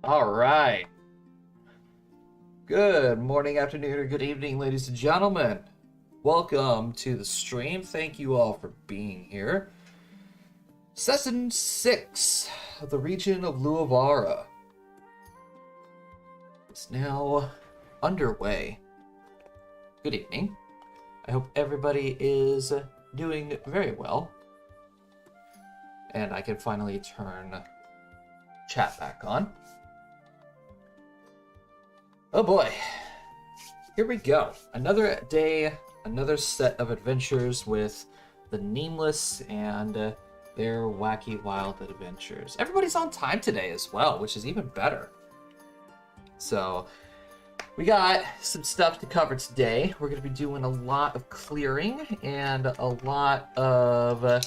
All right. Good morning, afternoon, or good evening, ladies and gentlemen. Welcome to the stream. Thank you all for being here. Session 6 of the region of Luavara is now underway. Good evening. I hope everybody is doing very well. And I can finally turn chat back on. Oh boy, here we go. Another day, another set of adventures with the Nameless and their wacky wild adventures. Everybody's on time today as well, which is even better. So, we got some stuff to cover today. We're going to be doing a lot of clearing and a lot of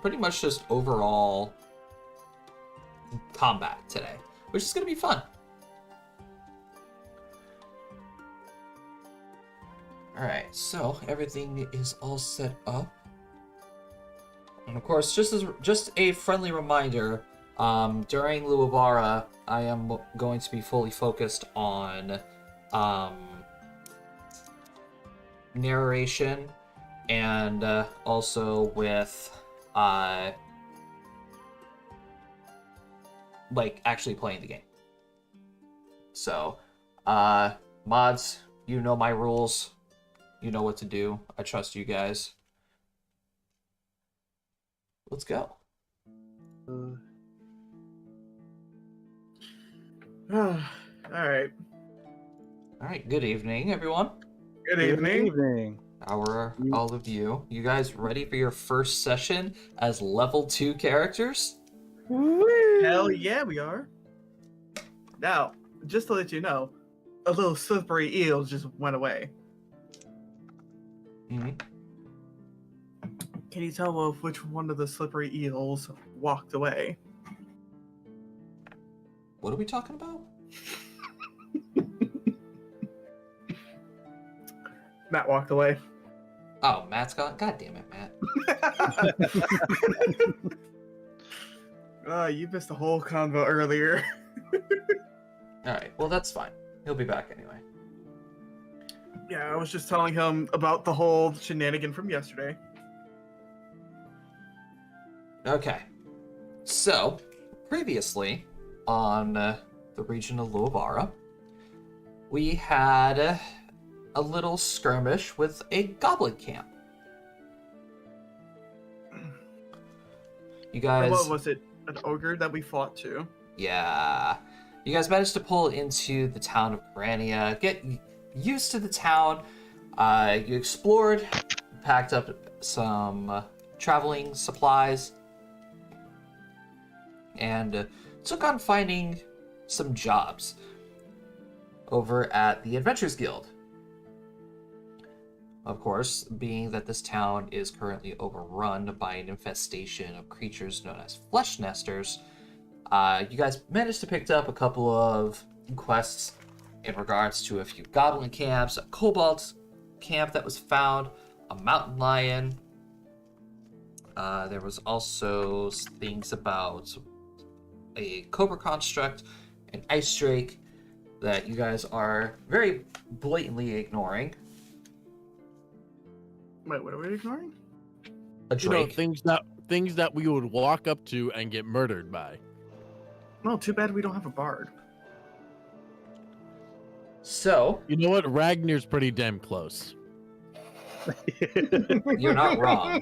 pretty much just overall combat today, which is going to be fun. Alright, so everything is all set up. And of course, just a friendly reminder, during Luavara, I am going to be fully focused on narration and also with like actually playing the game. So, mods, you know my rules. You know what to do. I trust you guys. Let's go. All right. All right. Good evening, everyone. Good evening. Good evening. How are all of you? You guys ready for your first session as level 2 characters? Hell yeah, we are. Now, just to let you know, a little slippery eel just went away. Mm-hmm. Can you tell which one of the slippery eels walked away? What are we talking about? Matt walked away. Oh, Matt's gone. God damn it, Matt. You missed the whole convo earlier. All right. Well, that's fine. He'll be back anyway. Yeah, I was just telling him about the whole shenanigan from yesterday. Okay. So, previously on the region of Luavara, we had a little skirmish with a goblin camp. You guys... What was it? An ogre that we fought to? Yeah. You guys managed to pull into the town of Grania, get used to the town. You explored, packed up some traveling supplies, and took on finding some jobs over at the Adventurers Guild. Of course, being that this town is currently overrun by an infestation of creatures known as flesh nesters, you guys managed to pick up a couple of quests in regards to a few goblin camps, a kobolds camp that was found, a mountain lion. There was also things about a cobra construct, an ice drake that you guys are very blatantly ignoring. Wait, what are we ignoring? A drake. Things that we would walk up to and get murdered by. No, too bad we don't have a bard. So, You know what? Ragnar's pretty damn close. you're not wrong.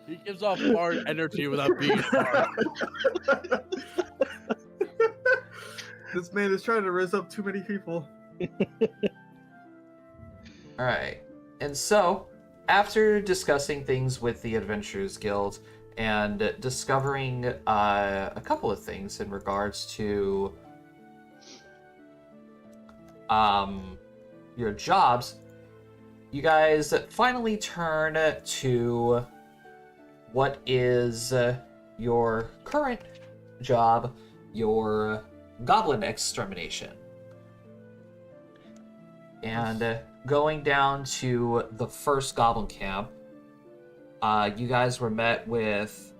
He gives off bard energy without being a bard. This man is trying to raise up too many people. Alright, and so, after discussing things with the Adventurers Guild and discovering a couple of things in regards to your jobs, you guys finally turn to what is your current job, your goblin extermination. And going down to the first goblin camp, You guys were met with,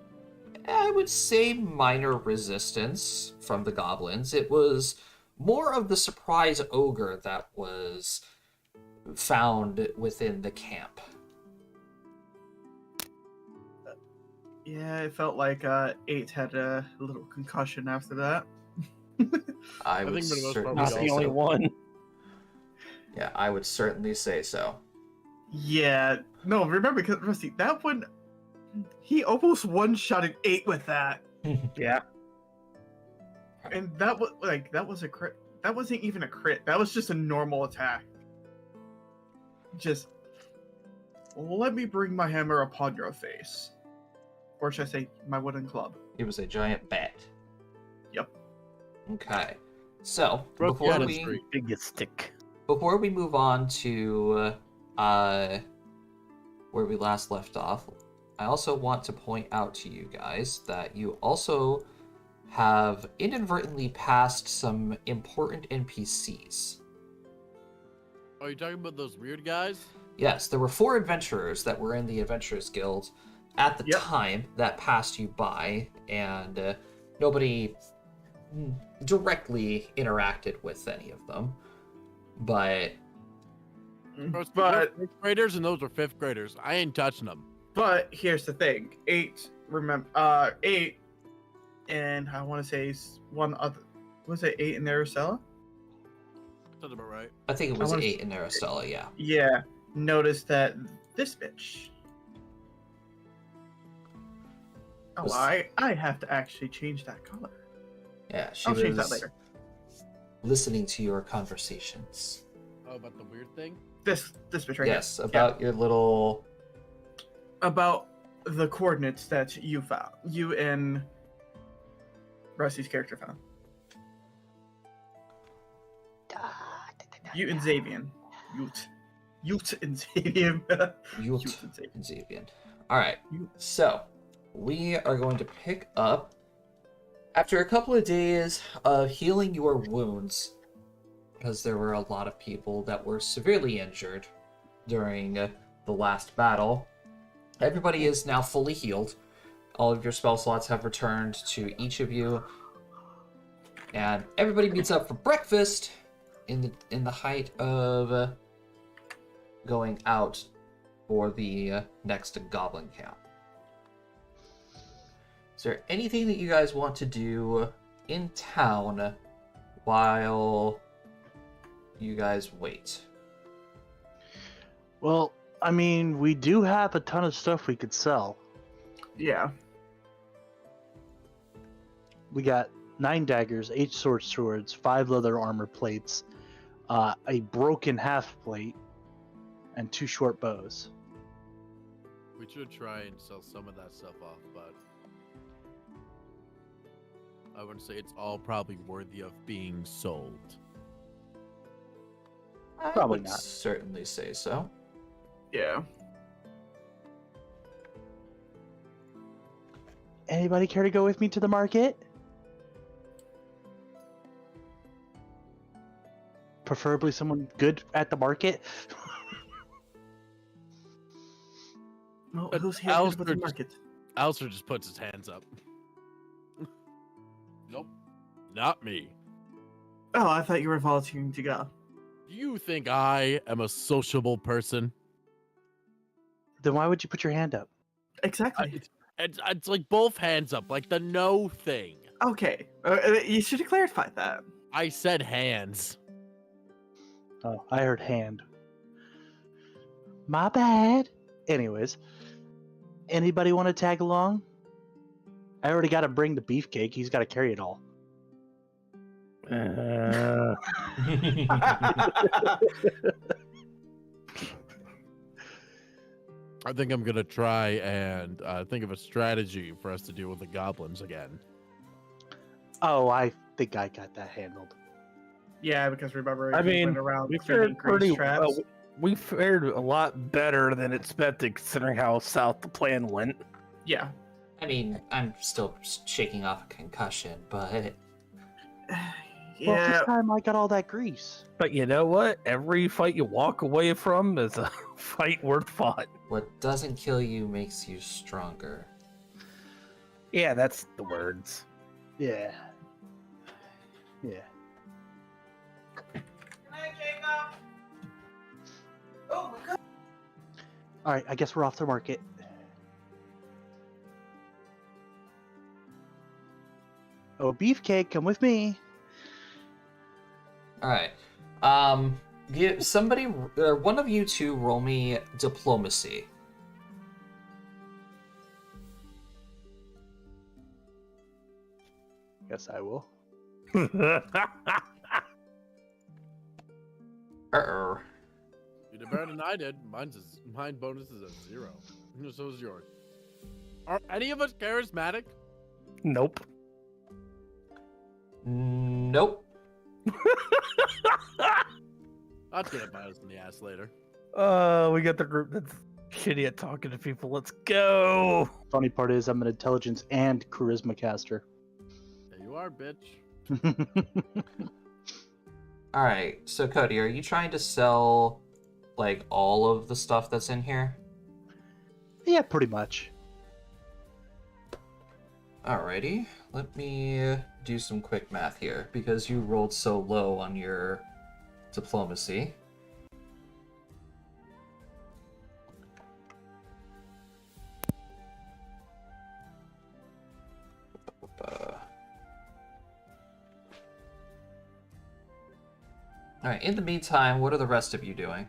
I would say, minor resistance from the goblins. It was more of the surprise ogre that was found within the camp. Yeah, it felt like 8 had a little concussion after that. I think would for the most part, certainly we Not say the only so. one. Yeah, I would certainly say so. Yeah, no, remember, because Rusty, that one, he almost one-shotted 8 with that. Yeah. And that was a crit. That wasn't even a crit. That was just a normal attack. Just, let me bring my hammer upon your face. Or should I say, my wooden club. It was a giant bat. Yep. Okay. So, Broke before the we... street. Biggest stick. Before we move on to where we last left off, I also want to point out to you guys that you also have inadvertently passed some important NPCs. Are you talking about those weird guys? Yes, there were 4 adventurers that were in the Adventurers Guild at the Yep. time that passed you by, and nobody directly interacted with any of them. But Those But were 6th graders and those are 5th graders. I ain't touching them. But here's the thing: 8, and I want to say one other. Was it 8 in Araceli? Sounds about right. I think it I was wanna 8 in Araceli, yeah. Yeah. Notice that this bitch. Oh, Was- I have to actually change that color. Yeah, she I'll change that was later. listening to your conversations. Oh, about the weird thing? This bitch right Yes, about your little... here. About the coordinates that you found. You and Rusty's character found. You and Xavian. Ute and Xavian. Yult Ute and Xavian. and Xavian. Alright, Yult. so we are going to pick up after a couple of days of healing your wounds, because there were a lot of people that were severely injured during the last battle. Everybody is now fully healed. All of your spell slots have returned to each of you, and everybody meets up for breakfast in the height of going out for the next goblin camp. Is there anything that you guys want to do in town while you guys wait? Well, I mean, we do have a ton of stuff we could sell. Yeah. We got 9 daggers, 8 sword swords, 5 leather armor plates, a broken half plate, and 2 short bows. We should try and sell some of that stuff off, but I wouldn't say it's all probably worthy of being sold. I Probably would not. certainly say so. Yeah. Anybody care to go with me to the market? Preferably someone good at the market. Well, But who's here Alistair with the just- market? Alistair just puts his hands up. Nope. Not me. Oh, I thought you were volunteering to go. Do you think I am a sociable person? Then why would you put your hand up? Exactly. It's like both hands up, like the no thing. Okay. You should have clarified that. I said hands. Oh, I heard hand. My bad. Anyways, anybody want to tag along? I already got to bring the beefcake. He's got to carry it all. I think I'm gonna try and think of a strategy for us to deal with the goblins again. Oh, I think I got that handled. Yeah, because remember, I you mean, went around we setting fared pretty grease traps. well. We fared a lot better than expected, considering how south the plan went. Yeah. I mean, I'm still shaking off a concussion, but Well, Yeah, this time I got all that grease. But you know what? Every fight you walk away from is a fight worth fought. What doesn't kill you makes you stronger. Yeah, that's the words. Yeah. Yeah. All right, I guess we're off the market. Oh, beefcake, come with me. All right. Somebody, one of you two, roll me diplomacy. Yes, I will. Uh-oh. You did better than I did. Mine bonus is at 0. So is yours. Are any of us charismatic? Nope. Nope. I'll get it bite us in the ass later. We got the group that's shitty at talking to people. Let's go. Funny part is I'm an intelligence and charisma caster. There you are, bitch. All right. So Cody, are you trying to sell like all of the stuff that's in here? Yeah, pretty much. Alrighty. Let me do some quick math here because you rolled so low on your diplomacy. Alright, in the meantime, what are the rest of you doing?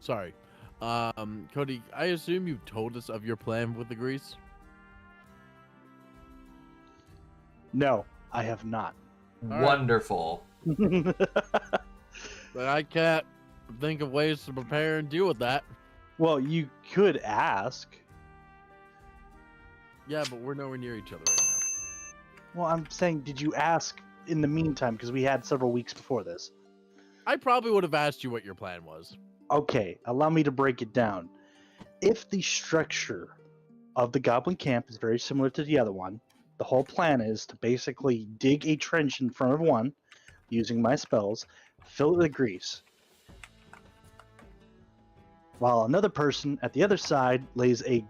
Sorry. Cody, I assume you told us of your plan with the grease? No, I have not. right. Wonderful. But I can't think of ways to prepare and deal with that. Well, you could ask. Yeah, but we're nowhere near each other right now. Well, I'm saying, did you ask in the meantime? Because we had several weeks before this. I probably would have asked you what your plan was. Okay, allow me to break it down. If the structure of the goblin camp is very similar to the other one, the whole plan is to basically dig a trench in front of one, using my spells, fill it with grease, while another person at the other side lays a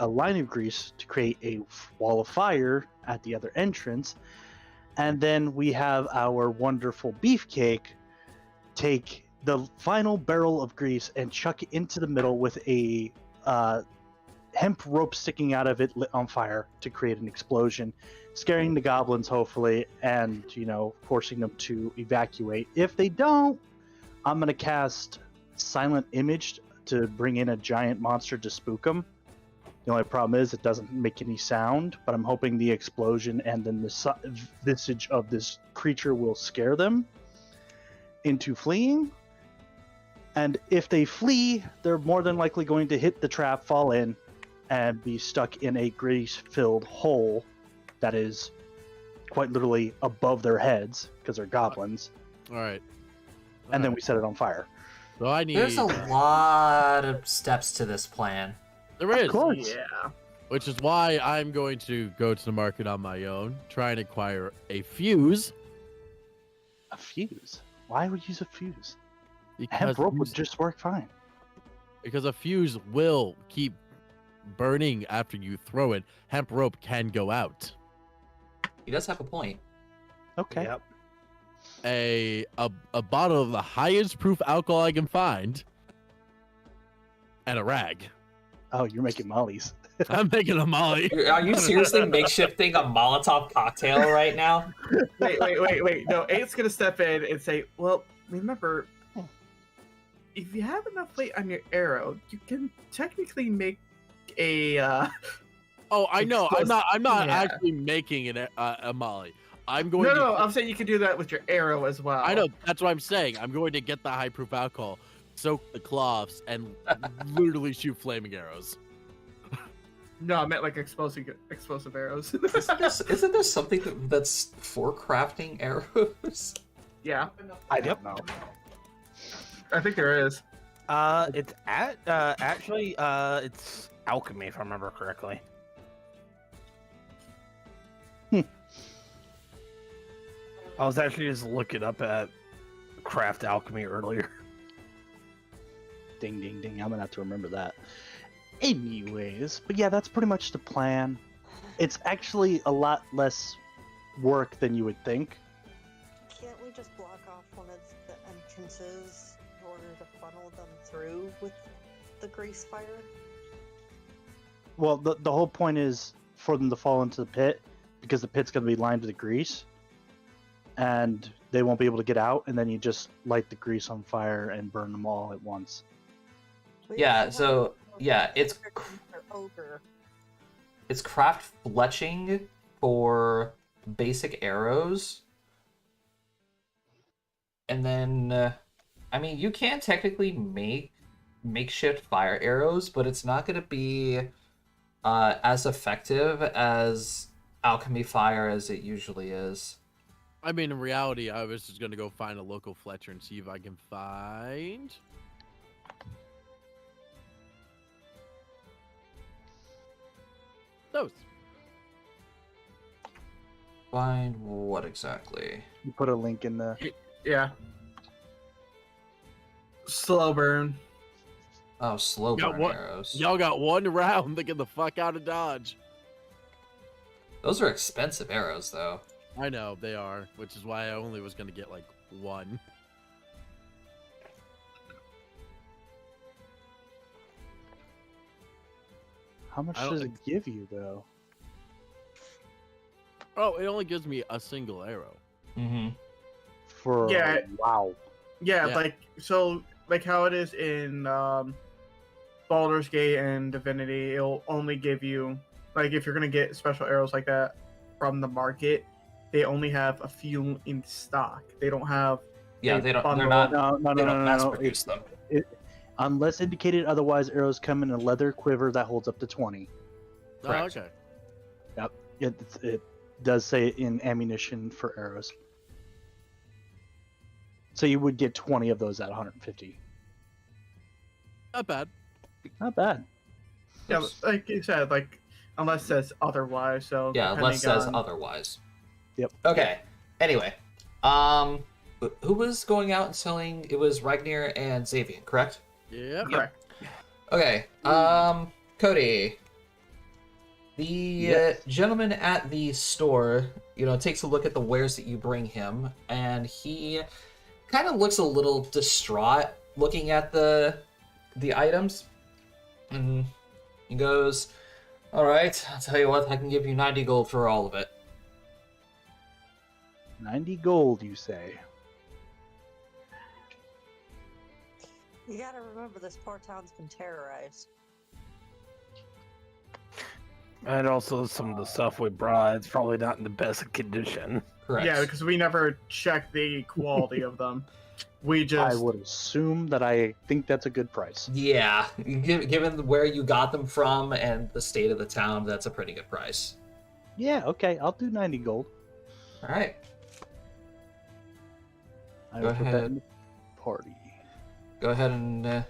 line of grease to create a wall of fire at the other entrance, and then we have our wonderful beefcake take the final barrel of grease and chuck it into the middle with a hemp rope sticking out of it lit on fire to create an explosion, scaring the goblins hopefully, and forcing them to evacuate. If they don't, I'm gonna cast Silent Image to bring in a giant monster to spook them. The only problem is it doesn't make any sound, but I'm hoping the explosion and then the visage of this creature will scare them into fleeing. And if they flee, they're more than likely going to hit the trap, fall in, and be stuck in a grease-filled hole that is quite literally above their heads because they're goblins. All right. And then we set it on fire. So I need. There's a lot of steps to this plan. There is. Of course. yeah. Which is why I'm going to go to the market on my own, try and acquire a fuse. A fuse? Why would you use a fuse? Because Hemp rope would just work fine. Because a fuse will keep burning after you throw it. Hemp rope can go out. He does have a point. Okay. Yep. A bottle of the highest proof alcohol I can find, and a rag. Oh, you're making mollies. I'm making a molly. Are you seriously makeshifting a Molotov cocktail right now? Wait. No, Eight's gonna step in and say, well, remember, if you have enough weight on your arrow, you can technically make a Oh, I know. I'm not Yeah. actually making a molly. I'm going. No, I'm saying you can do that with your arrow as well. I know. That's what I'm saying. I'm going to get the high proof alcohol, soak the cloths, and literally shoot flaming arrows. No, I meant like explosive arrows. Isn't there something that's for crafting arrows? Yeah, I don't know. I think there is. It's actually it's alchemy, if I remember correctly. I was actually just looking up at craft alchemy earlier. Ding, ding, ding. I'm gonna have to remember that. Anyways, but yeah, that's pretty much the plan. It's actually a lot less work than you would think. Can't we just block off one of the entrances in order to funnel them through with the grease fire? Well, the whole point is for them to fall into the pit, because the pit's going to be lined with grease, and they won't be able to get out, and then you just light the grease on fire and burn them all at once. We Yeah, also so, have yeah, it's ogre. It's craft fletching for basic arrows. And then, I mean, you can technically make makeshift fire arrows, but it's not going to be as effective as alchemy fire as it usually is. I mean, in reality, I was just gonna go find a local Fletcher and see if I can find. Those. Find what exactly? You put a link in the... Yeah. Slow burn. Oh, slow Got burn what- arrows. Y'all got one round to get the fuck out of Dodge. Those are expensive arrows, though. I know, they are, which is why I only was gonna get like one. How much I don't does it think- give you, though? Oh, it only gives me a single arrow. Mm-hmm. For Yeah. wow. Yeah, Yeah. like how it is in Baldur's Gate and Divinity, it'll only give you, like, if you're gonna get special arrows like that from the market, they only have a few in stock. They don't have. Yeah, They they're bundle- not. No, They don't mass no. produce them. Unless indicated otherwise, arrows come in a leather quiver that holds up to 20. Oh, Correct. okay. It does say in ammunition for arrows. So you would get 20 of those at 150. Not bad. Not bad. Yeah, like you said, like unless it says otherwise. So Yeah, unless it says depending on- otherwise. Yep. Okay. Anyway, who was going out and selling? It was Ragnir and Xavier, correct? Yep. Correct. Okay. Cody. The gentleman at the store, takes a look at the wares that you bring him, and he kind of looks a little distraught looking at the items. And he goes, "All right, I'll tell you what, I can give you 90 gold for all of it." 90 gold, you say? You gotta remember this poor town's been terrorized. And also some of the stuff we brought, it's probably not in the best condition. Correct. Yeah, because we never checked the quality of them. We I just would assume that I think that's a good price. Yeah, given where you got them from and the state of the town, that's a pretty good price. Yeah, okay, I'll do 90 gold. All right. I Go will put that ahead. in the party. Go ahead and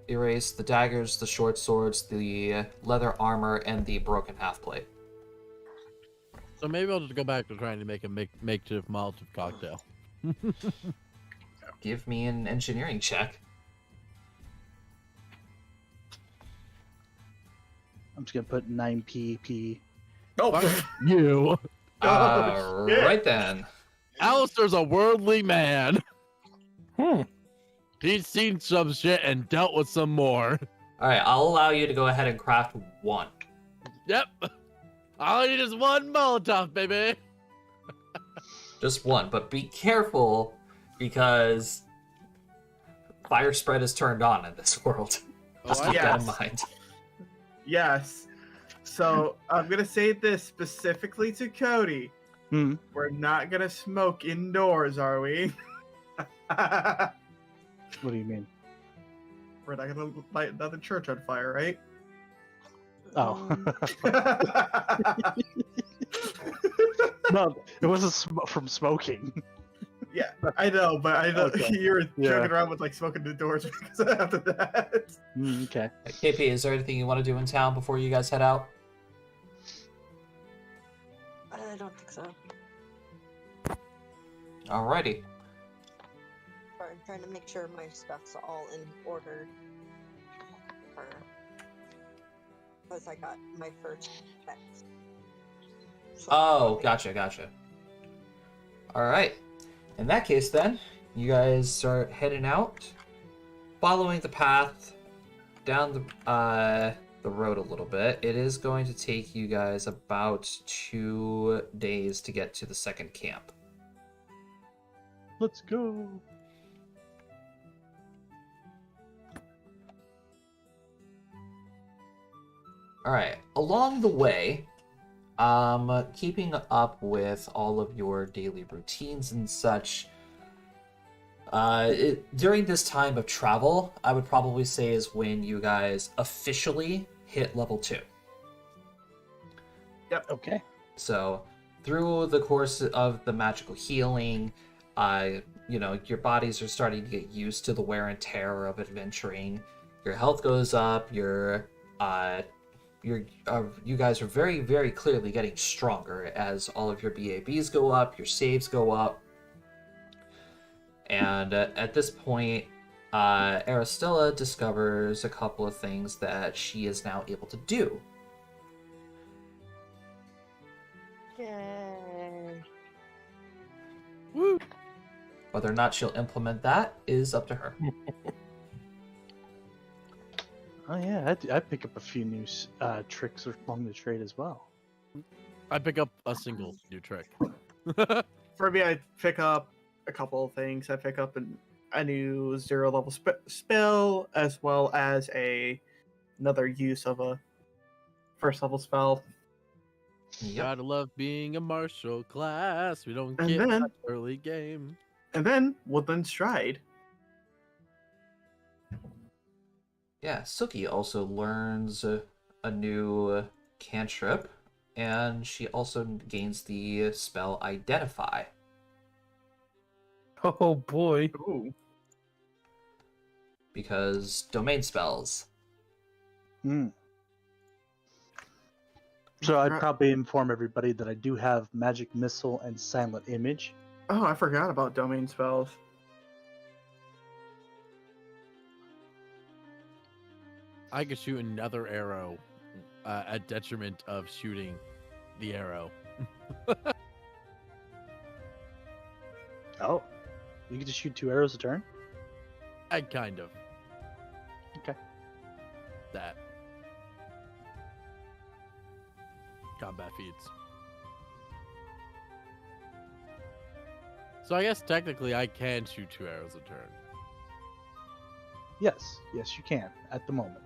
erase the daggers, the short swords, the leather armor, and the broken half plate. So maybe I'll just go back to trying to make a makeshift Molotov cocktail. Give me an engineering check. I'm just gonna put 9 PP. oh Fuck you. All shit. right then. Alistair's a worldly man. Hmm. He's seen some shit and dealt with some more. All right, I'll allow you to go ahead and craft one. Yep. All I need is one Molotov, baby. Just one, but be careful because fire spread is turned on in this world. Just Oh, keep that in yes. mind. yes. So I'm gonna say this specifically to Cody. Hmm. We're not gonna smoke indoors, are we? What do you mean? We're not gonna light another church on fire, right? Oh. No, it wasn't from smoking. Yeah, I know, but I know Okay. you're Yeah. joking around with like smoking the doors because after that. Okay. KP, is there anything you want to do in town before you guys head out? I don't think so. Alrighty. Sorry, I'm trying to make sure my stuff's all in order. Because I got my first text. So Oh, gotcha. Alright. In that case, then, you guys start heading out, following the path down the road a little bit. It is going to take you guys about 2 days to get to the second camp. Let's go. Alright, along the way, keeping up with all of your daily routines and such, during this time of travel, I would probably say is when you guys officially hit level 2. Okay. So, through the course of the magical healing, your bodies are starting to get used to the wear and tear of adventuring. Your health goes up. You guys are very, very clearly getting stronger as all of your BABs go up, your saves go up. And at this point, Aristella discovers a couple of things that she is now able to do. Yay. Woo! Whether or not she'll implement that is up to her. Oh yeah, I pick up a few new tricks along the trade as well. I pick up a single new trick. For me, I pick up a couple of things. I pick up a new 0 level spell, as well as another use of a 1st level spell. Yep. Gotta love being a martial class. We don't And get then- that early game. And then Woodland Stride. Yeah, Suki also learns a new cantrip, and she also gains the spell Identify. Oh boy. Ooh. Because domain spells. Hmm. So I'd Right. probably inform everybody that I do have Magic Missile and Silent Image. Oh, I forgot about domain spells. I could shoot another arrow at detriment of shooting the arrow. Oh, you get to shoot 2 arrows a turn? I kind of. Okay. That. Combat feats. So I guess technically I can shoot 2 arrows a turn. Yes, you can at the moment.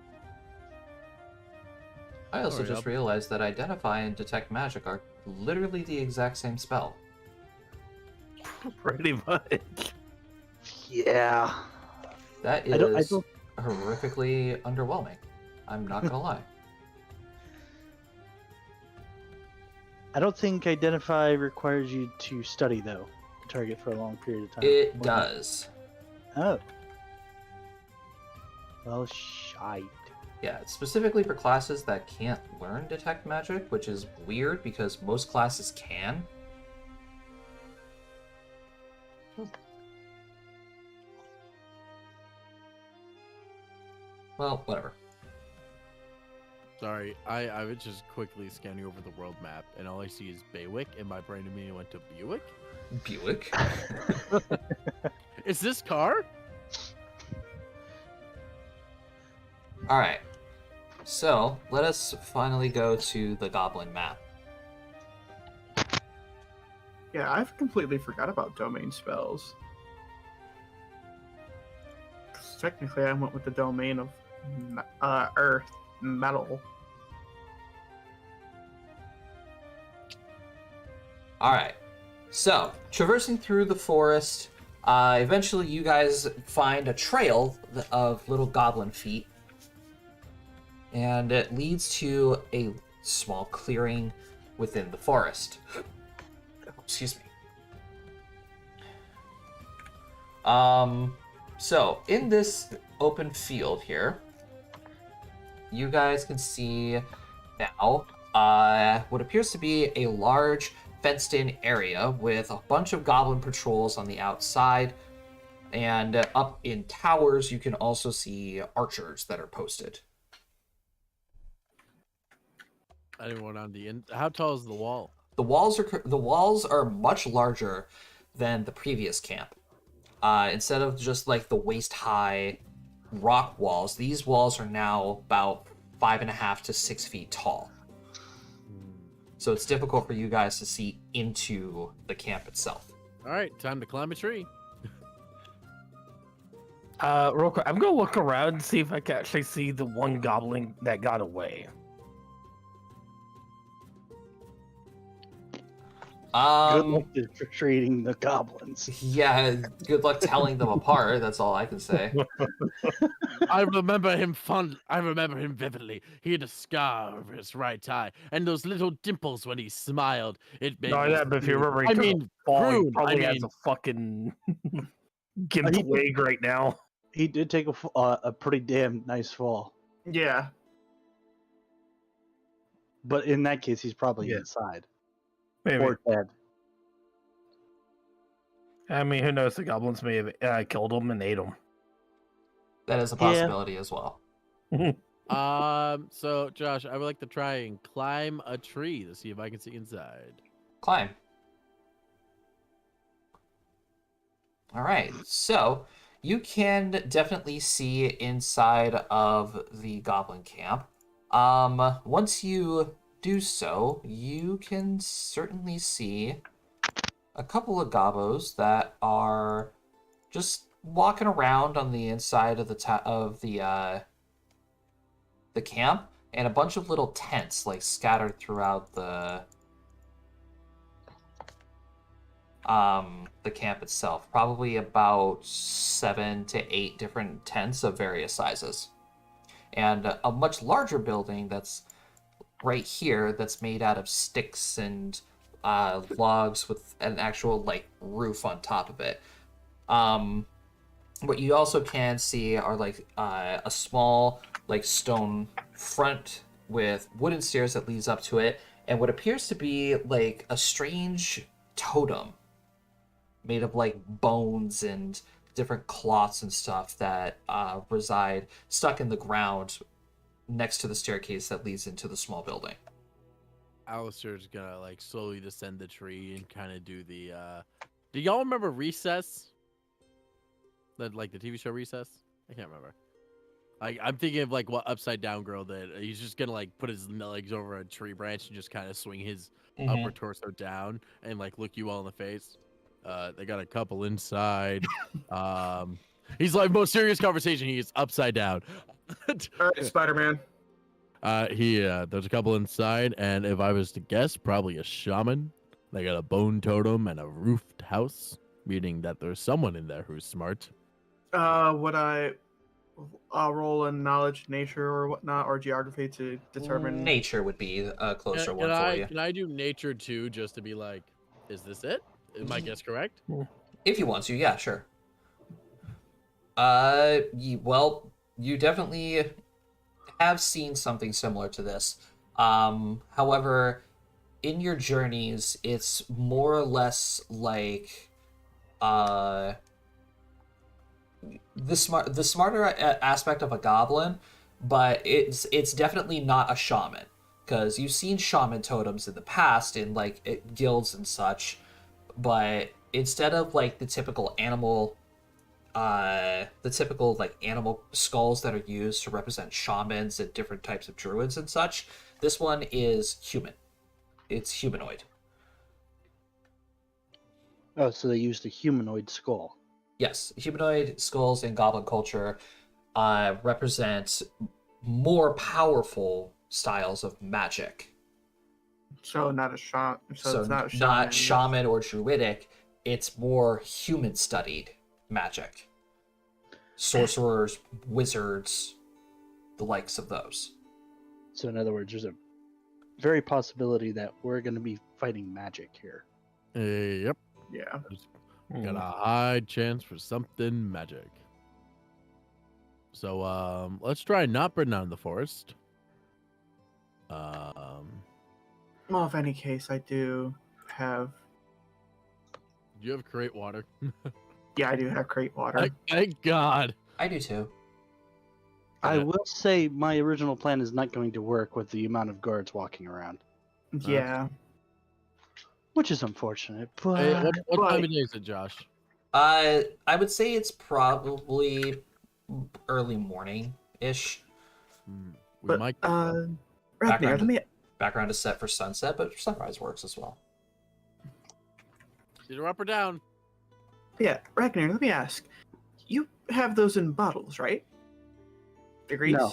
I also Alright, just I'll- realized that Identify and Detect Magic are literally the exact same spell. Pretty much. Yeah. That I don't- is horrifically underwhelming. I'm not gonna lie. I don't think Identify requires you to study though, to target for a long period of time. It Or- does. Oh. Well, shite. Yeah, specifically for classes that can't learn Detect Magic, which is weird because most classes can. Well, whatever. Sorry, I was just quickly scanning over the world map, and all I see is Baywick, and my brain immediately went to Buick. Buick. Is this car? Alright. So, let us finally go to the Goblin map. Yeah, I've completely forgot about domain spells. 'Cause technically, I went with the domain of Earth, Metal. Alright. So, traversing through the forest, eventually you guys find a trail of little goblin feet. And it leads to a small clearing within the forest. Excuse me. So in this open field here, you guys can see now what appears to be a large fenced-in area with a bunch of goblin patrols on the outside, and up in towers you can also see archers that are posted. Anyone on the end? How tall is the wall? The walls are much larger than the previous camp. Instead of just like the waist-high rock walls, these walls are now about 5.5 to 6 feet tall. So it's difficult for you guys to see into the camp itself. All right, time to climb a tree. Real quick, I'm gonna look around and see if I can actually see the one goblin that got away. Good luck treating the goblins. Yeah, good luck telling them apart. That's all I can say. I remember him vividly. He had a scar over his right eye, and those little dimples when he smiled. It made No, me yeah, but if you remember, I mean, he Prune, probably has a fucking gimped leg right now. He did take a pretty damn nice fall. Yeah. But in that case, he's probably Yeah. inside. Maybe. Or dead. I mean, who knows? The goblins may have killed him and ate him. That is a possibility as well. So Josh, I would like to try and climb a tree to see if I can see inside. Climb. All right, so you can definitely see inside of the goblin camp. Once you do so, you can certainly see a couple of gobbos that are just walking around on the inside of the camp, and a bunch of little tents like scattered throughout the camp itself. Probably about 7 to 8 different tents of various sizes, and a much larger building that's right here that's made out of sticks and logs with an actual like roof on top of it. What you also can see are like a small like stone front with wooden stairs that leads up to it, and what appears to be like a strange totem made of like bones and different cloths and stuff that reside stuck in the ground next to the staircase that leads into the small building. Alistair's gonna like slowly descend the tree and kind of do the do y'all remember Recess? Like the TV show Recess? I can't remember. I'm thinking of like what Upside Down Girl did. He's just gonna like put his legs over a tree branch and just kind of swing his upper torso down and like look you all in the face. They got a couple inside. He's like most serious conversation. He is upside down. All right, Spider-Man. There's a couple inside, and if I was to guess, probably a shaman. They got a bone totem and a roofed house, meaning that there's someone in there who's smart. Would I roll in knowledge, nature, or whatnot, or geography to determine? Nature would be a closer one for you. Can I do nature too, just to be like, is this it? Is my guess correct? If you want to, yeah, sure. Well, you definitely have seen something similar to this. However, in your journeys, it's more or less like the smarter aspect of a goblin, but it's definitely not a shaman, because you've seen shaman totems in the past in like guilds and such, but instead of like the typical animal skulls that are used to represent shamans and different types of druids and such, this one is human. It's humanoid. Oh, so they used a humanoid skull. Yes, humanoid skulls in goblin culture represent more powerful styles of magic. So not a shaman. So it's not a shaman. not shaman or druidic. It's more human-studied magic. Sorcerers, wizards, the likes of those. So in other words, there's a very possibility that we're going to be fighting magic here. Yep. Yeah. Got a high chance for something magic. So let's try not burn down the forest. Well, if any case, I do have. Do you have create water? Yeah, I do have crate water. Thank God. I do too. I will say my original plan is not going to work with the amount of guards walking around, Yeah. which is unfortunate. But Hey, what time But- of day is it, Josh? I would say it's probably early morning-ish. We But might. Ragnar, Background- let me Background is set for sunset, but sunrise works as well. Either up or down. Ragnar, let me ask. You have those in bottles, right? Degrees? No.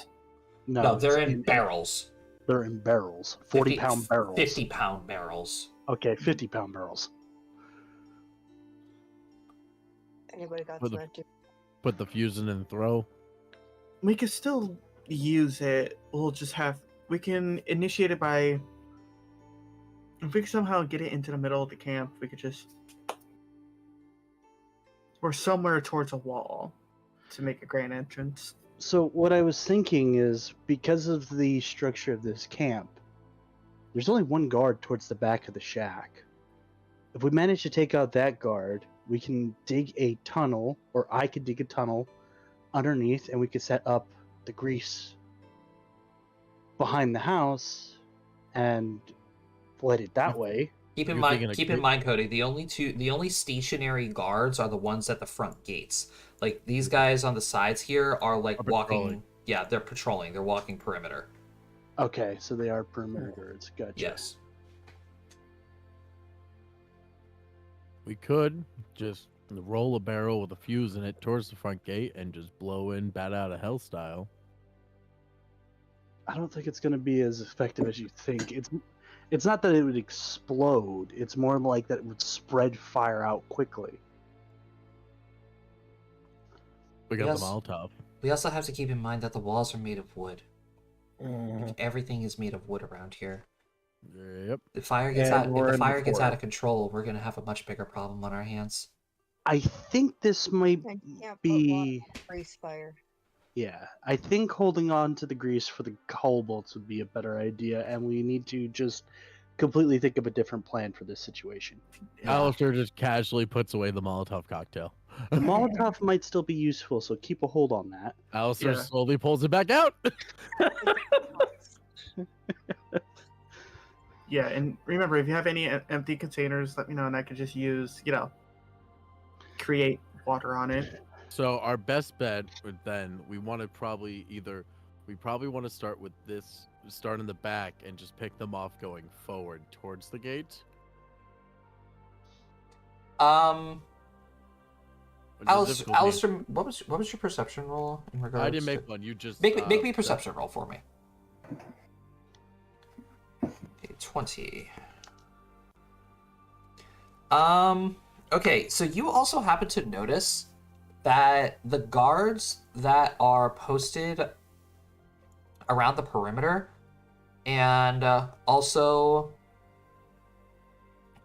No, they're it's in barrels. They're in barrels. 40-pound barrels. 50-pound barrels. Okay, 50-pound barrels. Anybody got With some the- idea? Put the fuse in and throw. We could still use it. We can initiate it by. If we could somehow get it into the middle of the camp, we could just. Or somewhere towards a wall to make a grand entrance. So what I was thinking is, because of the structure of this camp, there's only one guard towards the back of the shack. If we manage to take out that guard, we can dig a tunnel, or I could dig a tunnel underneath, and we could set up the grease behind the house and light it that way. Keep in You're thinking mind, of Cody. The only stationary guards are the ones at the front gates. Like these guys on the sides here are like Are walking. patrolling. Yeah, they're patrolling. They're walking perimeter. Okay, so they are perimeter guards. Gotcha. Yes. We could just roll a barrel with a fuse in it towards the front gate and just blow in bat out of hell style. I don't think it's going to be as effective as you think. It's not that it would explode. It's more like that it would spread fire out quickly. We got Yes. the Molotov. We also have to keep in mind that the walls are made of wood. Mm. Everything is made of wood around here. Yep. The fire gets And out. If we're the in the fire gets out fort. of control, we're gonna have a much bigger problem on our hands. I think this might I can't be. put grease fire. Yeah, I think holding on to the grease for the kobolds would be a better idea, and we need to just completely think of a different plan for this situation. Alistair just casually puts away the Molotov cocktail. The Molotov might still be useful, so keep a hold on that. Alistair Yeah. slowly pulls it back out. Yeah, and remember, if you have any empty containers, let me know, and I can just use, create water on it. So our best bet would then we want to probably want to start with this, start in the back and just pick them off going forward towards the gate. Which is difficult to Alistair, what was your perception roll in regards? I didn't to... make one. You just Make me a perception roll for me. Okay, 20. Okay, so you also happen to notice that the guards that are posted around the perimeter and also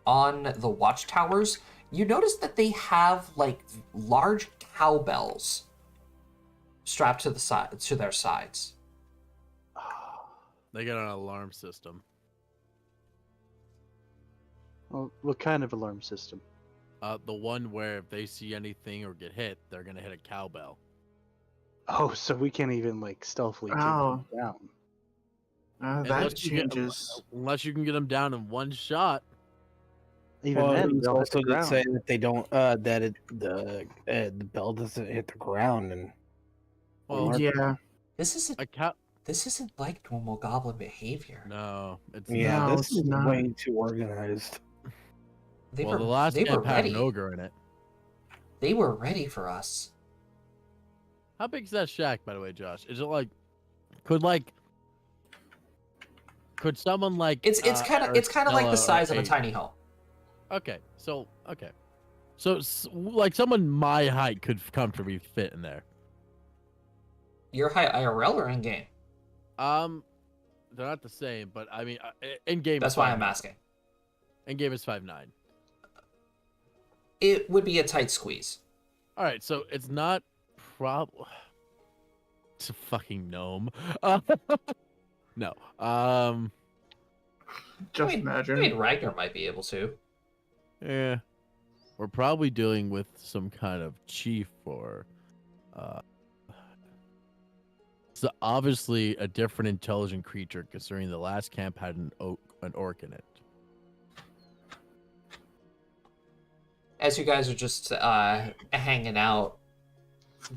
on the watchtowers, you notice that they have like large cowbells strapped to the side to their sides. They got an alarm system. Well, what kind of alarm system? The one where if they see anything or get hit, they're gonna hit a cowbell. Oh, so we can't even like stealthily take Oh. them down. That Unless you get- changes. Unless you can get them down in one shot. Even Well, then, it's they'll hit also the to ground. say that they don't the bell doesn't hit the ground and Well, Yeah. This isn't a this isn't like normal goblin behavior. No, it's yeah, No, this it's is not. way too organized. They well, were the last they were camp had ready. an ogre in it. They were ready for us. How big's that shack, by the way, Josh? Is it like could someone like It's kind of like the Aristella size or of a Abe- tiny home. Okay, so like someone my height could comfortably fit in there. Your height IRL or in game? They're not the same, but I mean, in game. That's why I'm asking. In game is 5'9". It would be a tight squeeze. All right, so it's not It's a fucking gnome. No. Just I imagine. mean, Ragnar might be able to. Yeah. We're probably dealing with some kind of chief or so obviously a different intelligent creature considering the last camp had an orc in it. As you guys are just hanging out,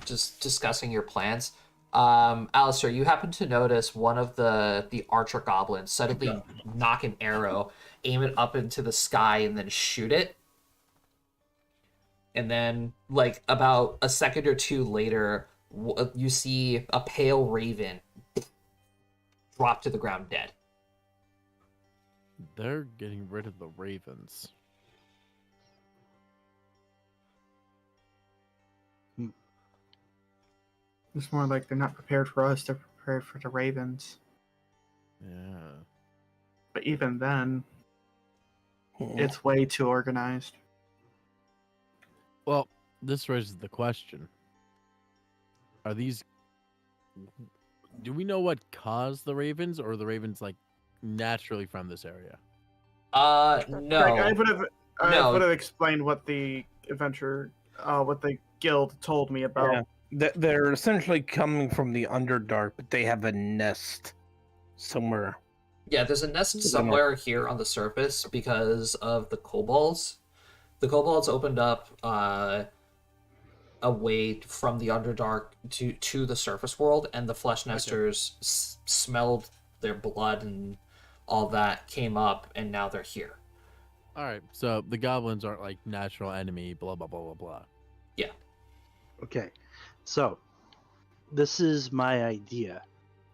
just discussing your plans, Alistair, you happen to notice one of the archer goblins suddenly knock an arrow, aim it up into the sky, and then shoot it. And then, like, about a second or two later, you see a pale raven drop to the ground dead. They're getting rid of the ravens. It's more like they're not prepared for us, they're prepared for the ravens. Yeah. But even then, it's way too organized. Well, this raises the question. Are these... Do we know what caused the ravens, or are the ravens, like, naturally from this area? No. Like, I No. would have explained what the adventure, what the guild told me about. Yeah. They're essentially coming from the Underdark, but they have a nest somewhere. Yeah, there's a nest somewhere here on the surface because of the Kobolds. The Kobolds opened up a way from the Underdark to the surface world, and the Flesh Nesters smelled their blood and all that, came up, and now they're here. All right, so the goblins aren't, like, natural enemy, blah, blah, blah, blah, blah. Yeah. Okay, so this is my idea.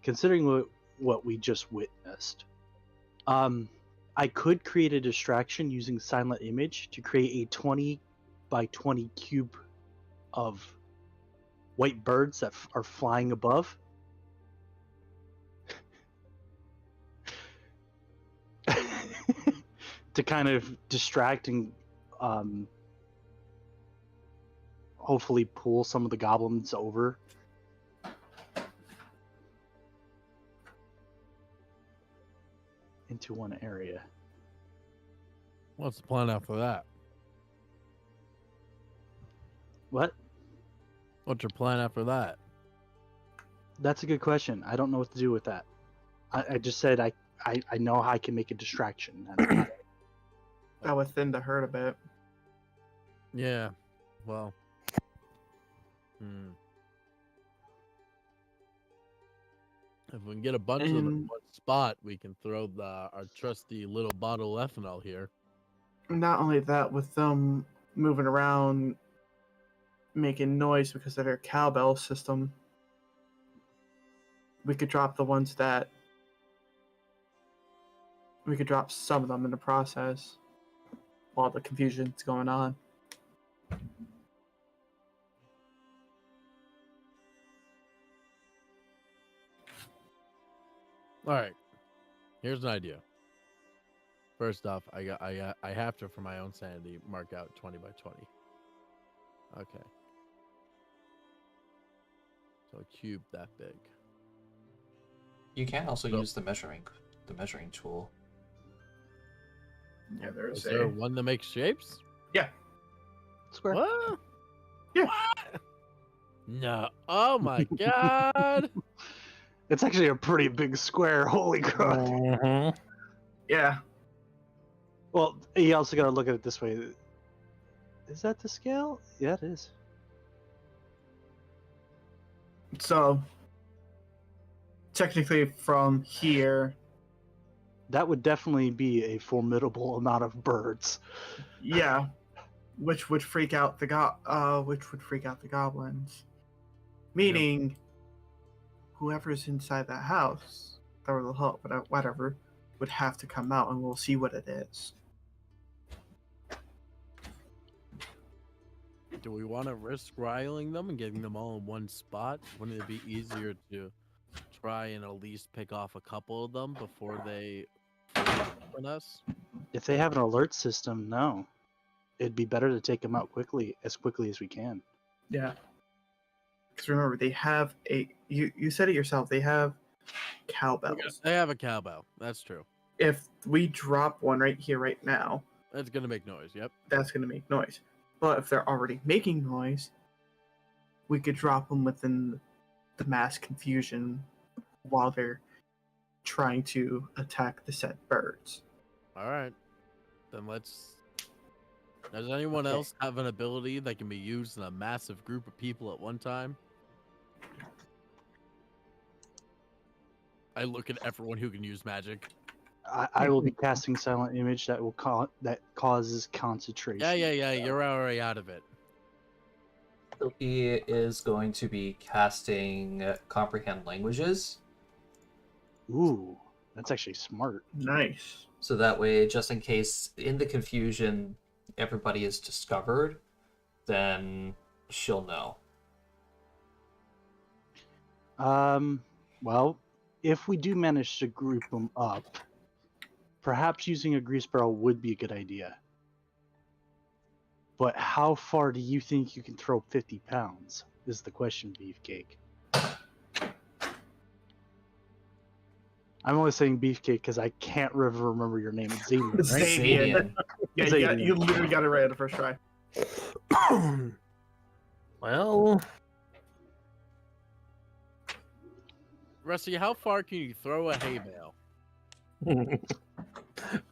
Considering what we just witnessed, I could create a distraction using silent image to create a 20 by 20 cube of white birds that are flying above. To kind of distract and hopefully pull some of the goblins over. Into one area. What's the plan after that? What? What's your plan after that? That's a good question. I don't know what to do with that. I just said I know how I can make a distraction. That would thin the herd a bit. Yeah, well... If we can get a bunch of them in one spot, we can throw our trusty little bottle of ethanol here. Not only that, with them moving around, making noise because of their cowbell system, we could drop the ones that... We could drop some of them in the process while the confusion's going on. All right, here's an idea. First off, I have to, for my own sanity, mark out 20 by 20. Okay. So a cube that big. You can also use the measuring tool. Yeah, there's Is there one that makes shapes? Yeah. Square. What? Yeah. What? No. Oh my god. It's actually a pretty big square. Holy crap. Mhm. Yeah. Well, you also got to look at it this way. Is that the scale? Yeah, it is. So, technically from here, That would definitely be a formidable amount of birds. yeah, which would freak out the goblins. Meaning, whoever's inside that house, or the hut, whatever, would have to come out, and we'll see what it is. Do we want to risk riling them and getting them all in one spot? Wouldn't it be easier to try and at least pick off a couple of them before they on us? If they have an alert system, no. it'd be better to take them out quickly as we can. Yeah. Because remember, they have you said it yourself, they have cowbells. They have a cowbell. That's true. If we drop one right here, right now, That's gonna make noise. Yep. that's going to make noise. But if they're already making noise, we could drop them within the mass confusion while they're trying to attack the said birds. All right. Then let's. Does anyone Okay. else have an ability that can be used in a massive group of people at one time? I look at everyone who can use magic. I will be casting silent image that causes concentration. Yeah. You're already out of it. So he is going to be casting Comprehend Languages. Ooh, that's actually smart. Nice. So that way, just in case in the confusion everybody is discovered, then she'll know. Well, if we do manage to group them up, perhaps using a grease barrel would be a good idea. But how far do you think you can throw 50 pounds? Is the question, Beefcake. I'm only saying Beefcake because I can't remember your name. It's Xavier, right? Xavier. Yeah, you literally got it right on the first try. Well, Rusty, how far can you throw a hay bale?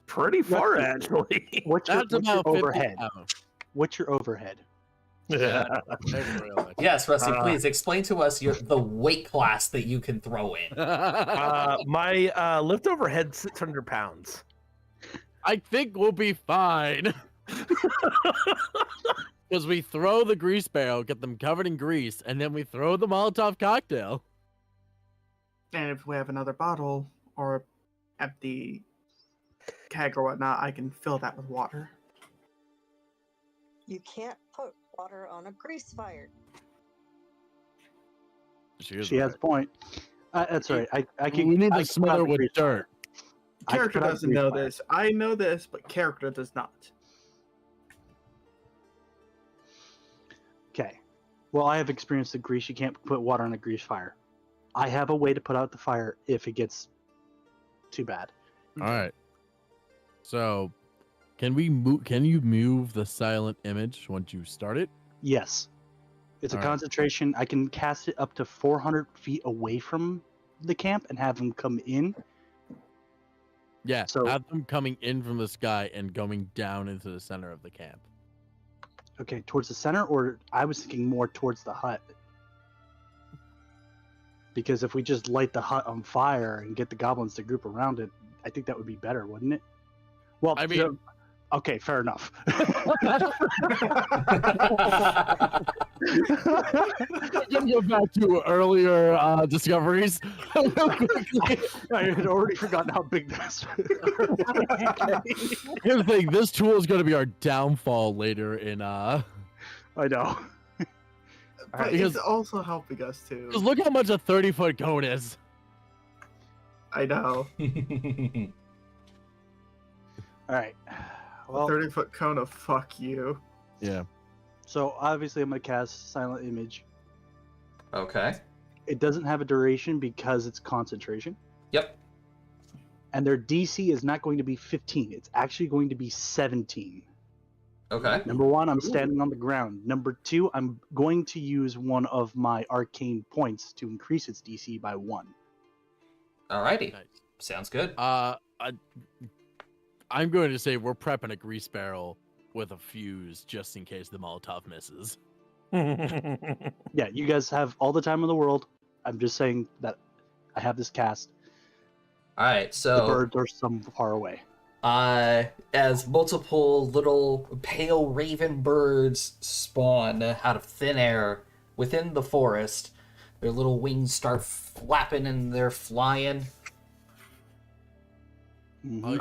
pretty far actually. What's your That's about 50 overhead? pounds. What's your overhead? Yeah, that's really- Yes, Rusty, please explain to us the weight class that you can throw in. My lift overhead 600 pounds. I think we'll be fine. Because we throw the grease barrel, get them covered in grease, and then we throw the Molotov cocktail. And if we have another bottle or empty keg or whatnot, I can fill that with water. You can't put water on a grease fire. She has a point. That's all right. I can. We need I to can smother put out the with grease dirt. fire. I can Character put out the doesn't grease know fire. this. I know this, but character does not. Okay. Well, I have experienced the grease. You can't put water on a grease fire. I have a way to put out the fire if it gets too bad. All right. So, can we move? Can you move the silent image once you start it? Yes. It's a All right. concentration. I can cast it up to 400 feet away from the camp and have them come in. Yeah. So- have them coming in from the sky and going down into the center of the camp. Okay, towards the center, or I was thinking more towards the hut. Because if we just light the hut on fire and get the goblins to group around it, I think that would be better, wouldn't it? Well, I mean- okay, fair enough. Can go back to earlier discoveries. I had already forgotten how big this. Here's the thing: this tool is going to be our downfall later in. I know. But Because- it's also helping us too. Just look how much a 30-foot cone is. I know. All right. Well, 30-foot cone of fuck you. Yeah. so obviously I'm gonna cast Silent Image. Okay. It doesn't have a duration because it's concentration, Yep. and their DC is not going to be 15. It's actually going to be 17. Okay. Number one, I'm standing on the ground. Number two, I'm going to use one of my arcane points to increase its DC by 1. Alrighty. Nice. Sounds good. I'm going to say we're prepping a grease barrel with a fuse just in case the Molotov misses. Yeah, you guys have all the time in the world. I'm just saying that I have this cast. Alright, The so birds are some far away. as multiple little pale raven birds spawn out of thin air within the forest, their little wings start flapping and they're flying. Mhm.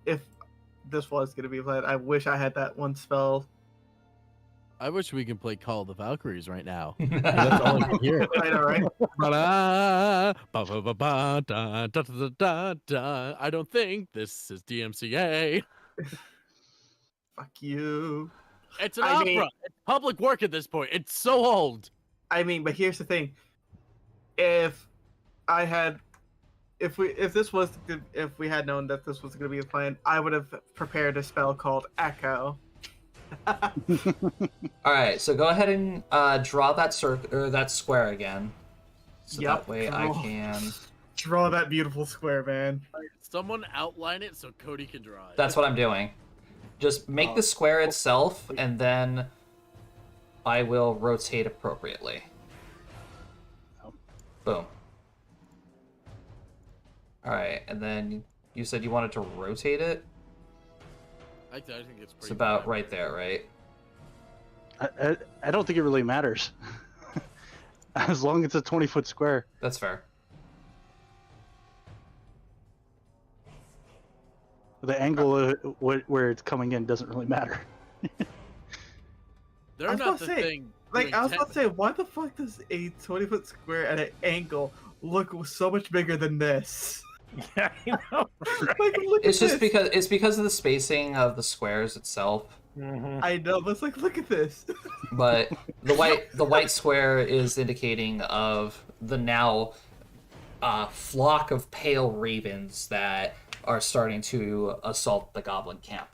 If this was gonna be played, I wish I had that one spell. I wish we could play Call of the Valkyries right now. That's That's all I can hear. I know, right? Ba-da, ba-ba-ba-ba, da, da, da, da, da, da. I don't think this is DMCA. Fuck you. It's an I opera. mean- It's public work at this point. It's so old. I mean, but here's the thing: if I had, if we had known that this was going to be the plan, I would have prepared a spell called Echo. All right, so go ahead and draw that circle or that square again, so Yep, that way I draw. can. Draw that beautiful square, man. Someone outline it so Cody can draw it. That's what I'm doing. Just make the square itself, and then I will rotate appropriately. Boom. All right, and then you said you wanted to rotate it. I think it's pretty. It's about fine. right there, right? I don't think it really matters. As long as it's a 20-foot square. That's fair. The angle where it's coming in doesn't really matter. They're I was not about the to say, thing. Like, doing I was 10 about to say, why the fuck does a 20-foot square at an angle look so much bigger than this? Yeah, you know. Like, look It's at just this. because of the spacing of the squares itself. Mhm. I know, but it's like, look at this. But the white square is indicating of the now flock of pale ravens that are starting to assault the goblin camp.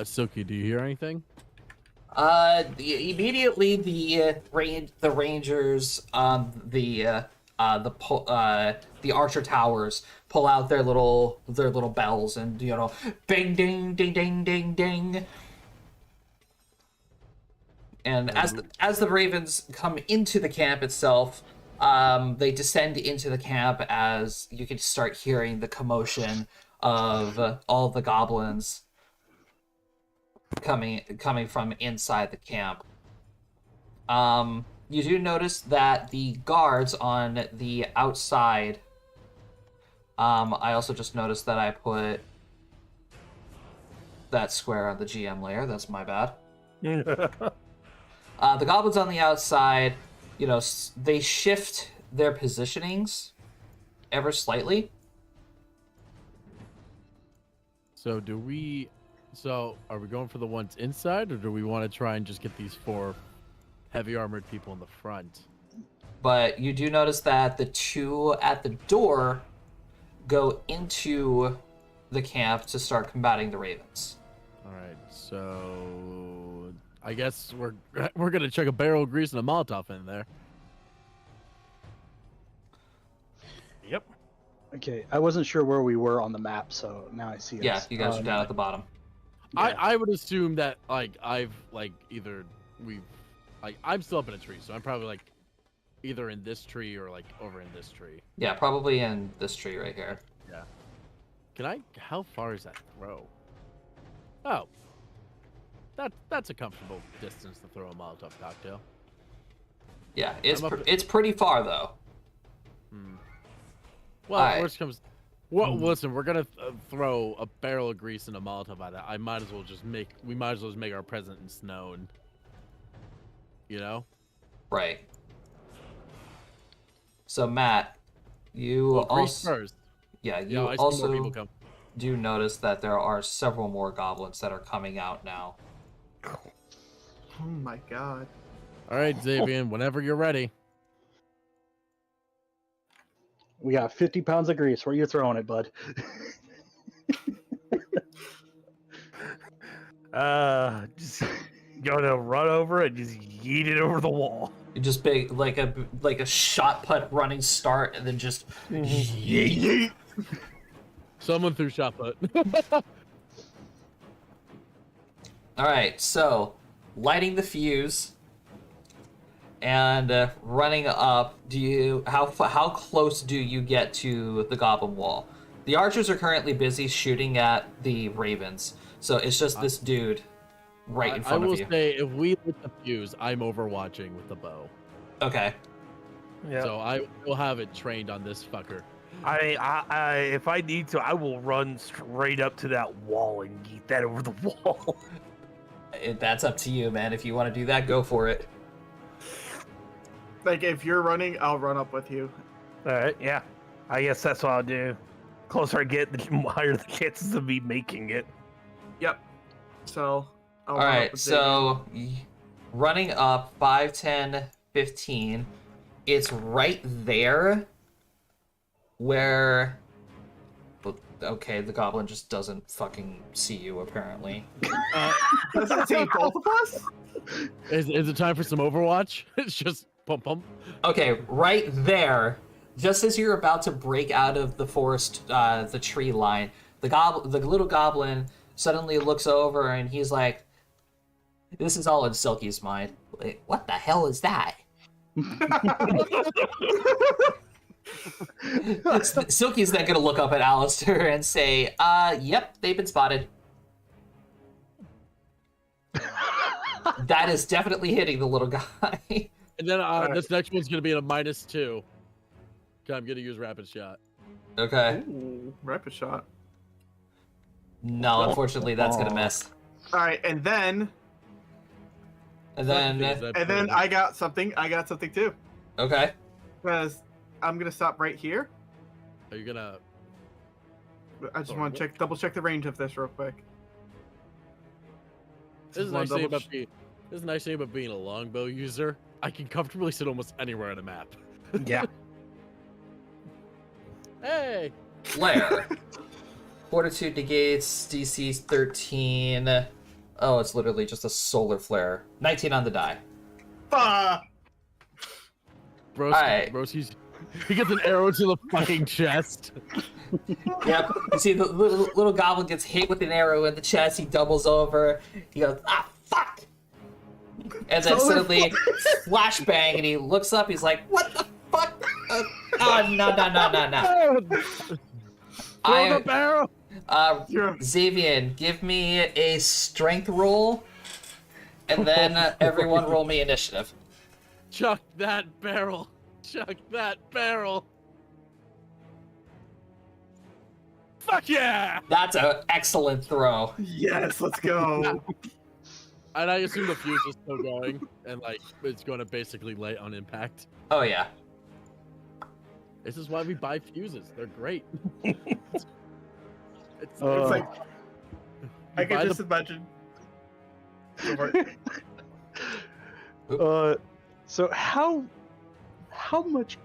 Silky, do you hear anything? Immediately the rangers, the archer towers pull out their little bells and bing ding ding ding ding ding. And as the ravens come into the camp itself, they descend into the camp as you can start hearing the commotion of all the goblins coming from inside the camp. You do notice that the guards on the outside. I also just noticed that I put that square on the GM layer. That's my bad. The goblins on the outside, they shift their positionings ever slightly. So are we going for the ones inside, or do we want to try and just get these 4 heavy armored people in the front? But you do notice that the 2 at the door go into the camp to start combating the ravens. All right, so I guess we're gonna chuck a barrel of grease and a Molotov in there. Yep. Okay, I wasn't sure where we were on the map, so now I see Yeah, us. you guys are down at the bottom. I would assume that I'm still up in a tree, so I'm probably either in this tree or over in this tree. Yeah, probably in this tree right here. Yeah. How far is that throw? Oh. That's a comfortable distance to throw a Molotov cocktail. Yeah, it's I'm up it's pretty far though. Well, Alright. worst comes. Well, listen, we're gonna throw a barrel of grease and a Molotov at that. We might as well just make our presence known. Right. So Matt, you Well, grease also first. yeah, you Yeah, I see more people also come. do notice that there are several more goblins that are coming out now. Oh my god. All right, Xavier, whenever you're ready. We got 50 pounds of grease. Where you throwing it, bud? Just gonna run over it, just yeet it over the wall. You just big like a shot put running start and then just yeet. Someone threw shot put. All right, so lighting the fuse and running up. How close do you get to the goblin wall? The archers are currently busy shooting at the ravens, so it's just this dude right in front I will of you. say, if we lit the fuse, I'm overwatching with the bow. Okay. Yeah. So I will have it trained on this fucker. I if I need to, I will run straight up to that wall and yeet that over the wall. That's up to you, man. If you want to do that, go for it. Like, if you're running, I'll run up with you. All right, yeah. I guess that's what I'll do. Closer I get, the higher the chances of me making it. Yep. So. I'll All run up right, with so running up 5, 10, 15, it's right there where. Okay, the goblin just doesn't fucking see you apparently. Does it see both of us? Is it time for some Overwatch? It's just pump pump. Okay, right there, just as you're about to break out of the forest, the tree line, the little goblin suddenly looks over and he's like, "This is all in Silky's mind. Wait, what the hell is that?" Silky's then gonna look up at Alistair and say, "Yep, they've been spotted." That is definitely hitting the little guy. And then this next one's gonna be at a -2. Okay, I'm gonna use rapid shot. Okay. Ooh, rapid shot. No, unfortunately, that's gonna miss. All right, and then I got something. I got something too. Okay. Because I'm gonna stop right here. Are you gonna? I just want to double check the range of this real quick. This is a nice thing about being a longbow user. I can comfortably sit almost anywhere on a map. Yeah. Hey. Flare. Fortitude negates DC 13. Oh, it's literally just a solar flare. 19 on the die. He gets an arrow to the fucking chest. Yep. You see the little goblin gets hit with an arrow in the chest. He doubles over. He goes, "Ah, fuck!" And then suddenly, flashbang, and he looks up. He's like, "What the fuck? Oh, no. Throw the barrel. Xavier, give me a strength roll, and then everyone roll me initiative. Chuck that barrel. Chuck that barrel. Fuck yeah! That's an excellent throw. Yes, let's go. And I assume the fuse is still going, and like it's going to basically lay on impact. Oh yeah. This is why we buy fuses. They're great. It's like I buy can just imagine. So how much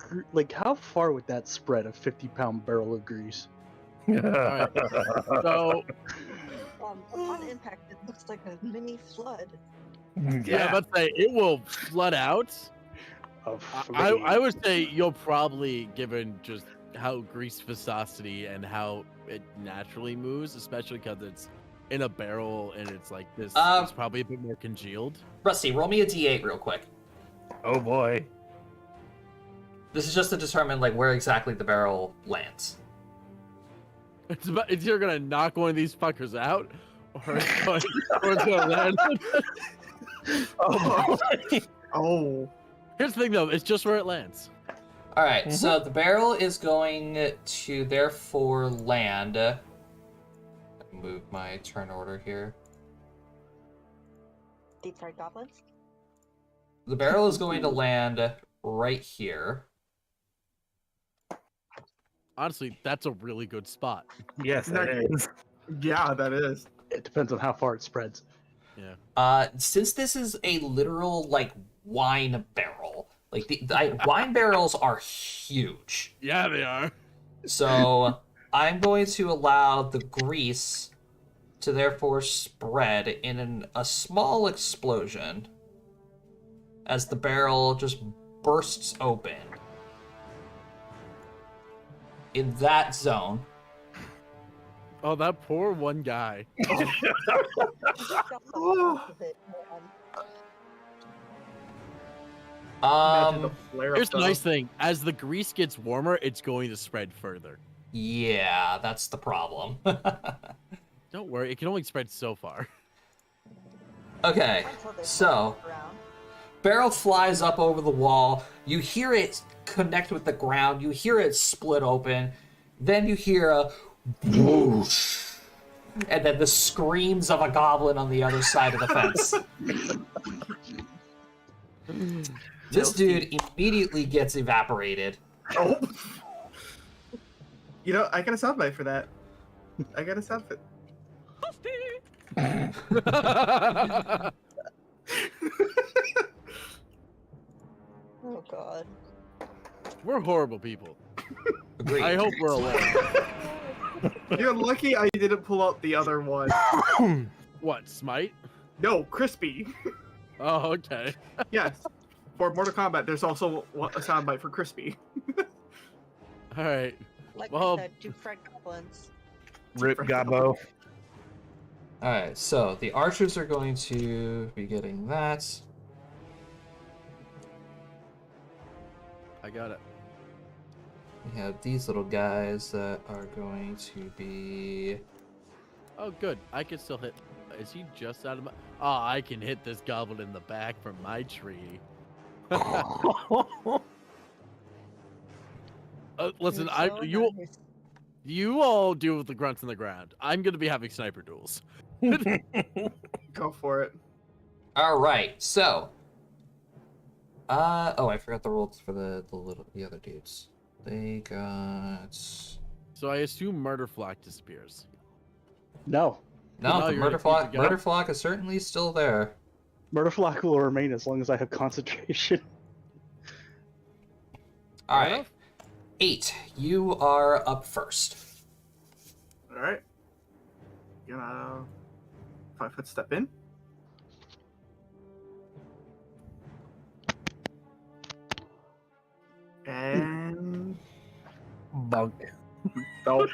how far would that spread a 50-pound barrel of grease? Alright. So Upon impact, it looks like a mini flood. yeah, but say it will flood out. I would say you'll probably, given just how grease viscosity and how it naturally moves, especially because it's in a barrel and it's like this, it's probably a bit more congealed. Rusty, roll me a d8 real quick. Oh boy. This is just to determine like where exactly the barrel lands. It's either gonna knock one of these fuckers out, or it's gonna land. Oh. Here's the thing, though. It's just where it lands. All right, so the barrel is going to therefore land. Move my turn order here. Deep fried goblins. The barrel is going to land right here. Honestly, that's a really good spot. Yes, that is. Yeah, that is. It depends on how far it spreads. Yeah. Since this is a literal like wine barrel, like the wine barrels are huge. Yeah, they are. So I'm going to allow the grease to therefore spread in a small explosion as the barrel just bursts open in that zone. Oh, that poor one guy. Imagine the flare Here's up, the though. nice thing. As the grease gets warmer, it's going to spread further. Yeah, that's the problem. Don't worry, it can only spread so far. Okay, so barrel flies up over the wall. You hear it connect with the ground. You hear it split open. Then you hear a whoosh. And then the screams of a goblin on the other side of the fence. This dude immediately gets evaporated. Oh. You know, I got a soundbite for that. I got a soundbite. Oh god. We're horrible people. Agreed. I hope we're alone. You're lucky I didn't pull out the other one. What, Smite? No, Crispy. Oh, okay. Yes. For Mortal Kombat, there's also a soundbite for Crispy. All right. Like Well- I said, two friend goblins. Rip Gabo. Alright, so the archers are going to be getting that. I got it. We have these little guys that are going to be... Oh, good. I can still hit. Is he just out of my? Oh, I can hit this goblin in the back from my tree. Listen, You're so nice. you all deal with the grunts on the ground. I'm gonna be having sniper duels. Go for it. Alright, so... oh, I forgot the rules for the other dudes. They got... So I assume murder flock disappears. No. No, No, the you're murder gonna keep it flock going? is certainly still there. Murder Flock will remain as long as I have concentration. Alright. enough. 8, you are up first. Alright. Gonna 5-foot step in. And Bunk. nope.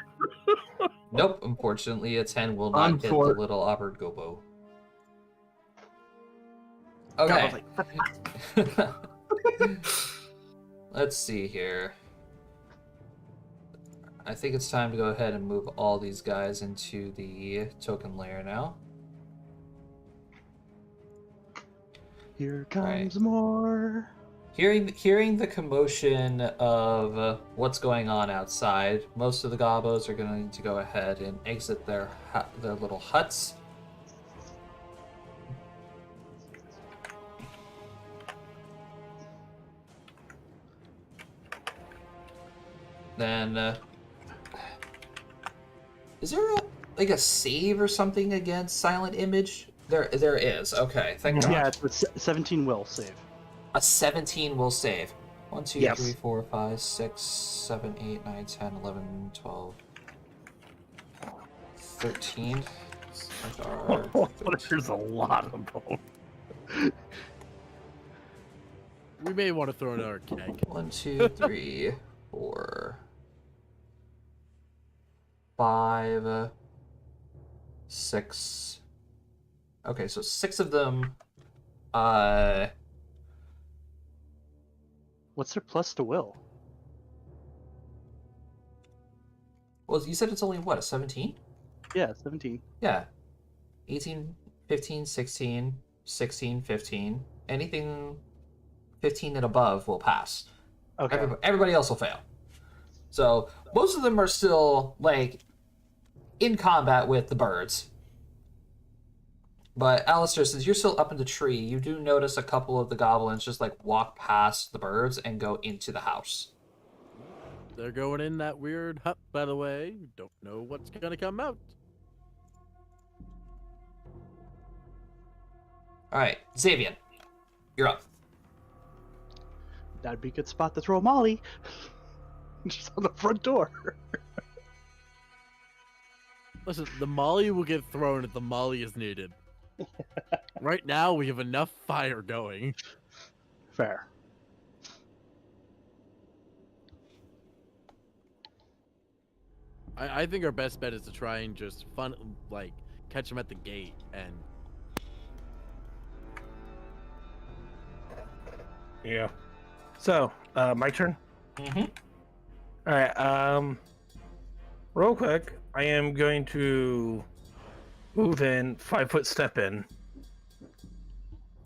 Nope, unfortunately, a 10 will not hit the little Auburn Gobo. Okay. Let's see here. I think it's time to go ahead and move all these guys into the token layer now. Here comes Right. more. Hearing the commotion of what's going on outside, most of the gobos are going to go ahead and exit their little huts. Then, is there a save or something against Silent Image? There is. Okay, thank God. Yeah, it's a 17 will save. A 17 will save. 1, 2, Yes. 3, 4, 5, 6, 7, 8, 9, 10, 11, 12, 13. There's a lot of them. We may want to throw in our keg. 1, 2, 3, 4, 5, 6. Okay, so 6 of them. What's their plus to will? Well, you said it's only what, a 17? Yeah, 17. Yeah. 18, 15, 16, 16, 15. Anything 15 and above will pass. Okay. Everybody else will fail. So most of them are still like in combat with the birds. But Alistair, since you're still up in the tree, you do notice a couple of the goblins just like walk past the birds and go into the house. They're going in that weird hut, by the way. Don't know what's gonna come out. Alright, Xavier, you're up. That'd be a good spot to throw a molly. Just on the front door. Listen, the molly will get thrown if the molly is needed. Right now, we have enough fire going. Fair. I think our best bet is to try and just catch them at the gate and. Yeah. So, my turn. Mm-hmm. All right. Real quick, I am going to move in, 5-foot step in,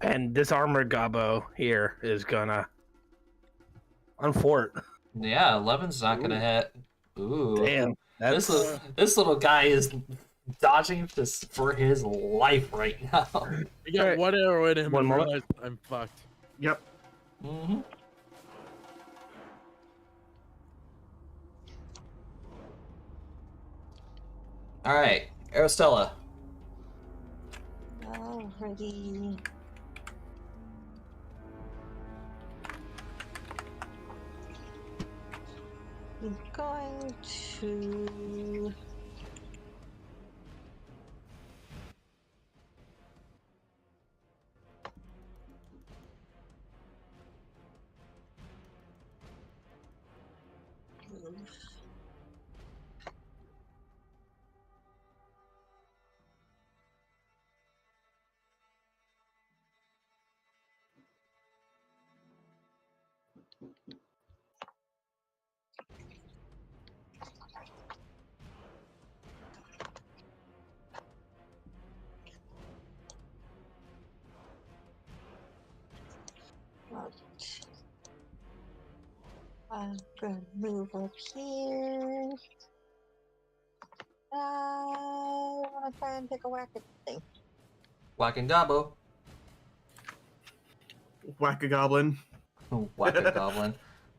and this armored gobbo here is gonna unfort. Yeah, 11's not gonna hit. Ooh. Damn. This little guy is dodging this for his life right now. I got Alright. one arrow in him One and more. realized I'm fucked. Yep. Mm-hmm. All right, Aristella. Ready. I'm going to. Move. Right. I'm gonna move up here. I wanna try and pick a whack at the thing. Whack and gobbo. Whack a goblin. Whack a goblin.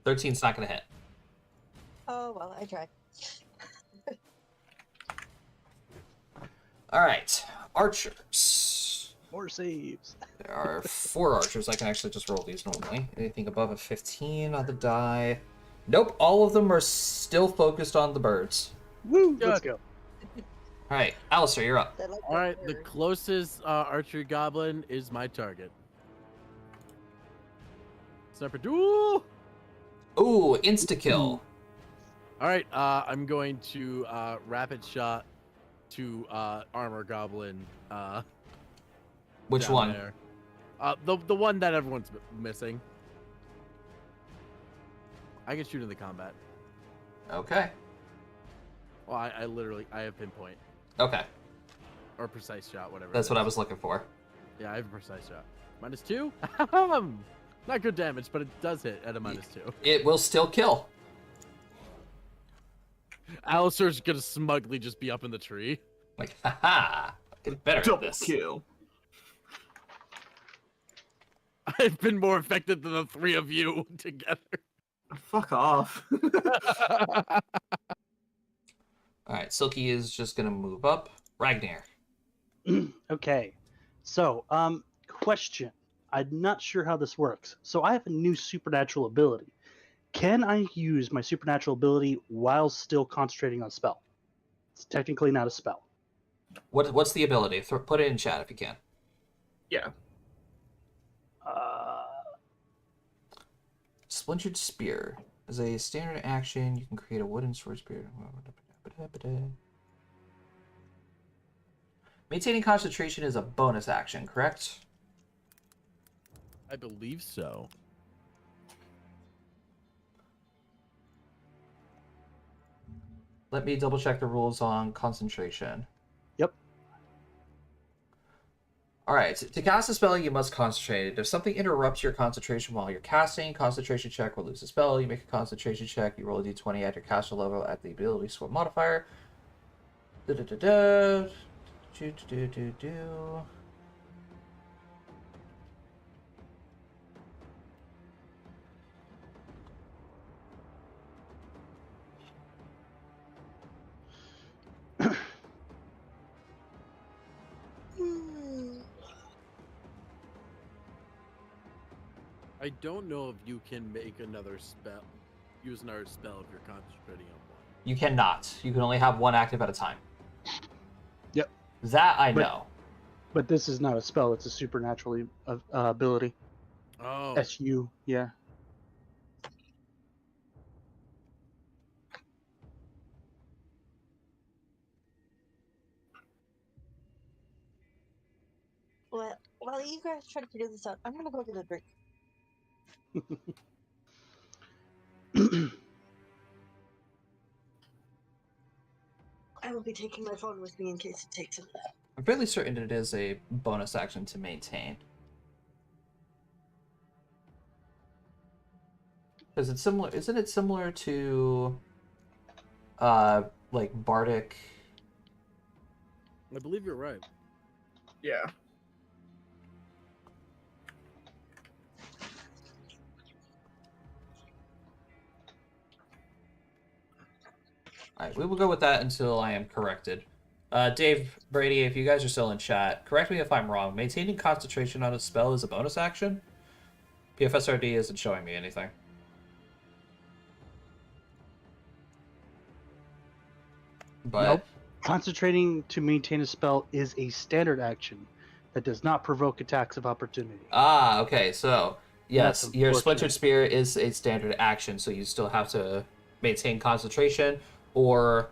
13's not gonna hit. Oh well, I tried. Alright. Archers. More saves. There are 4 archers. I can actually just roll these normally. Anything above a 15 on the die. Nope, all of them are still focused on the birds. Woo! Let's go. Alright, Alistair, you're up. They like All right, the bird. closest archery goblin is my target. Sniper duel. Ooh, insta-kill. All right, I'm going to rapid shot to armor goblin. Which down one? There. The one that everyone's missing. I can shoot in the combat. Okay. Well, I literally have pinpoint Okay. or precise shot, whatever. That's it what I is. was looking for. Yeah, I have a precise shot. -2. Not good damage, but it does hit at a -2. It will still kill. Alistair's gonna smugly just be up in the tree. Like, haha. Get better at Double this. kill. I've been more effective than the 3 of you together. Fuck off. Alright, Silky is just gonna move up. Ragnar. Okay. So, question. I'm not sure how this works. So I have a new supernatural ability. Can I use my supernatural ability while still concentrating on a spell? It's technically not a spell. What's the ability? Put it in chat if you can. Yeah. Splintered Spear. As a standard action, you can create a wooden sword spear. Maintaining concentration is a bonus action, correct? I believe so. Let me double check the rules on concentration. Yep. Alright, to cast a spell, you must concentrate. If something interrupts your concentration while you're casting, concentration check will lose the spell. You make a concentration check, you roll a d20 at your caster level at the ability score modifier. Da-da-da-da. Do-do-do-do-do. I don't know if you can make another spell, use another spell if you're concentrating on one. You cannot. You can only have one active at a time. Yep. That I But- know. But this is not a spell. It's a supernatural ability. Oh, SU, yeah. Well, while you guys try to figure this out, I'm gonna go get a drink. I will be taking my phone with me in case it takes a nap. I'm fairly certain it is a bonus action to maintain. Because it's similar, isn't it similar to, like Bardic? I believe you're right. Yeah. Alright, we will go with that until I am corrected. Dave, Brady, if you guys are still in chat, correct me if I'm wrong. Maintaining concentration on a spell is a bonus action? PFSRD isn't showing me anything. But Nope. Concentrating to maintain a spell is a standard action that does not provoke attacks of opportunity. okay, so yes, That's your unfortunate. Splintered Spear is a standard action, so you still have to maintain concentration or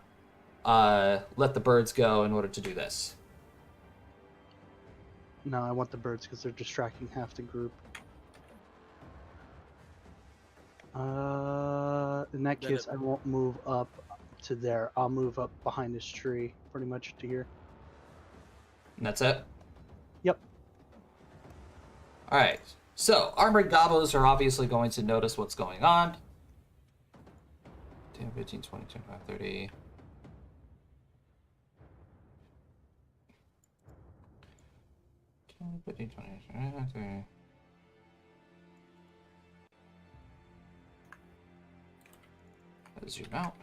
let the birds go in order to do this. No, I want the birds because they're distracting half the group. In that Then case, I won't move up to there. I'll move up behind this tree, pretty much to here. And that's it? Yep. Alright, so armored goblins are obviously going to notice what's going on. 10, 15, 20, 25, 30. Let's zoom out.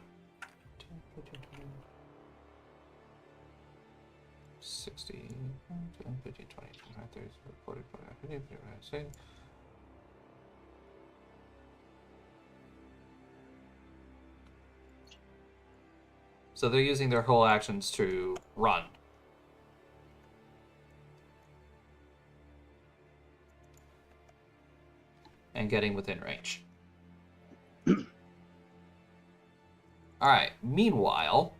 60, 10, 15, 20, 25, 30, 40, 45, 50, 55, 60. So they're using their whole actions to run. And getting within range. Alright, meanwhile...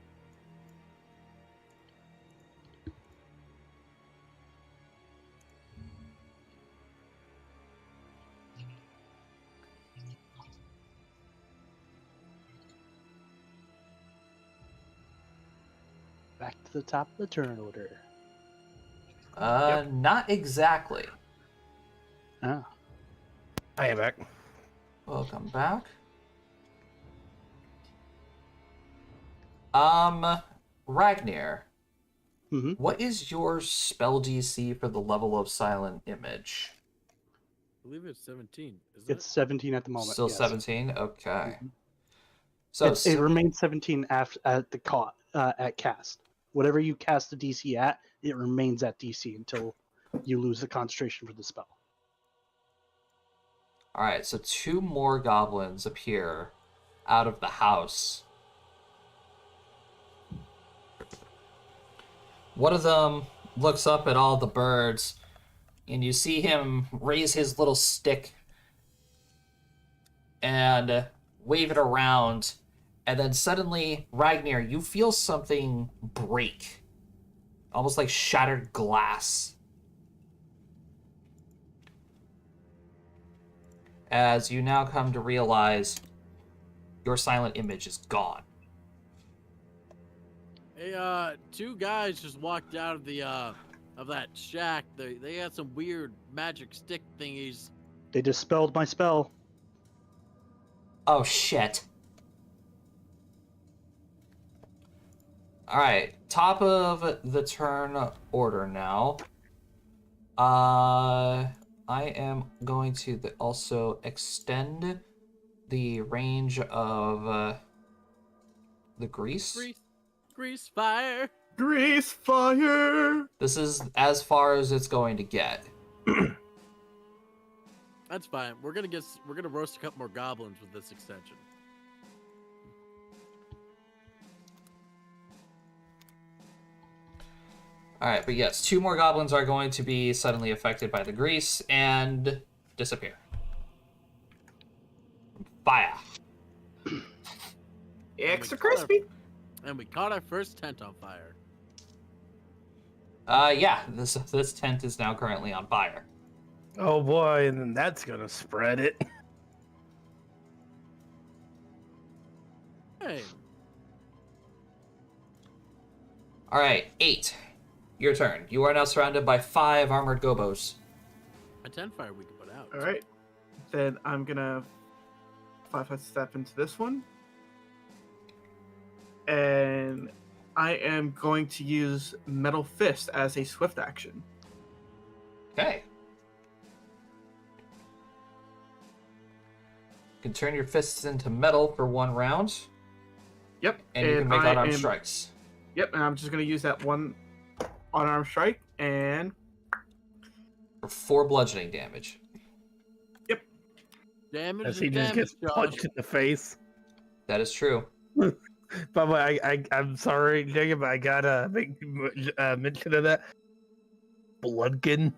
Back to the top of the turn order. Not exactly. Ah. I am back. Welcome back. Ragnar, Mm-hmm. what is your spell DC for the level of Silent Image? I believe it's 17. Isn't It's 17 at the moment. Still yes. 17? Okay. Mhm. So It remains 17 at the at cast. Whatever you cast the DC at, it remains at DC until you lose the concentration for the spell. Alright, so 2 more goblins appear out of the house. One of them looks up at all the birds, and you see him raise his little stick and wave it around, and then suddenly, Ragnar, you feel something break. Almost like shattered glass. As you now come to realize your silent image is gone. Hey, 2 guys just walked out of the of that shack. They had some weird magic stick thingies. They dispelled my spell. Oh, shit. Alright, top of the turn order now. I am going to also extend the range of the grease. Grease fire. Grease fire! This is as far as it's going to get. That's fine. We're gonna roast a couple more goblins with this extension. Alright, but yes, 2 more goblins are going to be suddenly affected by the grease and disappear. Fire. Extra crispy! And we caught our first tent on fire. Yeah, this tent is now currently on fire. Oh boy, and then that's gonna spread it. Hey, Alright, 8. Your turn. You are now surrounded by 5 armored gobos. a tent fire we could put out. Alright. Then I'm gonna 5-foot step into this one. And I am going to use Metal Fist as a swift action. Okay. You can turn your fists into metal for 1 round, Yep. and you can make I unarmed am- strikes. Yep, and I'm just gonna use that one unarmed strike and For 4 bludgeoning damage. Damage As is he just damage, gets Josh. punched in the face. That is true. By the way, I'm sorry, Jacob, I gotta make mention of that. Bloodkin.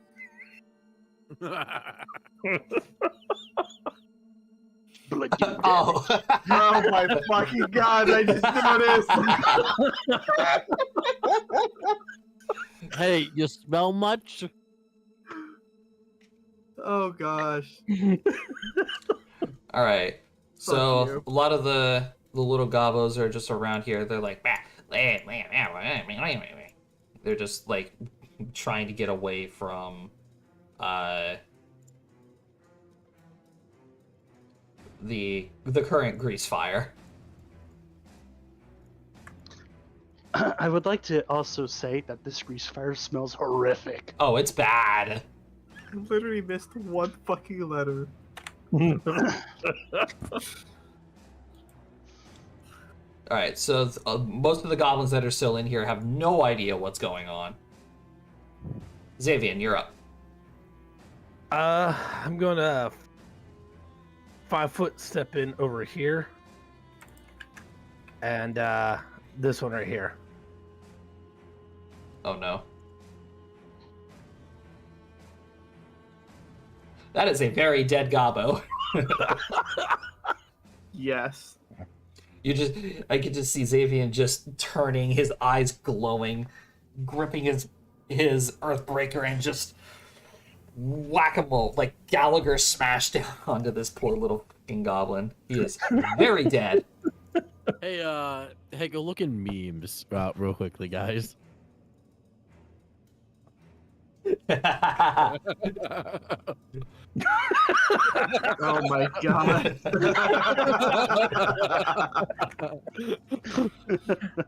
Bloodkin Oh. oh my fucking god! I just noticed. Hey, you smell much? Oh gosh. All right. So you. a lot of the little gobos are just around here. They're like, they're just like trying to get away from the current grease fire. I would like to also say that this grease fire smells horrific. Oh, it's bad. I literally missed one fucking letter. All right, so most of the goblins that are still in here have no idea what's going on. Xavier, you're up. I'm gonna 5-foot step in over here, and this one right here. Oh no. That is a very dead gobbo. Yes. I could just see Xavier just turning, his eyes glowing, gripping his Earthbreaker and just whack-a-mole, like Gallagher smashed down onto this poor little fucking goblin. He is very dead. Hey, go look in memes real quickly, guys. Oh my god.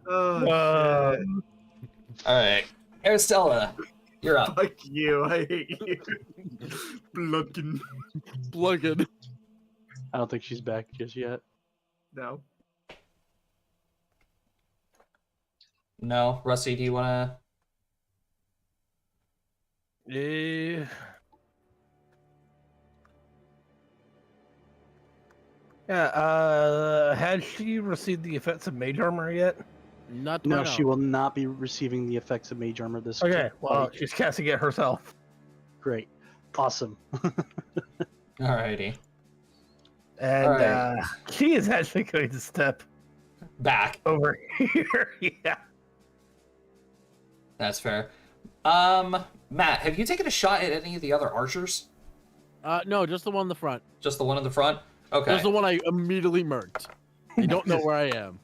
Oh, shit. All right, Aristella, you're up. Fuck you. I hate you. Bloodkin. Plug-in. I don't think she's back just yet. No. No, Rusty, do you want Yeah. Yeah, has she received the effects of mage armor yet? Not No, right she now. will not be receiving the effects of mage armor this Okay, well, fight. she's casting it herself. Great. Awesome. to? Alrighty, And Alright. she is actually going to step back. over here. Yeah. That's fair. Matt, have you taken a shot at any of the other archers? No, just the one in the front. Just the one in the front? Okay. Just the one I immediately murked. They don't know where I am.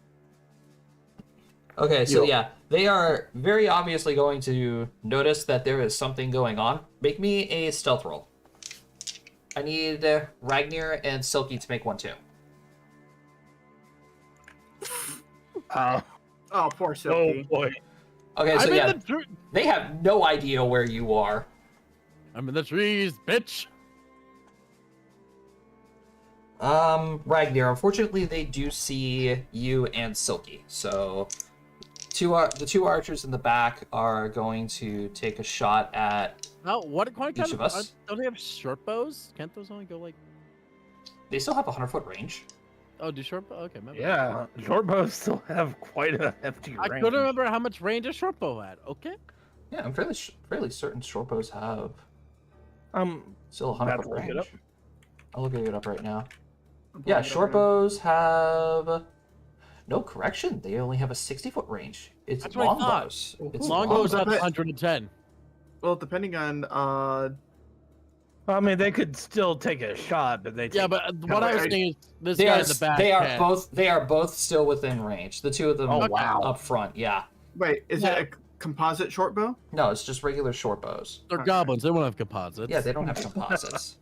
Okay, so yeah, they are very obviously going to notice that there is something going on. Make me a stealth roll. I need Ragnar and Silky to make one too. Oh poor Silky. boy. Okay, so I'm yeah, in the they have no idea where you are. I'm in the trees, bitch. Ragnar, unfortunately they do see you and Silky, so the two archers in the back are going to take a shot at... Oh, what kind Each of us? Don't they have short bows? Can't those only go like? They still have a 100-foot range. Oh, do short bow? Okay, my bad. Yeah, short bows still have quite a hefty I range. couldn't remember how much range a short bow had. Okay. Yeah, I'm fairly certain short bows have still a About 100-foot to look range. it up. I'll look it up right now. I'm Yeah, pulling it up short right now. bows have... No, correction. They only have a 60-foot range. It's That's what I thought. longbows. It's Longbows long- have but- 110. Well, depending on I mean, they could still take a shot, but they Yeah, take... but what I was saying is this They guy are, in the back. they are can't. both. They are both still within range. The two of them Oh, wow. up front. Yeah. wait, is Yeah. it a composite short bow? No, it's just regular short bows. They're goblins. They won't have composites. Yeah, they don't have composites.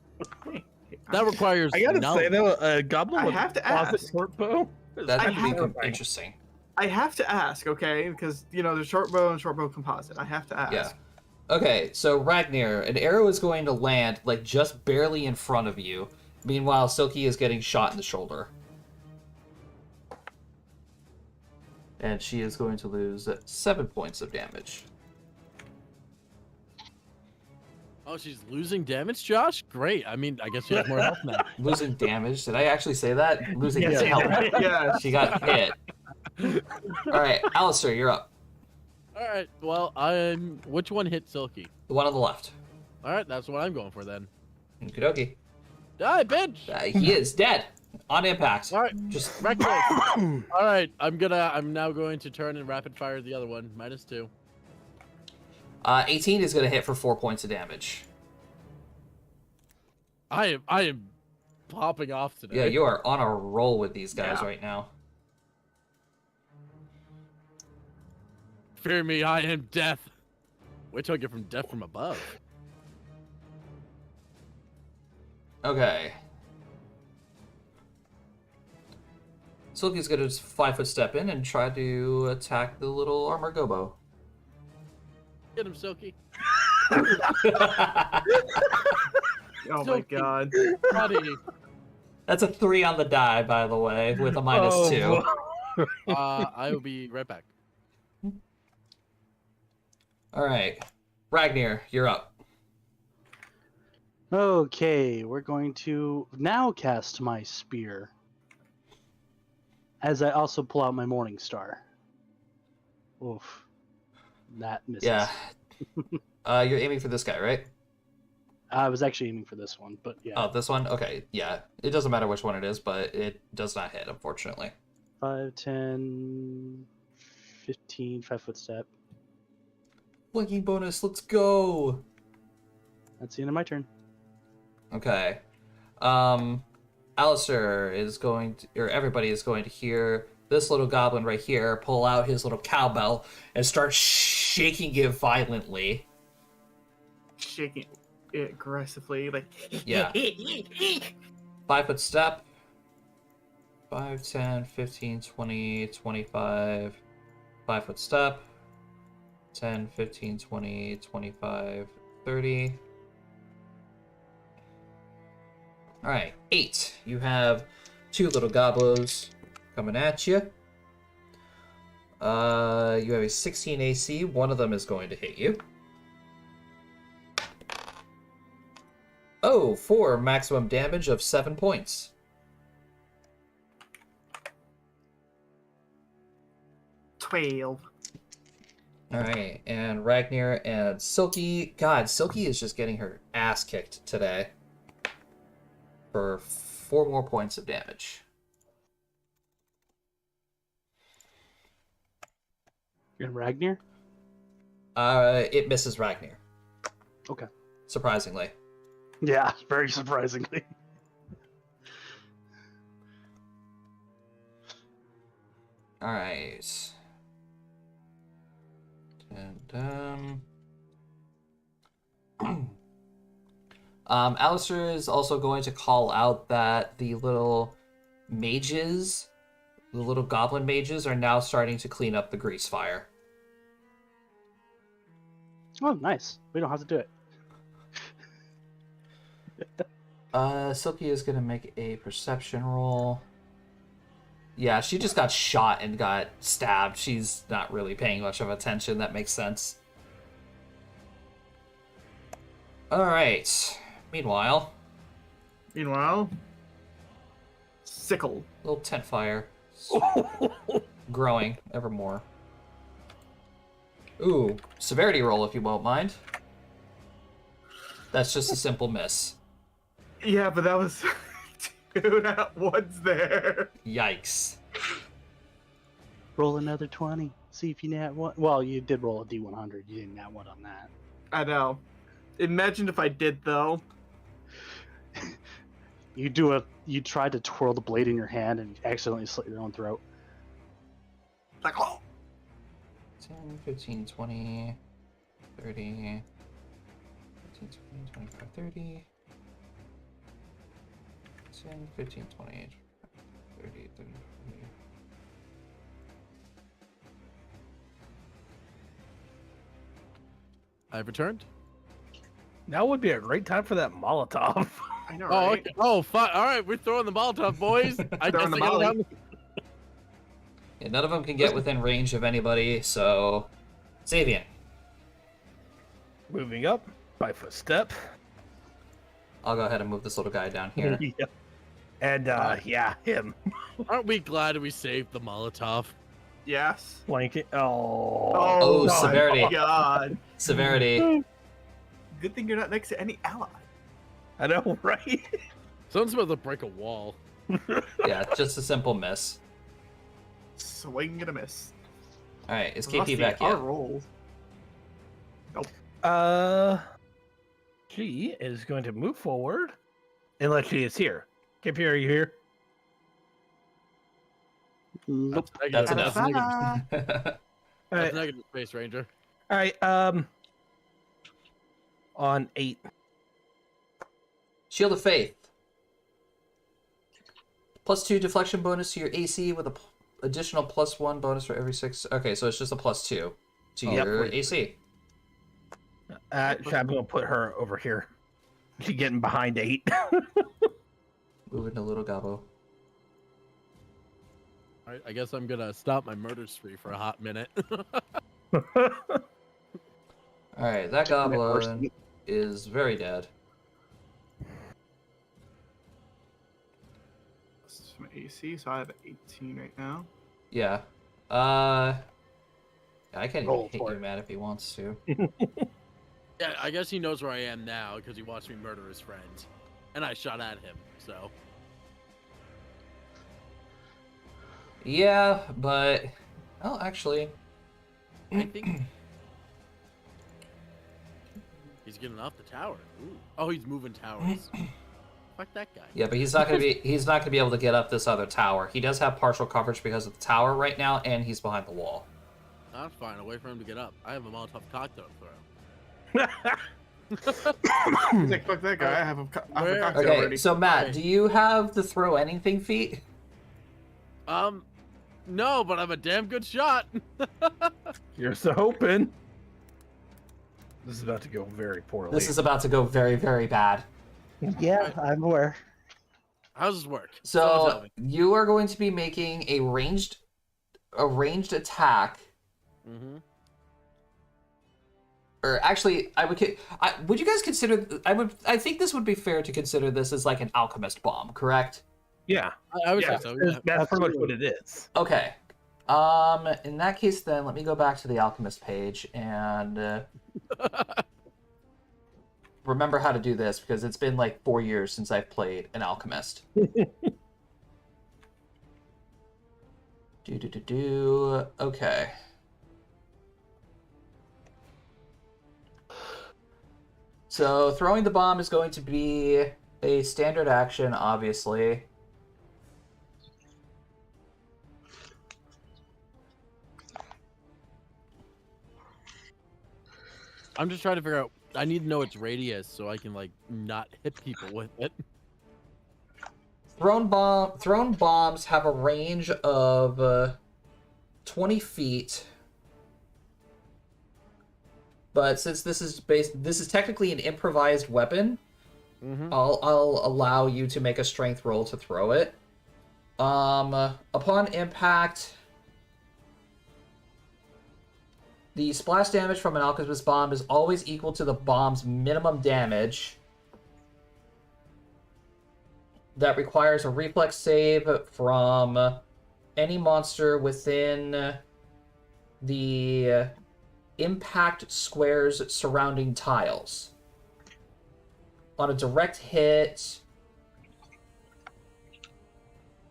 That requires. I gotta knowledge. say, though, a goblin I with have to a composite ask. short bow is That I would be have- interesting. I have to ask, okay? Because there's short bow and short bow composite. I have to ask. Yeah. Okay, so Ragnar, an arrow is going to land like just barely in front of you. Meanwhile, Silky is getting shot in the shoulder. and she is going to lose 7 points of damage. Oh, she's losing damage, Josh? Great. I mean, I guess she has more health now. Losing damage? Did I actually say that? Losing Yes, health. yes. She got hit. All right, Alistair, you're up. All right. Well, which one hit Silky? The one on the left. All right, that's what I'm going for then. Okie dokie. Die, bitch! He is dead on impact. All right, Just reckless. All right, I'm now going to turn and rapid fire the other one. -2. 18 is going to hit for 4 points of damage. I am popping off today. Yeah, you are on a roll with these guys Yeah. right now. Fear me, I am death. Wait till I get from death from above. Okay. Silky's going to 5-foot step in and try to attack the little armor gobo. Get him, Silky. Oh my god. Buddy. That's a 3 on the die, by the way, with a -2. I will be right back. All right. Ragnar, you're up. Okay, we're going to now cast my spear. As I also pull out my Morning Star. Oof. That misses. Yeah. You're aiming for this guy, right? I was actually aiming for this one, but yeah. Oh, this one? Okay, yeah. It doesn't matter which one it is, but it does not hit, unfortunately. 5, 10, 15, 5-foot step. Flanking bonus, let's go! That's the end of my turn. Okay. Alistair is going to, or everybody is going to hear this little goblin right here pull out his little cowbell and start shaking it violently. Shaking it aggressively, like. Yeah. 5-foot step. 5, 10, 15, 20, 25. 5-foot step. 10, 15, 20, 25, 30. Alright, 8. You have 2 little goblos coming at you. You have a 16 AC. One of them is going to hit you. Oh, 4 maximum damage of 7 points. $12. Alright, and Ragnar and Silky. God, Silky is just getting her ass kicked today. For 4 more points of damage. And Ragnar? It misses Ragnar. Okay. Surprisingly. Yeah, very surprisingly. Alright. And, Alistair is also going to call out that the little mages, the little goblin mages, are now starting to clean up the grease fire. Oh, nice. We don't have to do it. Silky is going to make a perception roll. Yeah, she just got shot and got stabbed. She's not really paying much of attention. That makes sense. Alright. Meanwhile, Sickle. little tent fire. Growing ever more. Ooh, severity roll if you won't mind. That's just a simple miss. Yeah, but that was 2 at once there. Yikes. Roll another 20. See if you nat one. Well, you did roll a D100. You didn't nat one on that. I know. Imagine if I did, though. You tried to twirl the blade in your hand and accidentally slit your own throat. Like, oh! 10, 15, 20, 30, 15, 20, 25, 30. 10, 15, 20, 30, 30, 40. I've returned. Now would be a great time for that Molotov. I know, Oh, right? okay. Oh, fuck. All right, we're throwing the Molotov, boys. I guess Throwing the I gotta molly. down- Yeah, none of them can get within range of anybody, so... Xavier. Moving up, 5-foot step. I'll go ahead and move this little guy down here. Yep. And yeah, him. Aren't we glad we saved the Molotov? Yes. Blanket. Oh. Oh, God. severity. God. Severity. Good thing you're not next to any ally. I know, right? Someone's about to break a wall. Yeah, just a simple miss. Swing and a miss. Alright, is Rusty, KP back our yet? roll. She is going to move forward unless she is here. KP, are you here? Nope. That's negative. enough. That's negative. All That's right. negative, Space Ranger. All right. On 8. Shield of Faith. +2 deflection bonus to your AC with a additional +1 bonus for every 6. Okay, so it's just a +2 to Yep. your AC. I'm going to put her over here. She's getting behind 8. Moving to little Gabo. Alright, I guess I'm gonna stop my murder spree for a hot minute. Alright, that goblin is very dead. This is my AC, so I have 18 right now. Yeah. I can't Roll even hit for you, it. man, if he wants to. Yeah, I guess he knows where I am now because he watched me murder his friend. And I shot at him, so. Yeah, but... Oh, actually... I think... He's getting off the tower. Ooh. Oh, he's moving towers. Fuck that guy. Yeah, but he's not gonna be able to get up this other tower. He does have partial coverage because of the tower right now, and he's behind the wall. That's fine. I'll wait for him to get up. I have a Molotov cocktail to throw. He's like, fuck that guy. I have a cocktail Okay, already. so Matt, Okay. do you have the throw anything feat? No, but I'm a damn good shot. Here's the hoping. This is about to go very poorly. This is about to go very, very bad. Yeah, I'm aware. How does this work? Someone tell So me. you are going to be making a ranged attack. Mm-hmm. Or actually, would you guys consider? I think this would be fair to consider this as like an alchemist bomb, correct? Yeah, I would Yeah, say so. that's, Yeah. that's pretty much what it is. Okay. In that case, then let me go back to the alchemist page and remember how to do this because it's been like 4 years since I've played an alchemist. Okay. So throwing the bomb is going to be a standard action, obviously. I'm just trying to figure out. I need to know its radius so I can like not hit people with it. Thrown bombs have a range of 20 feet. But since this is technically an improvised weapon, Mm-hmm. I'll allow you to make a strength roll to throw it. Upon impact, the splash damage from an alchemist bomb is always equal to the bomb's minimum damage. That requires a reflex save from any monster within the impact squares surrounding tiles. On a direct hit,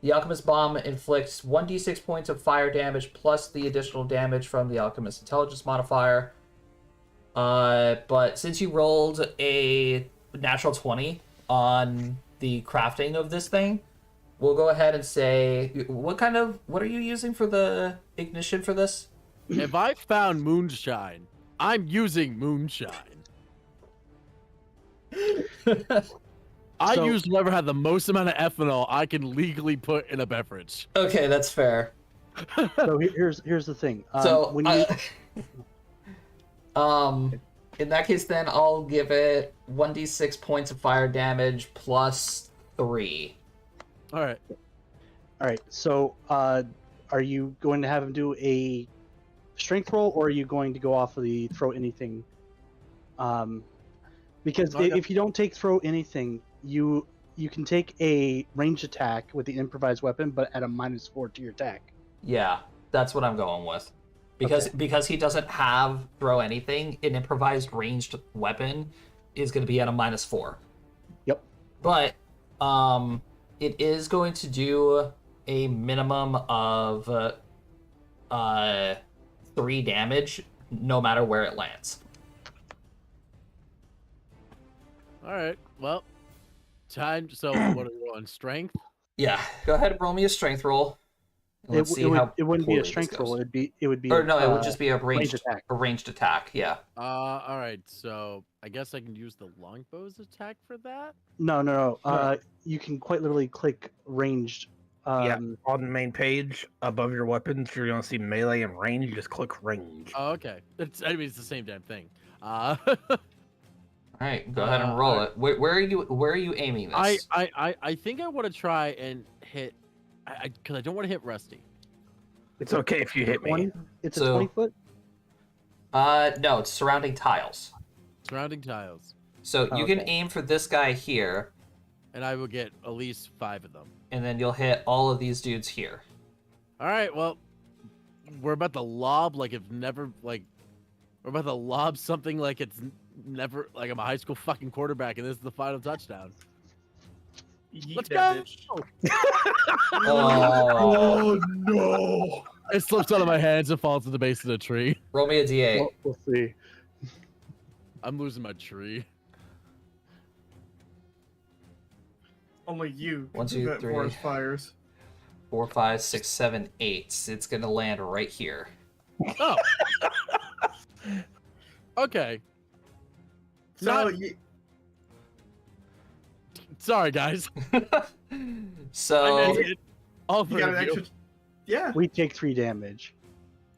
the Alchemist Bomb inflicts 1d6 points of fire damage plus the additional damage from the Alchemist Intelligence modifier. But since you rolled a natural 20 on the crafting of this thing, we'll go ahead and say, what are you using for the ignition for this? If I found moonshine, I'm using moonshine. I So- use whoever had the most amount of ethanol I can legally put in a beverage. Okay, that's fair. So here's the thing. When in that case, then I'll give it 1d6 points of fire damage plus 3. All right. All right. So are you going to have him do a strength roll, or are you going to go off of the throw anything? Because Okay. if you don't take throw anything, you can take a ranged attack with the improvised weapon, but at a -4 to your attack. Yeah, that's what I'm going with. Because he doesn't have throw anything, an improvised ranged weapon is going to be at a -4. Yep. But it is going to do a minimum of 3 damage no matter where it lands. All right. Well, time. So what are we on? Strength. Yeah, go ahead and roll me a strength roll. And let's see how it wouldn't be poorly a this strength goes. roll. It would be. Or no, it would just be a ranged ranged attack. A ranged attack. Yeah. All right. So I guess I can use the longbow's attack for that. No. You can quite literally click ranged. Yeah, on the main page above your weapons, you're gonna see melee and range. You just click range. Oh, okay. It's the same damn thing. All right, go ahead and roll it. Where are you aiming this? I think I want to try and hit, because I don't want to hit Rusty. It's okay if you hit me. It's So- a 20 foot. No, it's surrounding tiles. Surrounding tiles, So you can Okay. aim for this guy here, and I will get at least 5 of them. and then you'll hit all of these dudes here. All right. Well, we're about to lob like it's never like. We're about to lob something like it's never like I'm a high school fucking quarterback, and this is the final touchdown. Yeet Let's that go. bitch. Oh, no! It slips out of my hands and falls to the base of the tree. roll me a d8. We'll see. I'm losing my tree. Only you can 1, 2, prevent 3. forest fires. 4, 5, 6, 7, 8. It's gonna land right here. Oh. Okay. So Not- Sorry, guys. I So made it. All you 3 got of an you. extra. Yeah. We take 3 damage.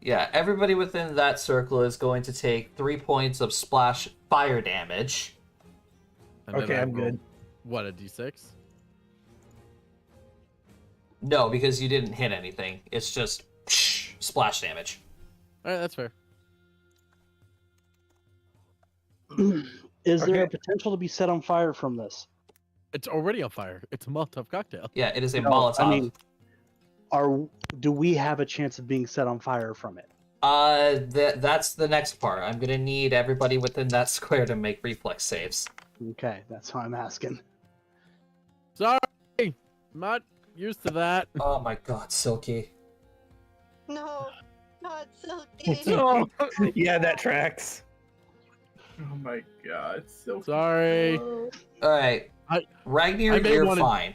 yeah, everybody within that circle is going to take 3 points of splash fire damage. And then Okay, I I'm roll- good. What, a d6? No, because you didn't hit anything. It's just splash damage. All right, that's fair. Is there a Okay. potential to be set on fire from this? It's already on fire. It's a Molotov cocktail. Yeah, it is a No, Molotov. I mean, do we have a chance of being set on fire from it? That's the next part. I'm gonna need everybody within that square to make reflex saves. Okay, that's why I'm asking. Sorry, I'm not used to that. Oh my god, Silky. No, not Silky. Oh, yeah, that tracks. Oh my god. So Sorry. Alright. I Ragnar, may you're wanna- fine.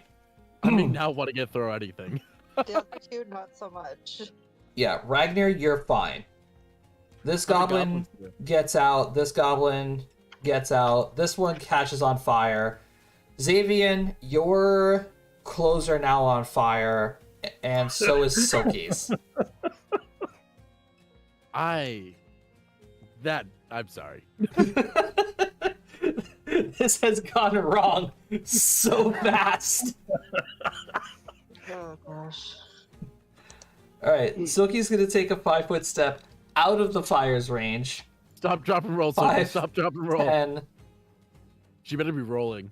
I mean, now want to get throw anything. The other two, not so much. Yeah, Ragnar, you're fine. This How the goblin goblins do? gets out. This goblin gets out. This one catches on fire. Xavian, your clothes are now on fire, and so is Silky's. I'm sorry. This has gone wrong so fast. Oh gosh. Alright, Silky's gonna take a 5-foot step out of the fire's range. Stop, drop, and roll. Sophie. 5, Stop, drop, and roll. 10. She better be rolling.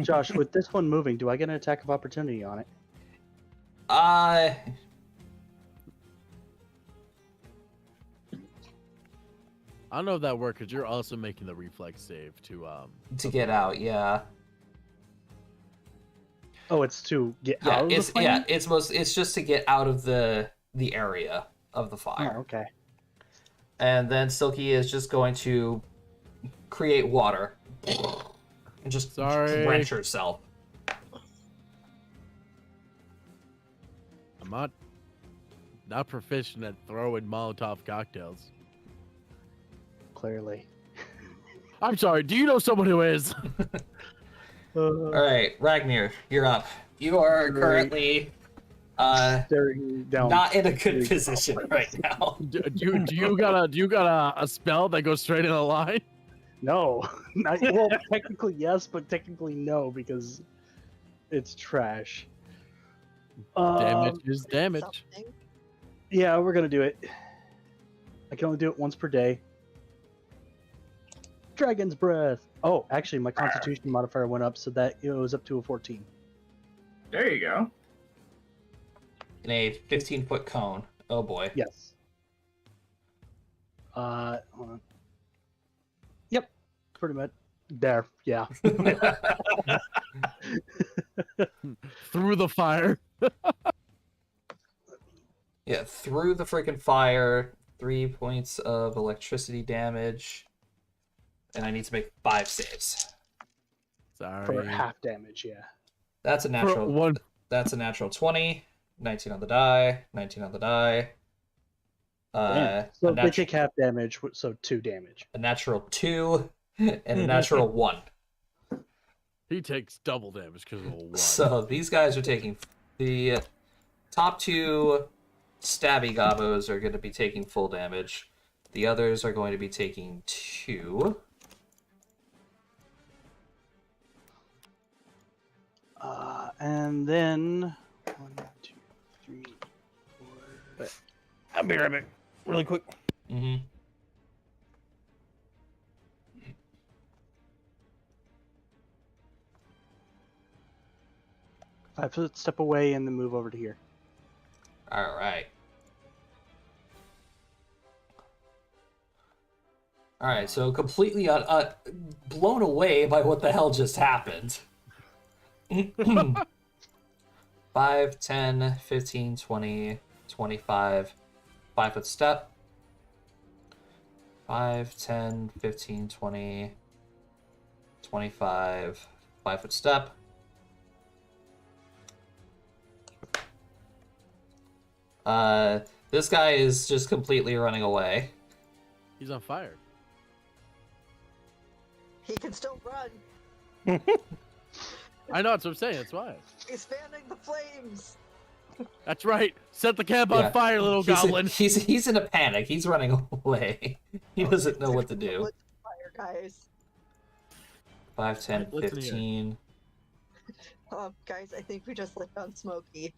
Josh, with this one moving, do I get an attack of opportunity on it? I don't know if that worked because you're also making the reflex save To get out, yeah. Oh, it's to get Yeah, out of it's the flame? yeah, it's just to get out of the area of the Oh, fire. okay. And then Silky is just going to create water and just Sorry. drench herself. I'm not proficient at throwing Molotov cocktails. Clearly. I'm sorry. Do you know someone who is? All right, Ragnar, you're up. You are currently Staring down. not in a good position right now. do you got a spell that goes straight in a line? No. Well, technically yes, but technically no, because it's trash. Damage is damage. Something. Yeah, we're gonna do it. I can only do it once per day. Dragon's breath. Oh, actually, my Constitution modifier went up, so that it was up to a 14. There you go. In a 15-foot cone. Oh boy. Yes. Hold on. Yep, pretty much. There, yeah. Through the fire. Yeah, through the freaking fire. 3 points of electricity damage. And I need to make 5 saves. Sorry. For half damage, yeah. That's a natural. One. That's a natural 20. 19 on the die. 19 on the die. Damn. So they take half damage, so 2 damage. A natural 2 and a natural 1. He takes double damage because of a 1. So these guys are taking the top 2 stabby gobos are going to be taking full damage. The others are going to be taking 2. And then 1, 2, 3, 4. I'll be right back. Really quick. Mm-hmm. I put step away and then move over to here. All right. All right. So completely blown away by what the hell just happened. 5, 10, 15, 20, 25. 5-foot step. 5, 10, 15, 20, 25. 5-foot step. This guy is just completely running away. He's on fire. He can still run. I know, that's what I'm saying. That's why. He's fanning the flames. That's right. Set the camp on fire, little goblin. He's in a panic. He's running away. He doesn't know what to do. Fire, guys. 5, 10, Right, listen here. 15. Guys, I think we just lit on Smokey.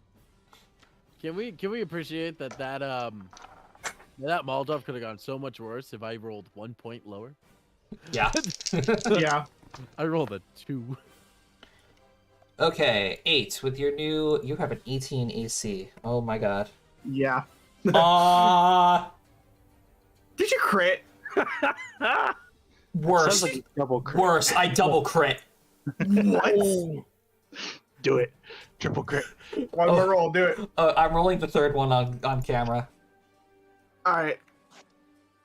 Can we appreciate that that Molotov could have gone so much worse if I rolled 1 point lower? Yeah. Yeah. I rolled a 2. Okay, 8. With your new... You have an 18 AC. Oh my god. Yeah. Ah, Did you crit? worse. Sounds like a double crit. Worse. I double crit. What? Do it. Triple crit. One more roll, do it. I'm rolling the third one on camera. Alright.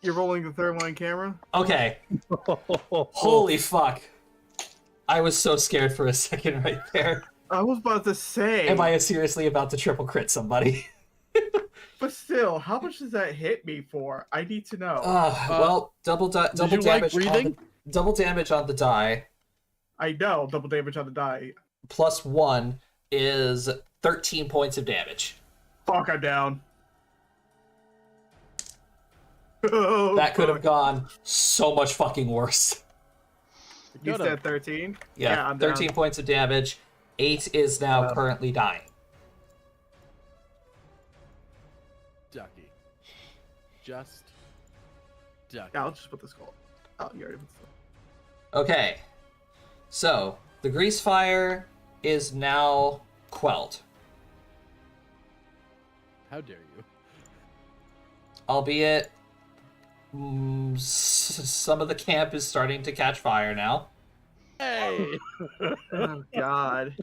You're rolling the third one on camera? Okay. Holy fuck. I was so scared for a second right there. I was about to say. Am I seriously about to triple crit somebody? But still, how much does that hit me for? I need to know. Well, double you like damage. breathing? Double damage on the die. I know, double damage on the die. Plus 1 is 13 points of damage. Fuck, I'm down. Oh, That could have fuck. gone so much fucking worse. You Could've. said 13? Yeah, I'm 13 down. points of damage. 8 is now currently dying. Ducky. Just ducky. Yeah, I'll just put this call. Oh, you already put this. Okay. So, the grease fire is now quelled. How dare you? Albeit, some of the camp is starting to catch fire now. Hey! Oh, God.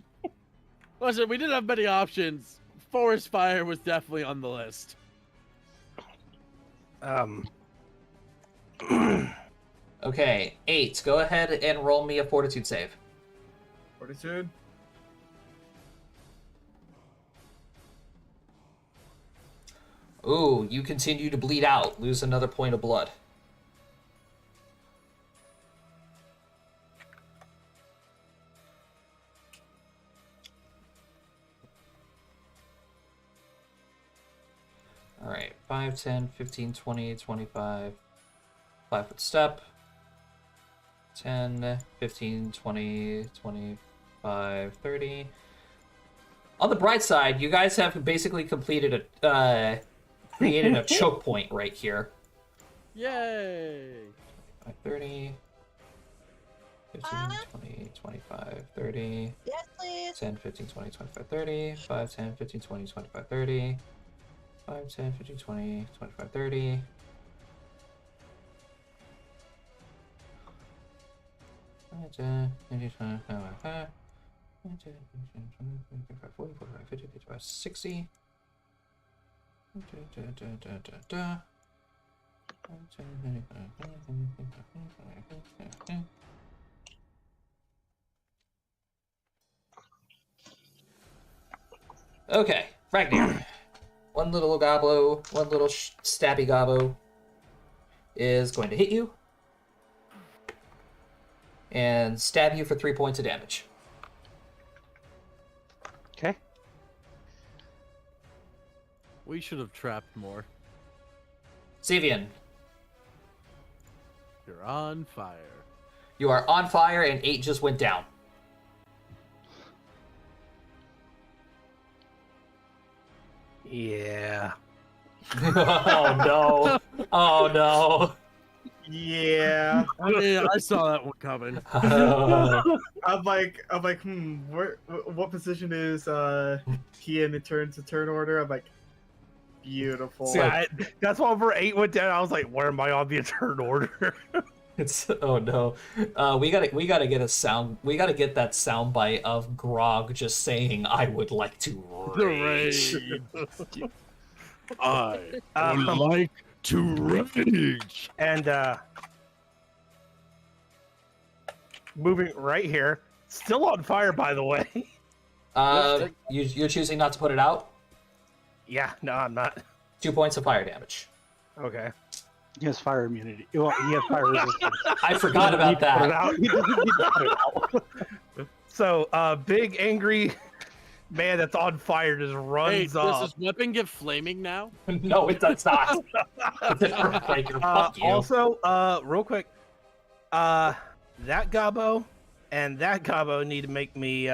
Listen, we didn't have many options. Forest fire was definitely on the list. Okay, 8. Go ahead and roll me a fortitude save. Fortitude? Ooh, you continue to bleed out. Lose another point of blood. Alright, 5, 10, 15, 20, 25. 5-foot step. 10, 15, 20, 25, 30. On the bright side, you guys have basically completed created a choke point right here. Yay! 30, 15, 20, 25, 30, Yes, please. 10, 15, 20, 25, 30, 5, 10, 15, 20, 25, 30, 5, 10, 15, 20, 25, 30. $60. Okay, Ragnar. One little gobbo, one little stabby gobbo is going to hit you and stab you for 3 points of damage. Okay. We should have trapped more. Xavian, You're on fire. you are on fire and 8 just went down. Yeah. Oh no. Oh no. Yeah. Yeah, I saw that one coming. I'm like, what position is he in the turn order? I'm like, beautiful. See, that's why over 8 went down. I was like, where am I on the turn order? It's oh no. We gotta get a sound. We gotta get that sound bite of Grog just saying, "I would like to rage." I would like to rage. And moving right here, still on fire, by the way. You're choosing not to put it out. Yeah, no, I'm not. 2 points of fire damage. Okay. He has fire immunity. Well, he has fire resistance. I forgot about Put it that. out. He doesn't need to put it out. So, big angry man that's on fire just Hey, runs does off. this weapon get flaming now? No, it does not. It's an Earthquaker. Fuck you. Also, real quick, that gobbo and that gobbo need to make me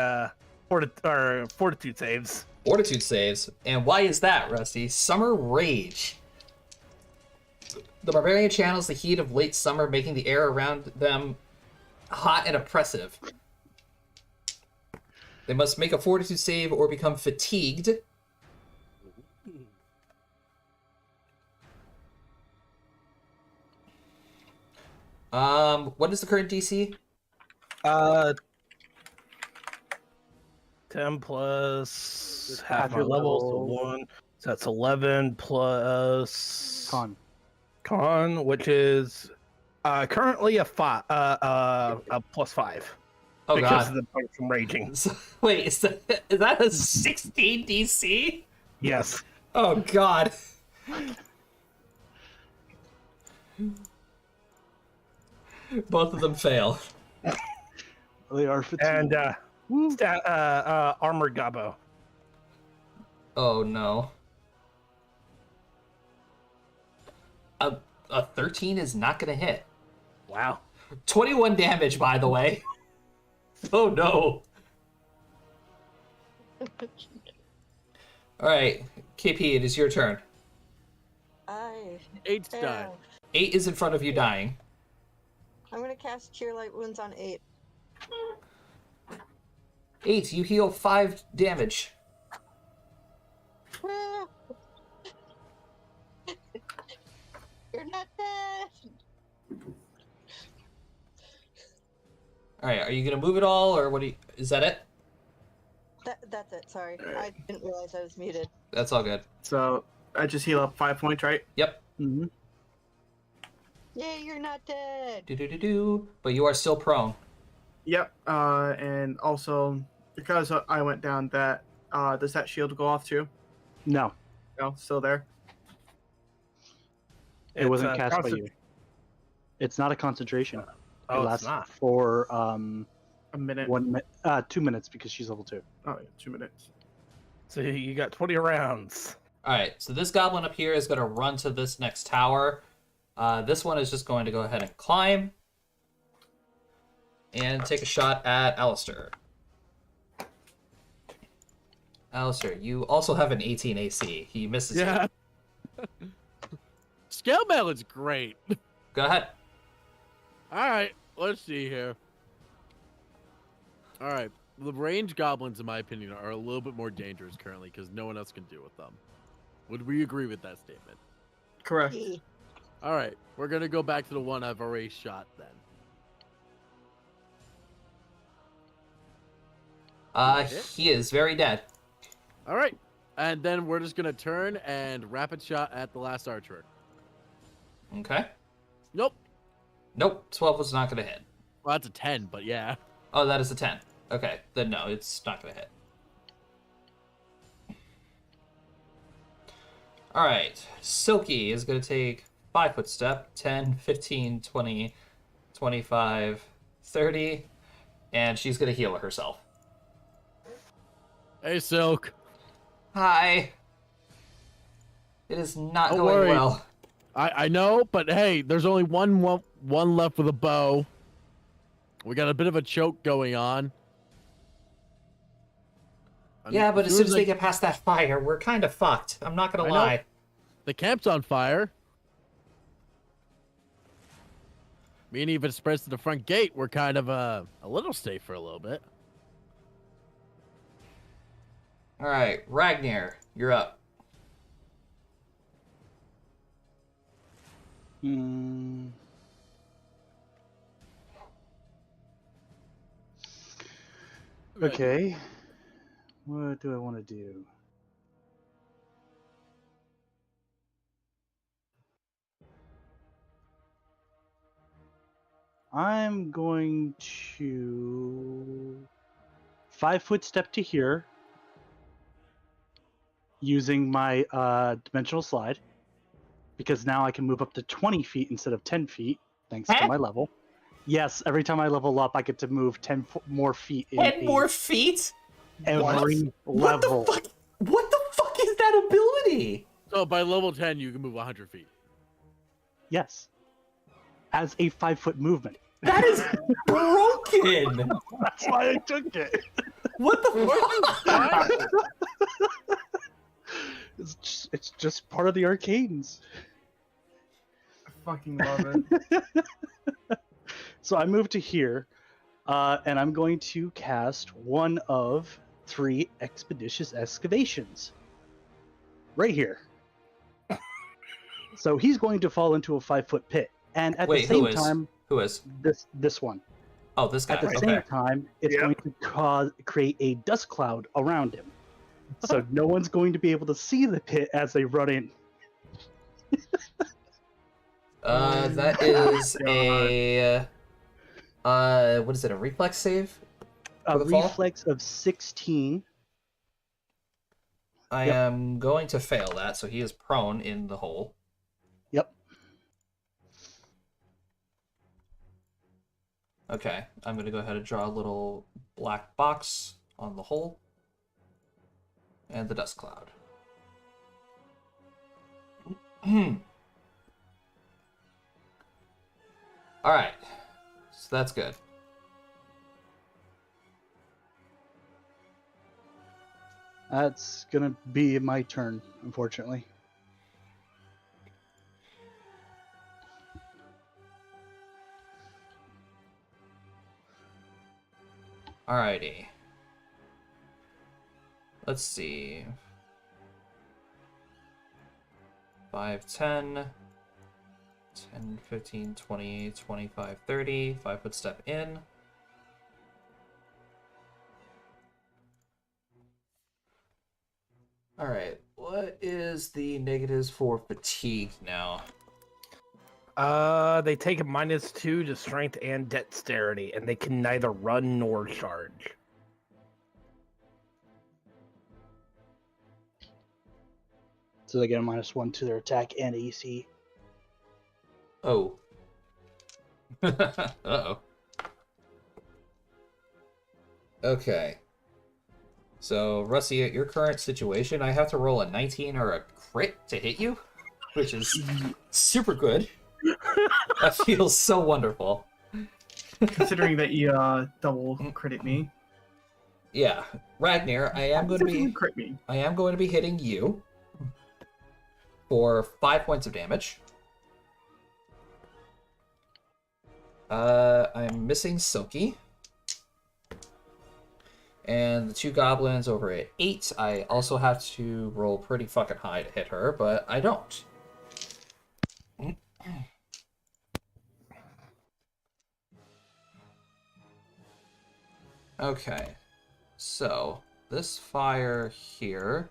fortitude saves. Fortitude saves. And why is that, Rusty? Summer Rage. The barbarian channels the heat of late summer, making the air around them hot and oppressive. They must make a fortitude save or become fatigued. What is the current DC? 10 plus Half half my your level, level. so 1. So that's 11 plus con, which is currently a plus 5 Oh because god. of the point from raging. Wait, is that a 16 DC? Yes. Oh god. Both of them fail. They are fatigued. And armored gobbo. Oh no. A 13 is not gonna hit. Wow. 21 damage, by the way. Oh no. Alright, KP, it is your turn. I 8's died. am. 8 is in front of you dying. I'm gonna cast Cure Light Wounds on 8. 8, you heal 5 damage. Ah. You're not dead. Alright, are you gonna move it all, or what do you... Is that it? That's it. Sorry, I didn't realize I was muted. That's all good. So I just heal up 5 points, right? Yep. Mm-hmm. Yay, you're not dead. Do. But you are still prone. Yep. And also because I went down, that does that shield go off too? No, No, still there. it wasn't It's, cast by you. It's not a concentration. Oh, it it's lasts not. for A minute. 2 minutes because she's level 2. Oh, yeah, 2 minutes. So you got 20 rounds. Alright, so this goblin up here is going to run to this next tower. This one is just going to go ahead and climb. And take a shot at Alistair. Alistair, you also have an 18 AC. He misses you. Yeah. Scale mail is great. Go ahead. All right, let's see here. All right, the range goblins, in my opinion, are a little bit more dangerous currently because no one else can deal with them. Would we agree with that statement? Correct. All right, we're gonna go back to the one I've already shot then. He is very dead. All right, and then we're just gonna turn and rapid shot at the last archer. Okay. Nope. Nope, 12 was not going to hit. Well, that's a 10, but yeah. Oh, that is a 10. Okay, then no, it's not going to hit. Alright, Silky is going to take 5-foot step, 10, 15, 20, 25, 30, and she's going to heal herself. Hey, Silk. Hi. It is not Don't going worry. well. I know, but hey, there's only one left with a bow. We got a bit of a choke going on. Yeah, but as soon as they get past that fire, we're kind of fucked. I'm not gonna lie. The camp's on fire. Meaning if it spreads to the front gate, we're kind of a little safe for a little bit. Alright, Ragnar, you're up. Okay. What do I want to do? I'm going to 5-foot step to here using my dimensional slide because now I can move up to 20 feet instead of 10 feet thanks to my level. Yes, every time I level up, I get to move 10 more feet. 10 more feet? Every What level. the fuck? What the fuck is that ability? So by level 10, you can move 100 feet. Yes. As a 5-foot movement. That is broken. That's why I took it. What the fuck? It's just part of the arcanes. I fucking love it. So I moved to here, and I'm going to cast one of 3 expeditious excavations. Right here. So he's going to fall into a 5-foot pit. And at the same time, Who is? this one. Oh, this guy. At the Okay. same time, it's going to create a dust cloud around him. So no one's going to be able to see the pit as they run in. That is a what is it? A reflex save? A For the fall? reflex of 16. I am going to fail that, so he is prone in the hole. Yep. Okay, I'm going to go ahead and draw a little black box on the hole. And the dust cloud. Alright, so that's good. That's gonna be my turn, unfortunately. Alrighty. Let's see. 5, 10, 10, 15, 20, 25, 30. 5-foot step in. Alright, what is the negatives for fatigue now? They take a -2 to strength and dexterity, and they can neither run nor charge. So they get a -1 to their attack and AC. Oh. Uh-oh. Okay. So, Rusty, at your current situation, I have to roll a 19 or a crit to hit you, which is super good. That feels so wonderful. Considering that you double credit me. Yeah, Ragnar, I am going to be Crit me. hitting you. for 5 points of damage. I'm missing Silky. And the 2 goblins over at 8. I also have to roll pretty fucking high to hit her, but I don't. Okay. So, this fire here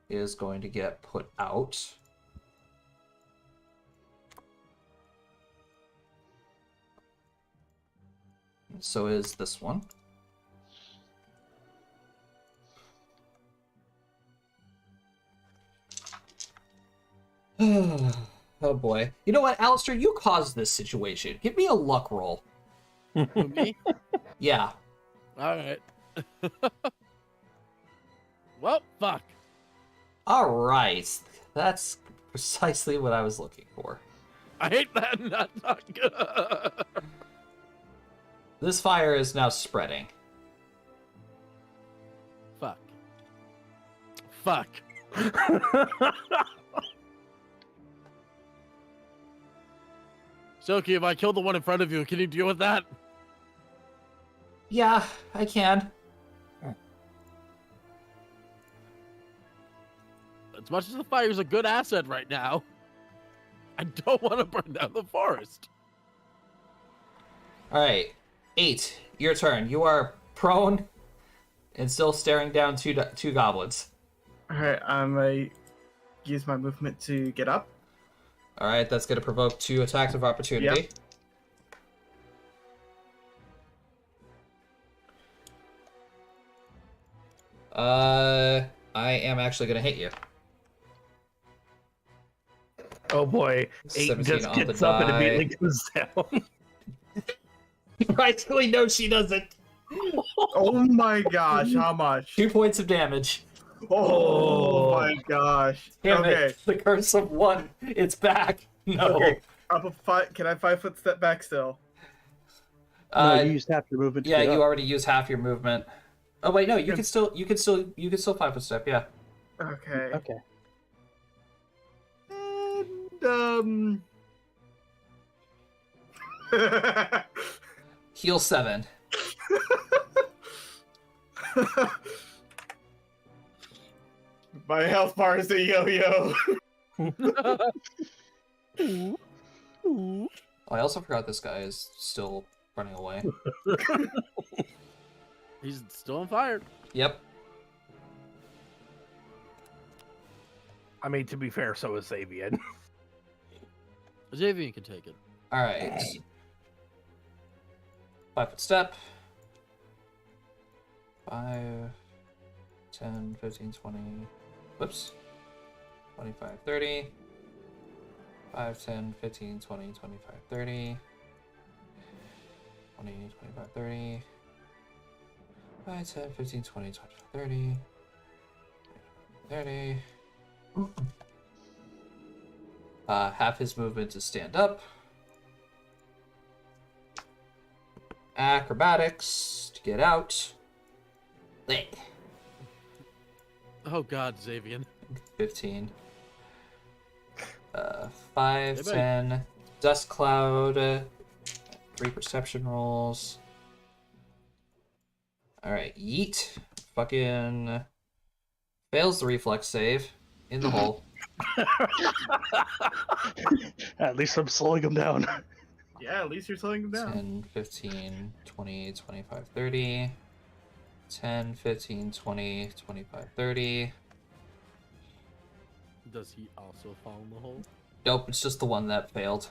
is going to get put out. And so is this one. Oh boy. You know what, Alistair? You caused this situation. Give me a luck roll. Who, me? Yeah. All right. Well, fuck. Alright. That's precisely what I was looking for. I hate that. Not good. This fire is now spreading. Fuck. Fuck. Silky, if I kill the one in front of you, can you deal with that? Yeah, I can. As much as the fire is a good asset right now, I don't want to burn down the forest. Alright. 8. Your turn. You are prone and still staring down two goblins. Alright, I'm gonna use my movement to get up. Alright, that's going to provoke 2 attacks of opportunity. Yep. I am actually going to hit you. Oh boy, 8 17 just on the gets up and die. immediately goes down. Rightfully, no, she doesn't. Oh my gosh, how much? 2 points of damage. Oh my gosh. Damn Okay. it. The curse of 1. It's back. No. Okay. Up a can I 5-foot step back still? No, you used half your movement. To Yeah, get you up. already used half your movement. Oh wait, no, you can still 5-foot step, yeah. Okay. Okay. And Heal 7. my health bar is a yo-yo. Oh, I also forgot this guy is still running away. He's still on fire. Yep. I mean, to be fair, so is Xavian. Xavier can take it. Alright. 5-foot step. 5, 10, 15, 20. Whoops. 25, 30. 5, 10, 15, 20, 25, 30. 20, 25, 30. 5, 10, 15, 20, 25, 30. 30. Half his movement to stand up. Acrobatics to get out. Blech. Oh God, Xavier. 15. 5, Hey, buddy. 10. Dust cloud. 3 perception rolls. Alright, yeet. Fucking fails the reflex save in the hole. At least I'm slowing him down. Yeah, at least you're slowing him down. 10, 15, 20, 25, 30. 10, 15, 20, 25, 30. Does he also fall in the hole? Nope, it's just the one that failed.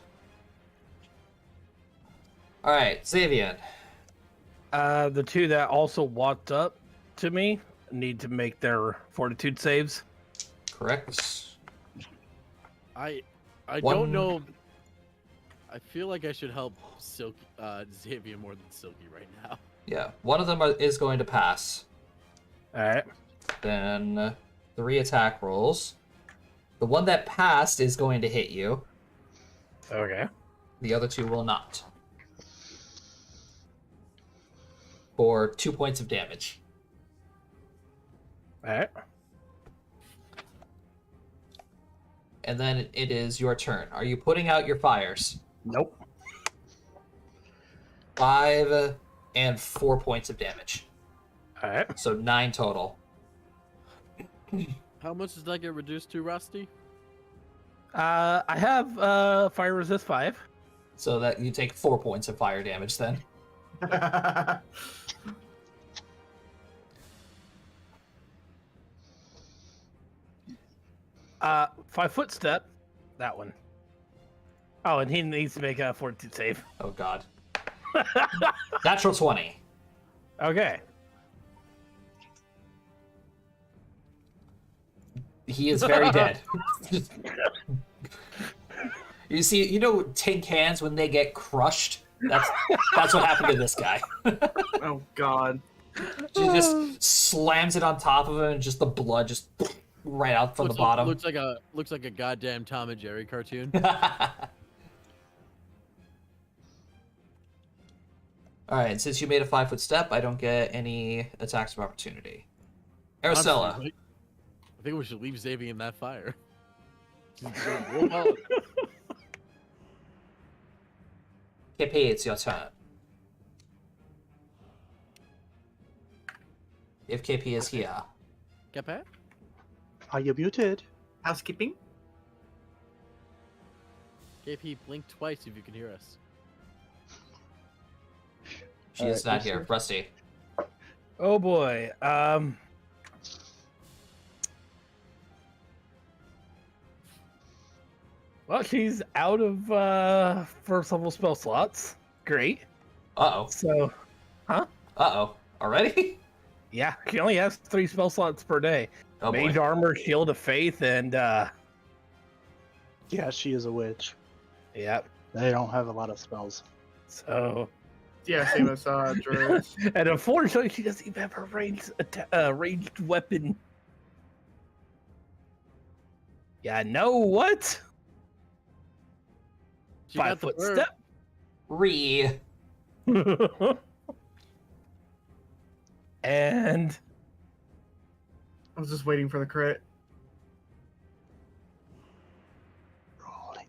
Alright, Xavier. The 2 that also walked up to me need to make their fortitude saves. Correct. I One- don't know. I feel like I should help Xavier more than Silky right now. Yeah, one of them is going to pass. Alright. Then 3 attack rolls. The one that passed is going to hit you. Okay. The other 2 will not. For 2 points of damage. Alright. and then it is your turn. Are you putting out your fires? Nope. 5 and 4 points of damage. All right. So 9 total. How much does that get reduced to, Rusty? I have fire resist 5. So that you take 4 points of fire damage then. 5-foot step. That one. Oh, and he needs to make a fortitude save. Oh god. Natural 20. Okay. He is very dead. You see, you know tin cans when they get crushed? That's what happened to this guy. Oh god. She just slams it on top of him and just the blood just right out from the bottom. Looks like a goddamn Tom and Jerry cartoon. Alright, since you made a 5-foot step, I don't get any attacks of opportunity. Aracella. Honestly, I think we should leave Xavier in that fire. Real hard. KP, it's your turn. If KP is here. Capet? Are you muted? Housekeeping? KP, blink twice if you can hear us. She is not yes, here. sir. Rusty. Oh boy. Well, she's out of first level spell slots. Great. Uh-oh. So, Uh-oh. Already? yeah, she only has 3 spell slots per day. Oh boy. Mage armor, shield of faith, and Yeah, she is a witch. yep. They don't have a lot of spells. So, Yeah, same as Druids. and unfortunately, she doesn't even have her ranged weapon. Yeah, no, what? She got 5-foot the bird. step. And I was just waiting for the crit. Rolling.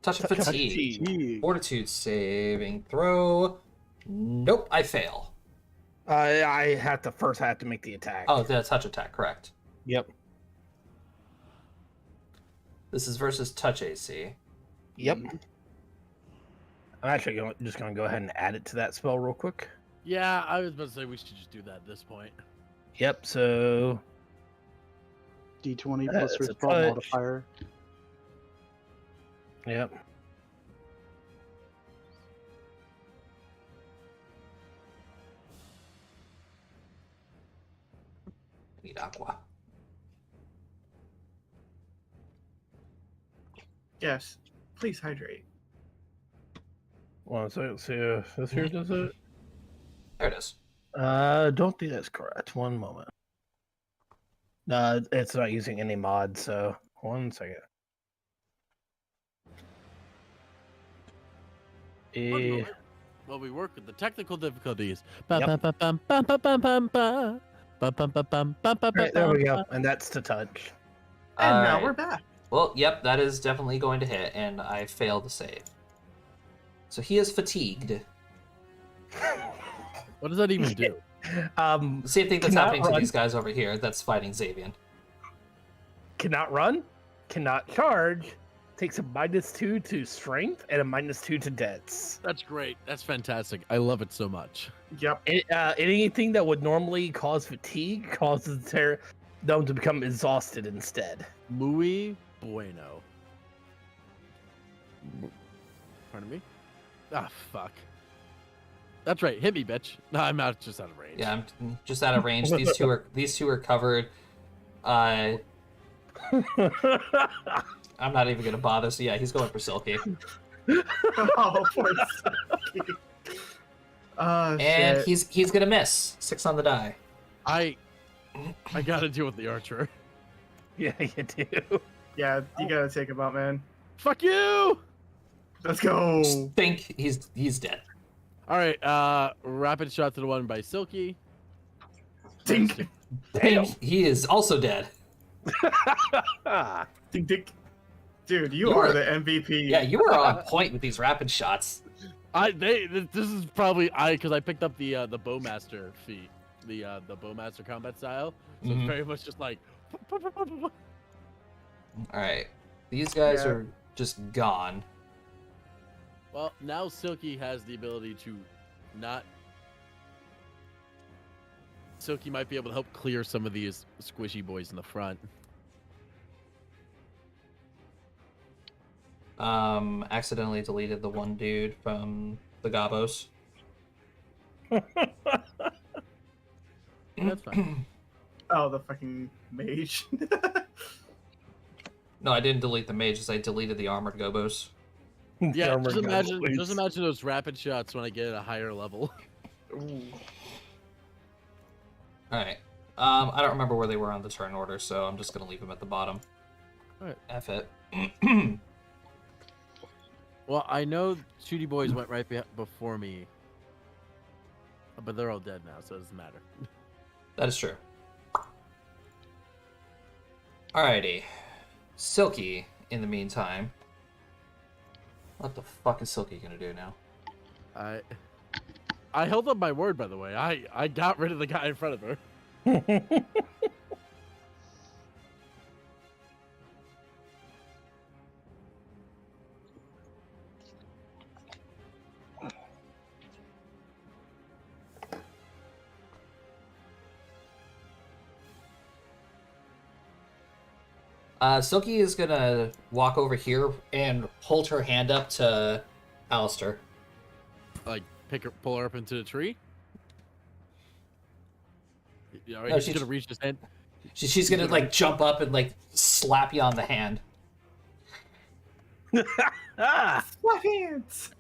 Touch of fatigue. Gee. Fortitude saving throw. Nope, I fail. I have to make the attack. Oh, the touch attack, correct. Yep. This is versus touch AC. Yep. I'm actually just going to go ahead and add it to that spell real quick. Yeah, I was about to say we should just do that at this point. Yep, so D20 plus That's a respawn touch. modifier. yep. Need aqua. Yes. Please hydrate. Well, so if this here does it. There it is. Don't think that's correct. One moment. No, it's not using any mod, so 1 second. Eh, Well, we work with the technical difficulties. Yep. Right, there we go. And that's to touch. And now Alright. we're back. Well, yep, that is definitely going to hit, and I failed to save. So he is fatigued. What does that even do? The same thing that's Cannot happening to run. these guys over here that's fighting Xavian. Cannot run, cannot charge, takes a -2 to strength and a -2 to dex. That's great. That's fantastic. I love it so much. Yep. Anything that would normally cause fatigue causes them to become exhausted instead. Muy bueno. Pardon me? Ah, fuck. That's right. Hit me, bitch. No, I'm out. Just out of range. Yeah, I'm just out of range. These two are covered. I'm not even gonna bother. So yeah, he's going for Silky. Oh, poor Silky. And shit. he's gonna miss. 6 on the die. I gotta deal with the archer. Yeah, you do. Yeah, you gotta take him out, man. Fuck you! Let's go. Think he's dead. All right. Rapid shot to the one by Silky. Dink. Damn. He is also dead. Dude, you You are were- the MVP. Yeah, you were on point with these rapid shots. This is probably because I picked up the Bowmaster feat, the Bowmaster combat style. So Mhm. it's very much just like. All right, these guys Yeah. are just gone. Well, now Silky has the ability to not. Silky might be able to help clear some of these squishy boys in the front. Accidentally deleted the one dude from the Gobos. That's fine. Oh, the fucking mage. No, I didn't delete the mages. I deleted the armored Gobos. Yeah, Armored goblins. just imagine those rapid shots when I get at a higher level. Ooh. All right. I don't remember where they were on the turn order, so I'm just gonna leave them at the bottom. All right. F it. Well, I know Shooty Boys went right before me, but they're all dead now, so it doesn't matter. That is true. Alrighty. Silky, in the meantime. What the fuck is Silky gonna do now? I held up my word, by the way. I got rid of the guy in front of her. Silky is gonna walk over here and hold her hand up to Alistair. Like pull her up into the tree. You know, No, he's she's- gonna reach his hand. She's gonna like jump up and like slap you on the hand. Ah! My hands.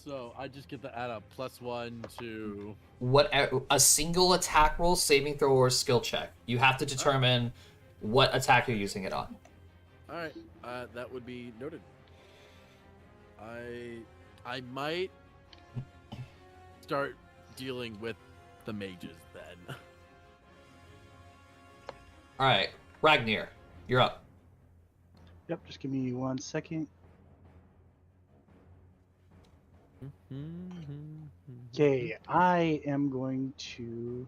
So I just get to add a +1 to. What a single attack roll, saving throw, or skill check. You have to determine what attack you're using it on. All right, that would be noted. I might start dealing with the mages then. All right, Ragnir, you're up. Yep, just give me 1 second. Okay, I am going to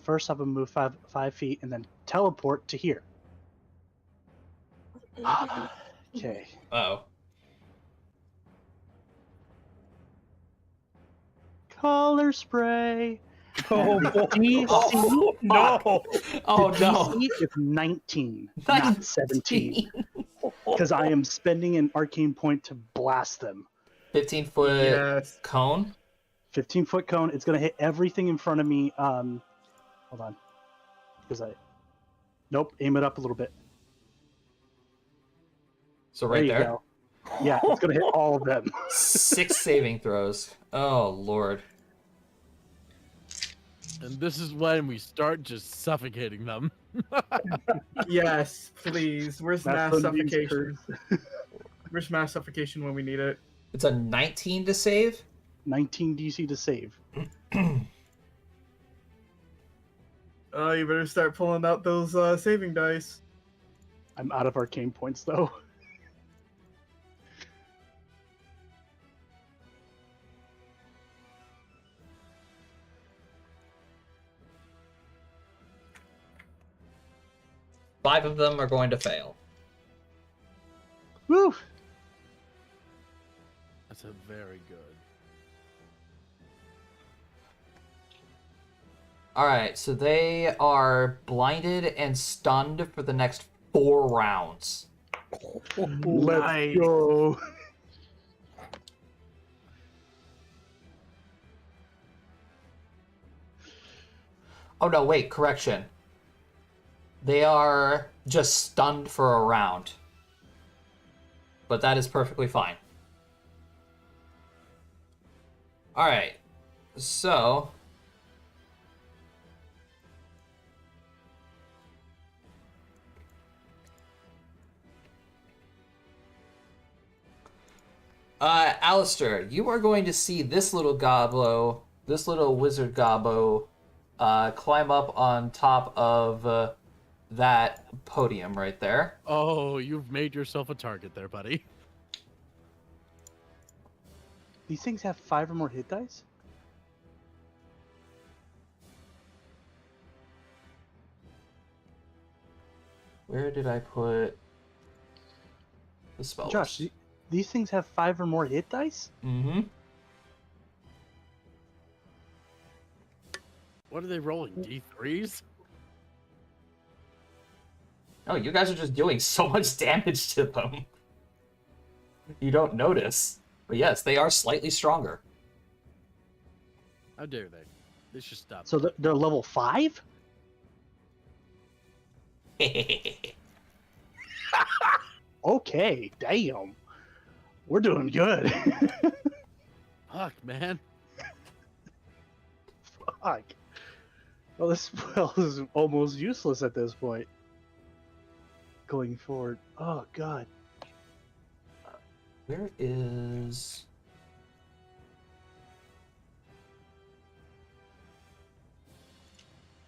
first I'm gonna move 5 feet and then teleport to here. Okay. Oh, Color spray. Oh, DC, oh, no! oh the no! DC is 19, not 17. Because I am spending an arcane point to blast them. 15-foot Yes. cone. 15-foot cone. It's gonna hit everything in front of me. Hold on. Because nope. Aim it up a little bit. So right you there. go. Yeah, it's gonna hit all of them. 6 saving throws. Oh lord. And this is when we start just suffocating them. Yes, please. Where's That's mass when these suffocation? Where's mass suffocation when we need it? It's a 19 to save. 19 DC to save. Oh, you better start pulling out those saving dice. I'm out of arcane points though. Five of them are going to fail. Woo! That's a very good. Alright, so they are blinded and stunned for the next 4 rounds. Let's Nice. go. Oh no, wait, correction. They are just stunned for a round. But that is perfectly fine. Alright, so... Alistair, you are going to see this little gobbo, this little wizard gobbo, climb up on top of that podium right there. Oh, you've made yourself a target there, buddy. These things have 5 or more hit dice? Where did I put the spell? Josh, these things have 5 or more hit dice? Mm-hmm. What are they rolling? D3s? Oh, you guys are just doing so much damage to them. You don't notice. But yes, they are slightly stronger. How dare they? They should stop. So they're level 5? Okay, damn. We're doing good. Fuck, man. Fuck. Well, this spell is almost useless at this point. Going forward. Oh, God. Where is...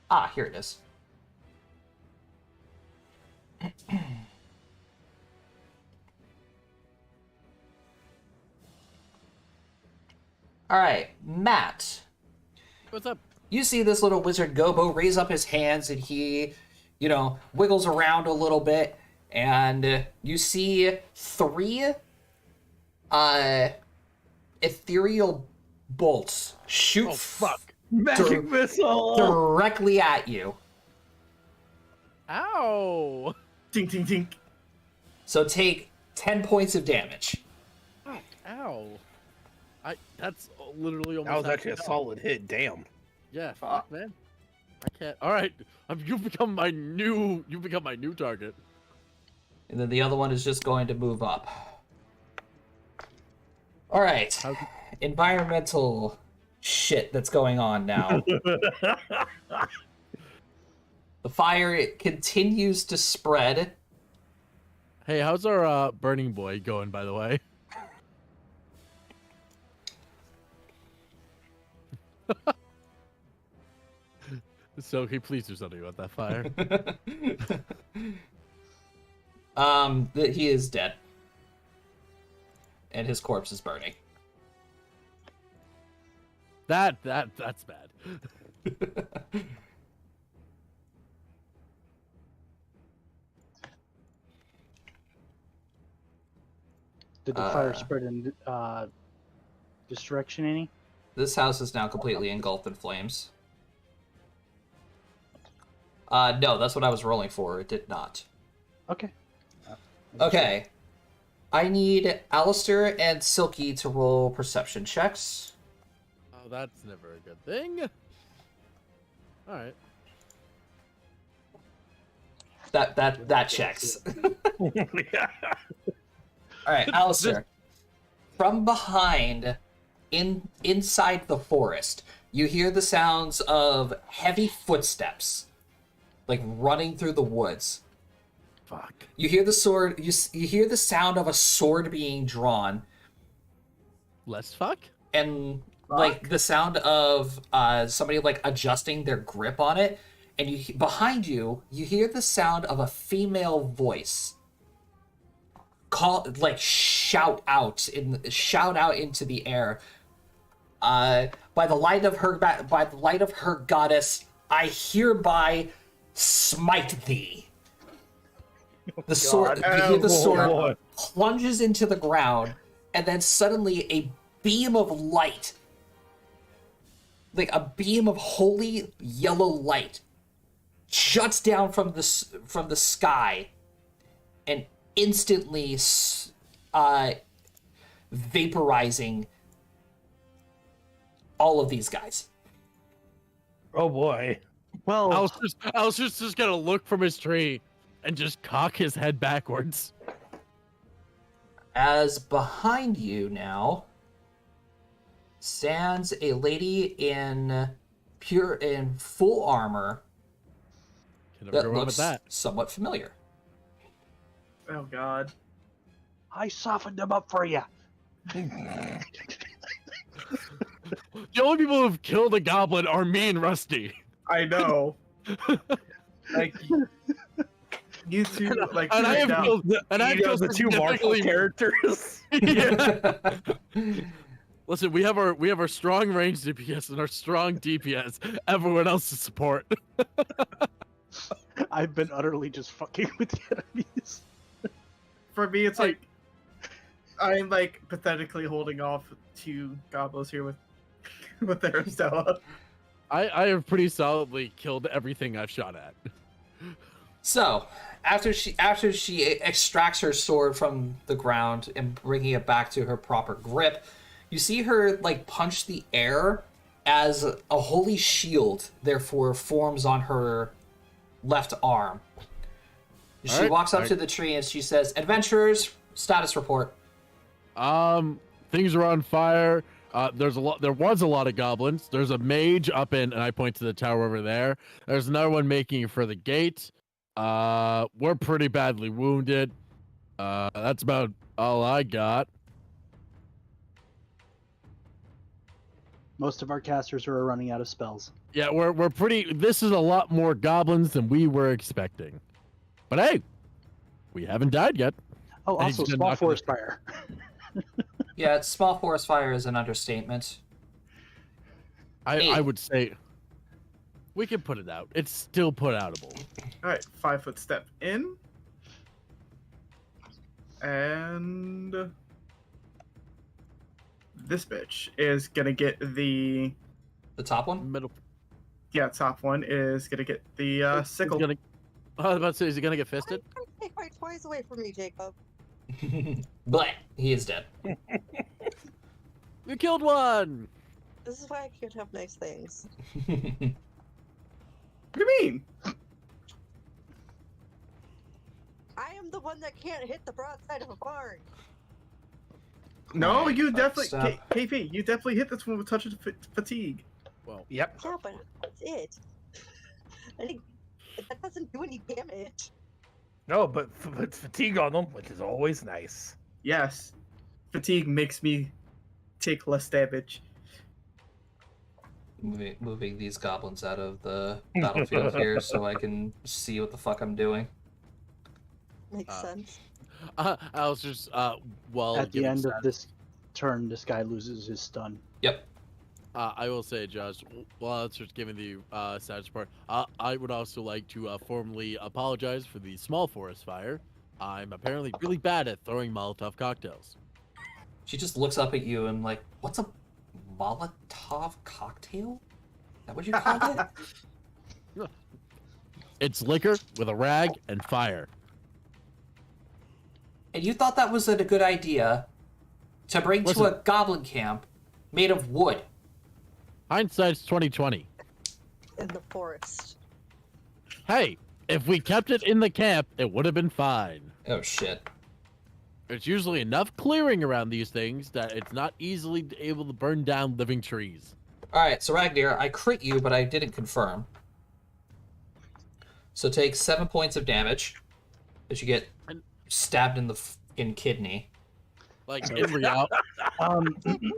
Ah, here it is. Alright, Matt. What's up? You see this little wizard Gobo raise up his hands and he, wiggles around a little bit. And you see 3 ethereal bolts shoot Oh, fuck. Magic missile! directly at you. Ow! Tink, tink, tink. So take 10 points of damage. Ow. That's literally almost That was half actually a health. solid hit. Damn. Yeah, fuck, man. I can't. All right, you've become my new target. And then the other one is just going to move up. All right. Environmental shit that's going on now. The fire continues to spread. Hey, how's our burning boy going, by the way? So, can you please do something about that fire? He is dead. And his corpse is burning. That's bad. Did the fire spread in this direction any? This house is now completely engulfed in flames. No, that's what I was rolling for. It did not. Okay. Okay. I need Alistair and Silky to roll perception checks. Oh, that's never a good thing. All right. That checks. All right, Alistair. From behind, inside the forest, you hear the sounds of heavy footsteps, like running through the woods. Fuck. You hear the sword. You hear the sound of a sword being drawn, Less fuck? and like the sound of somebody like adjusting their grip on it. And behind you, you hear the sound of a female voice shout out into the air. By the light of her goddess, I hereby smite thee. The sword, you hear the sword plunges into the ground, and then suddenly a beam of light, like a beam of holy yellow light, juts down from the sky, and instantly vaporizing all of these guys. Oh boy. Well, I was just gonna look from his tree and just cock his head backwards. As behind you now stands a lady in full armor Can never that go wrong with looks that. somewhat familiar. Oh God. I softened them up for you. The only people who've killed a goblin are me and Rusty. I know. Like you two, like And I have down. killed, and I have You know, killed the two martial significantly- characters. Yeah. Listen, we have our strong range DPS and our strong DPS. Everyone else is support. I've been utterly just fucking with the enemies. For me, it's like I'm like pathetically holding off two gobos here with their Stella. I have pretty solidly killed everything I've shot at. So, after she extracts her sword from the ground and bringing it back to her proper grip, you see her like punch the air as a holy shield therefore forms on her left arm. She Alright, walks up alright. to the tree and she says, "Adventurers, status report." Things are on fire. There was a lot of goblins. There's a mage up in, and I point to the tower over there. There's another one making for the gate. We're pretty badly wounded. That's about all I got. Most of our casters are running out of spells. Yeah, we're pretty. This is a lot more goblins than we were expecting. But hey, we haven't died yet. Oh, And he's also gonna small knock forest fire. Yeah, small forest fire is an understatement. I would say we can put it out. It's still put outable. All right, 5 foot step in, and this bitch is gonna get the The top one? Middle. top one is gonna get the sickle. Gonna, I was about to say, is he gonna get fisted? Stay quite twice away from me, Jacob. But he is dead. We killed one. This is why I can't have nice things. What do you mean? I am the one that can't hit the broadside of a barn. No, Alright, you fuck, definitely, stop. KP, you definitely hit this one with touch of fatigue. Well, Yep. Yeah, but that's it. I think that doesn't do any damage. No, but it's fatigue on them, which is always nice. Yes, fatigue makes me take less damage. Moving these goblins out of the battlefield here so I can see what the fuck I'm doing. Makes sense. I was just well. At the given end of status- this turn, this guy loses his stun. Yep. I will say, Josh, while it's just giving the status part, I would also like to formally apologize for the small forest fire. I'm apparently really bad at throwing Molotov cocktails. She just looks up at you and like, what's a Molotov cocktail? Is that what you called it? It's liquor with a rag and fire. And you thought that was a good idea to bring to Listen. a goblin camp made of wood. Hindsight's 2020. In the forest. Hey, if we kept it in the camp, it would have been fine. Oh shit. There's usually enough clearing around these things that it's not easily able to burn down living trees. Alright, so Ragnar, I crit you, but I didn't confirm. So take 7 points of damage as you get stabbed in the kidney. Like in reality,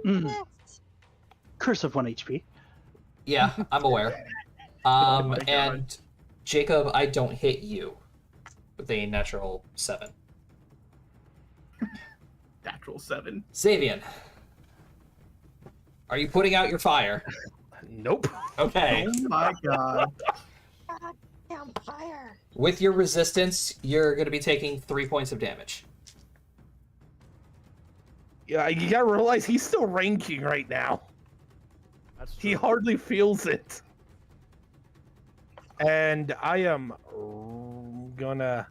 Yes. Curse of 1 HP. Yeah, I'm aware. my God. And Jacob, I don't hit you with a natural 7. Natural 7. Xavian, are you putting out your fire? Nope. Okay. Oh my god. God damn fire. With your resistance, you're going to be taking 3 points of damage. Yeah, you gotta realize he's still ranking right now. that's He true. hardly feels it. And I am gonna...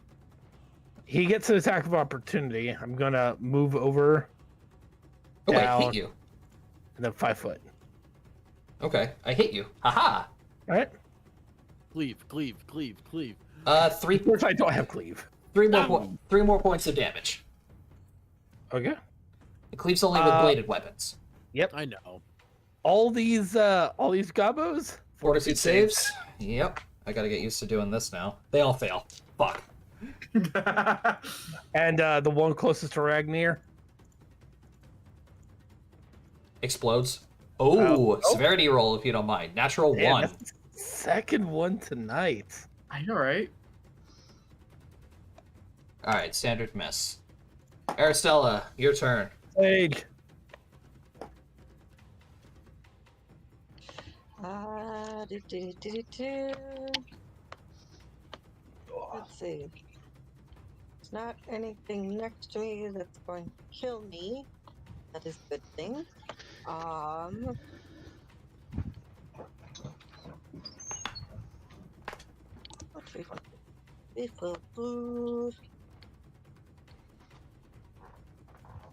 He gets an attack of opportunity. I'm gonna move over Oh, wait, Down. hit you. and then 5 foot. Okay, I hit you. Haha. Alright? Cleave. 3 Of course I don't have cleave. three more points of damage. Okay. It cleaves only with bladed weapons. I know. All these gobos? Fortitude saves. Yep. I gotta get used to doing this now. They all fail. Fuck. And the one closest to Ragnar? Explodes. Oh, Oh. severity roll if you don't mind. Natural Damn, 1. that's the second one tonight. I know, right? Alright, standard miss. Aristella, your turn. Sage. Do, do, do, do, do. Let's see. There's not anything next to me that's going to kill me. That is a good thing. What we want?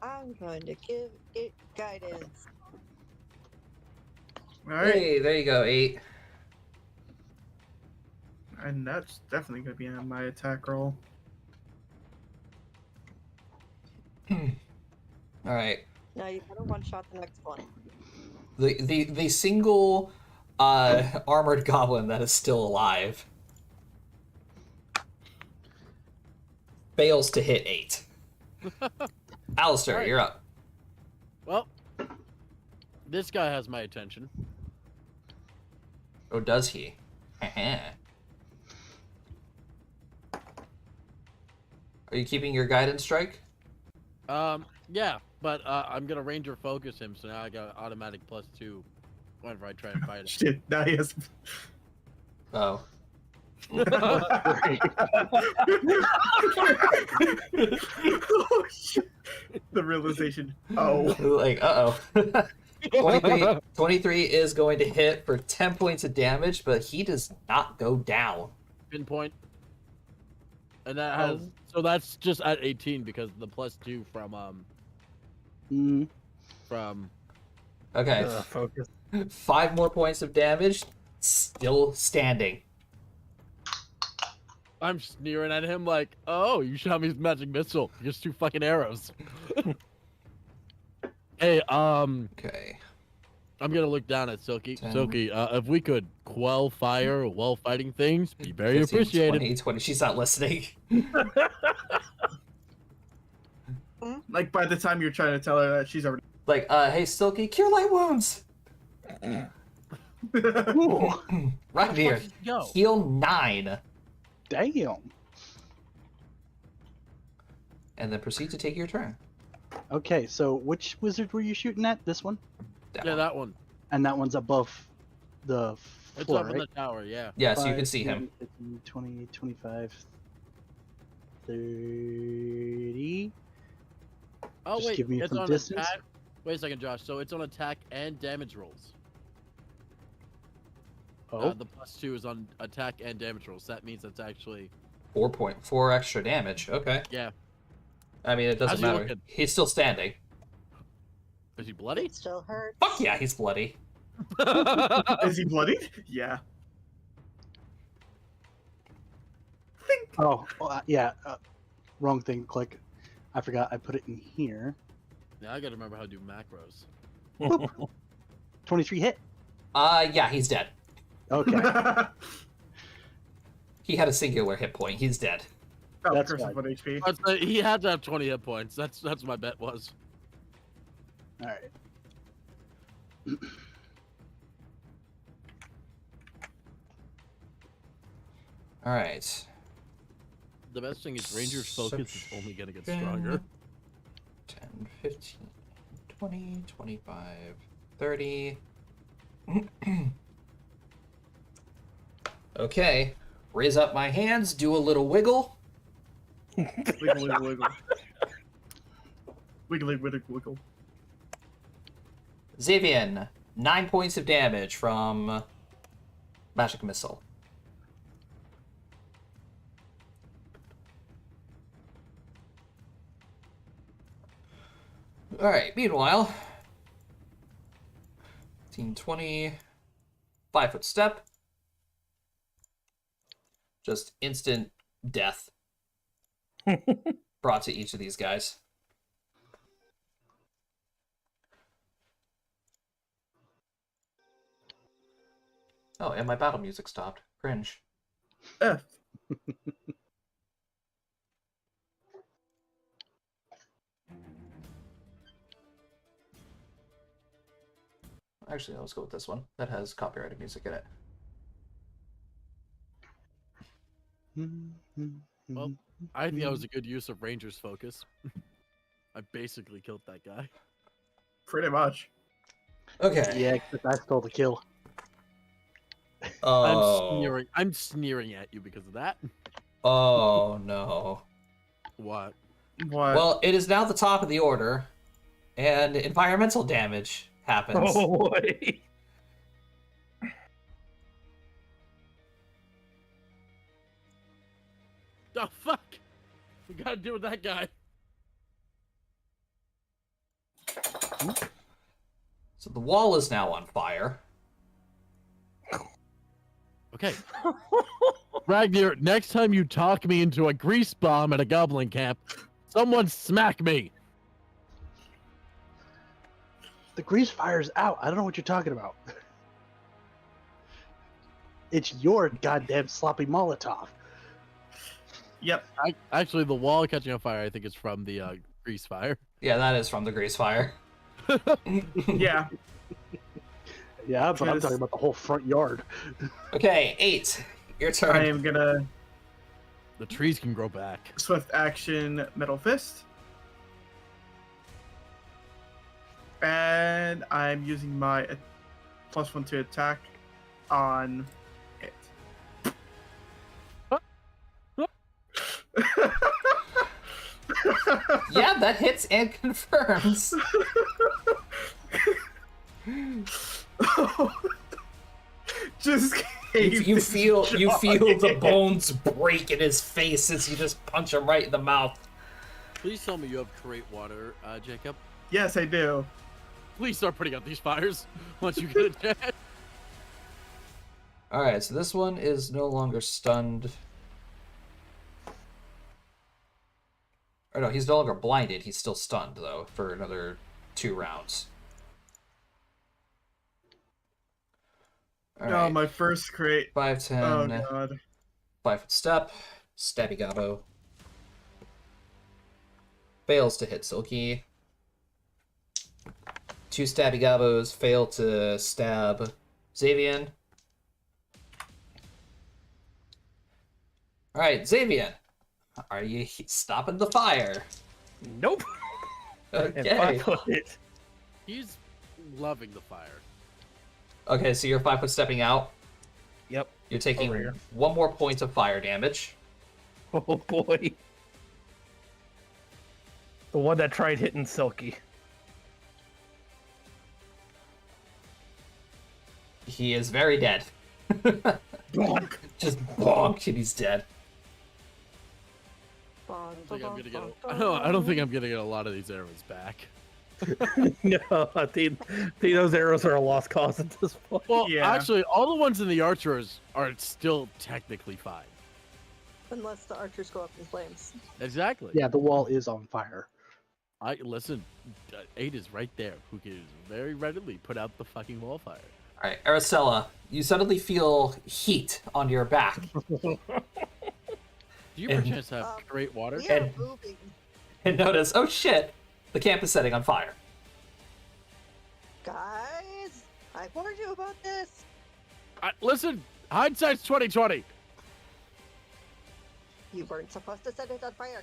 I'm going to give it guidance. All right, Hey, there you go, 8. and that's definitely gonna be on my attack roll. Alright. Now you gotta one shot the next one. The single armored goblin that is still alive fails to hit 8. Alistair, Alright. you're up. Well, this guy has my attention. Oh, does he? Are you keeping your guidance strike? Yeah, but I'm gonna ranger focus him, so now I got automatic +2 whenever I try and fight him. Shit, now he has. Oh. Oh, shit. The realization. Oh. Like, uh-oh. 23 is going to hit for 10 points of damage, but he does not go down. Pinpoint. And that has so that's just at 18 because the +2 from Okay. Focus. 5 more points of damage, still standing. I'm sneering at him like, oh, you shot me with magic missile. Just 2 fucking arrows. Hey, Okay. I'm gonna look down at Silky. 10. Silky, if we could quell fire while fighting things, be very 15, appreciated. 20. She's not listening. Like by the time you're trying to tell her that, she's already. Like, hey, Silky, cure light wounds. Right here. Go. Heal 9. Damn. And then proceed to take your turn. Okay, so which wizard were you shooting at? This one? Yeah, that one. And that one's above the It's floor, up in right? the tower, yeah. Yeah, so you 5, can see him. 15, 20, 25, 30. Oh Just wait, give me it's some on distance. attack. Wait a second, Josh. So it's on attack and damage rolls. Oh, The +2 is on attack and damage rolls. That means that's actually 4 extra damage. Okay. yeah. I mean, it doesn't How's he matter. looking? He's still standing. Is he bloody? It still hurts. Fuck yeah, he's bloody. Is he bloodied? Yeah. yeah. Wrong thing. Click. I forgot. I put it in here. Now I gotta remember how to do macros. 23 hit. Yeah, he's dead. Okay. He had a singular hit point. He's dead. Oh, That's curse fine. of 1 HP. He had to have 20 hit points. That's what my bet was. All right. All right. The best thing is Ranger's focus is only gonna get stronger. 10, 15, 20, 25, 30. Okay. Raise up my hands, do a little wiggle. Wiggle, wiggle, wiggle. Wiggly, wiggle, wiggle. Xavian, 9 points of damage from magic missile. Alright, meanwhile, 15, 20, 5-foot step. Just instant death brought to each of these guys. Oh, and my battle music stopped. Cringe. F. actually, let's go with this one. That has copyrighted music in it. Well, I think that was a good use of Ranger's focus. I basically killed that guy. Pretty much. Okay. Yeah, except I stole the kill. Oh. I'm sneering at you because of that. Oh no. What? What? Well, it is now the top of the order, and environmental damage happens. Oh boy. Oh fuck! We gotta deal with that guy. So the wall is now on fire. Okay. Ragnar, next time you talk me into a grease bomb at a goblin camp, someone smack me. The grease fire's out. I don't know what you're talking about. It's your goddamn sloppy Molotov. Yep. Actually, the wall catching on fire, I think, is from the grease fire. Yeah, that is from the grease fire. Yeah. Yeah, but I'm Just- talking about the whole front yard. Okay, 8. Your turn. I am gonna The trees can grow back. swift action Metal Fist. And I'm using my +1 to attack on it. Yeah, that hits and confirms. Just You feel the bones break in his face as you just punch him right in the mouth. Please tell me you have create water, Jacob. Yes, I do. Please start putting out these fires once you get a chance. Alright, so this one is no longer stunned. Or no, he's no longer blinded. He's still stunned, though, for another 2 rounds. Oh, Alright, my first crate. 5, Oh 10, god. 5-foot step, stabby gobbo. Fails to hit Silky. 2 stabby gobbos fail to stab Xavian. Alright, Xavian, are you stopping the fire? Nope. And Okay. 5 foot. He's loving the fire. Okay, so you're 5-foot stepping out. Yep. You're taking Over here. 1 more point of fire damage. Oh boy. The one that tried hitting Silky. He is very dead. Bonk. Just bonk, and he's dead. I don't think I'm gonna get a lot of these arrows back. No, I think those arrows are a lost cause at this point. Well, Yeah. actually, all the ones in the archers are still technically fine. Unless the archers go up in flames. Exactly. Yeah, the wall is on fire. I listen. 8 is right there, who can very readily put out the fucking wall fire. Alright, Aracella, you suddenly feel heat on your back. Do you And- perchance have great water? We are And- moving. And notice, oh shit, the camp is setting on fire. Guys, I warned you about this. Listen, hindsight's 2020. You weren't supposed to set it on fire.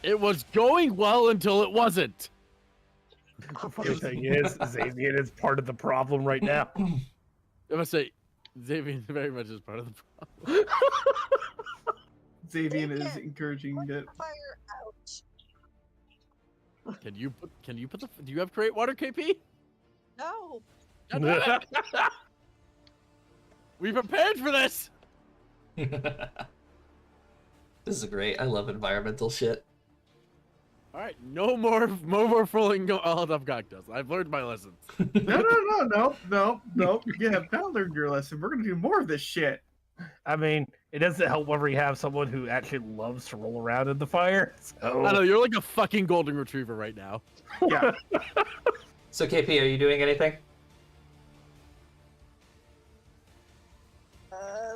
It was going well until it wasn't. The funny thing is, Xavier is part of the problem right now. I must say, Xavier very much is part of the problem. Xavian is Damn it. encouraging Put it. the fire out. Can you put the? Do you have great water, KP? No. God damn it. We prepared for this. This is great. I love environmental shit. All right, no more fooling all of cocktails. I've learned my lessons. No. You have not learned your lesson. We're gonna do more of this shit. I mean, it doesn't help whenever you have someone who actually loves to roll around in the fire. So I know you're like a fucking golden retriever right now. Yeah. So KP, are you doing anything?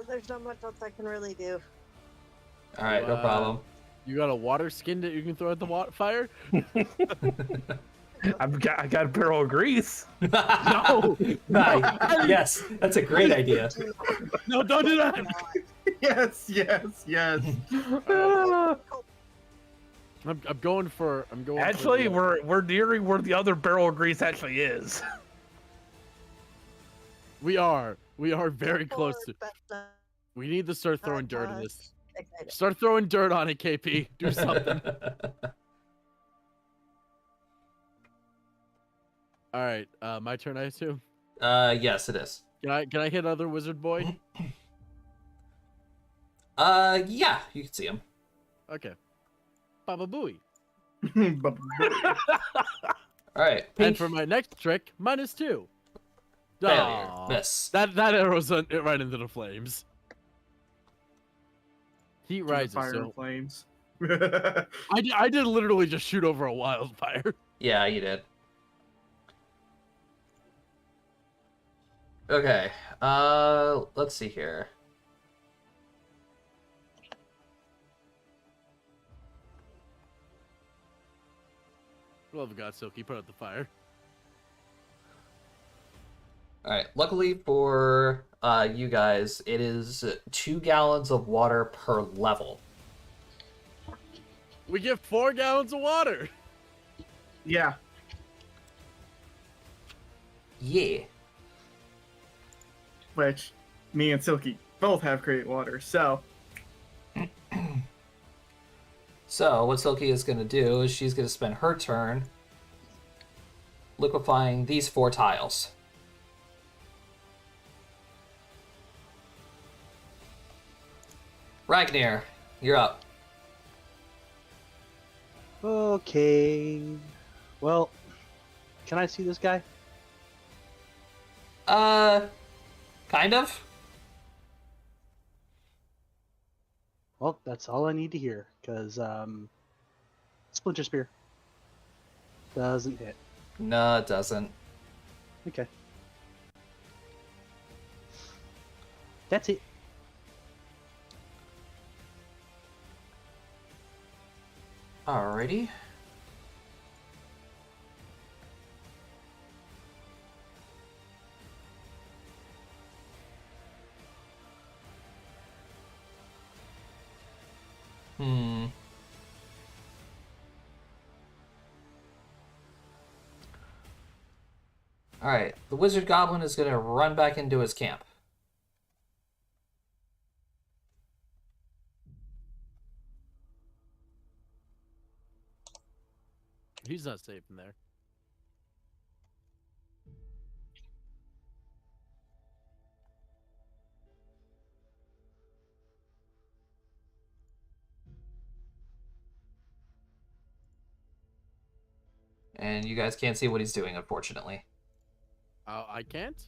There's not much else I can really do. Alright, no problem. You got a water skin that you can throw at the fire? I got a barrel of grease. No, Yes, that's a great idea. no, don't do that. Yes, yes, yes. I'm going for. Actually, for we're nearing where the other barrel of grease actually is. we are very close to. We need to start throwing dirt in this. Excited. Start throwing dirt on it, KP. Do something. All right, my turn, I assume. Yes, it is. Can I hit other wizard boy? Yeah, you can see him. Okay. Baba Booey. All right, And pink. for my next trick, -2. Failure. Aw. Miss. That arrow's right into the flames. Heat rises. Fire and So flames. I did literally just shoot over a wildfire. Yeah, you did. Okay. Let's see here. Love of God, Silky, put out the fire. All right. Luckily for you guys, it is 2 gallons of water per level. We get 4 gallons of water. Yeah. Yeah. Which me and Silky both have great water, so So what Silky is going to do is she's going to spend her turn liquefying these 4 tiles. Ragnar, you're up. Okay. Well, can I see this guy? Kind of. Well, that's all I need to hear, because, Splinter Spear doesn't hit. No, it doesn't. Okay. That's it. Alrighty. Hmm. Alright, the wizard goblin is going to run back into his camp. He's not safe in there. And you guys can't see what he's doing, unfortunately. I can't?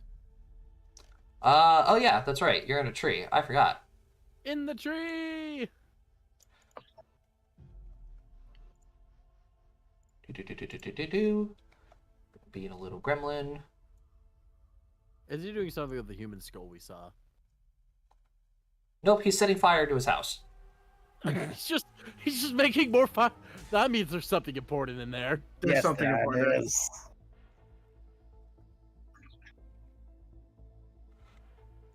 Oh yeah, that's right. You're in a tree. I forgot. In the tree! Being a little gremlin. Is he doing something with the human skull we saw? Nope, he's setting fire to his house. he's just making more fire. That means there's something important in there. there's something that important. is.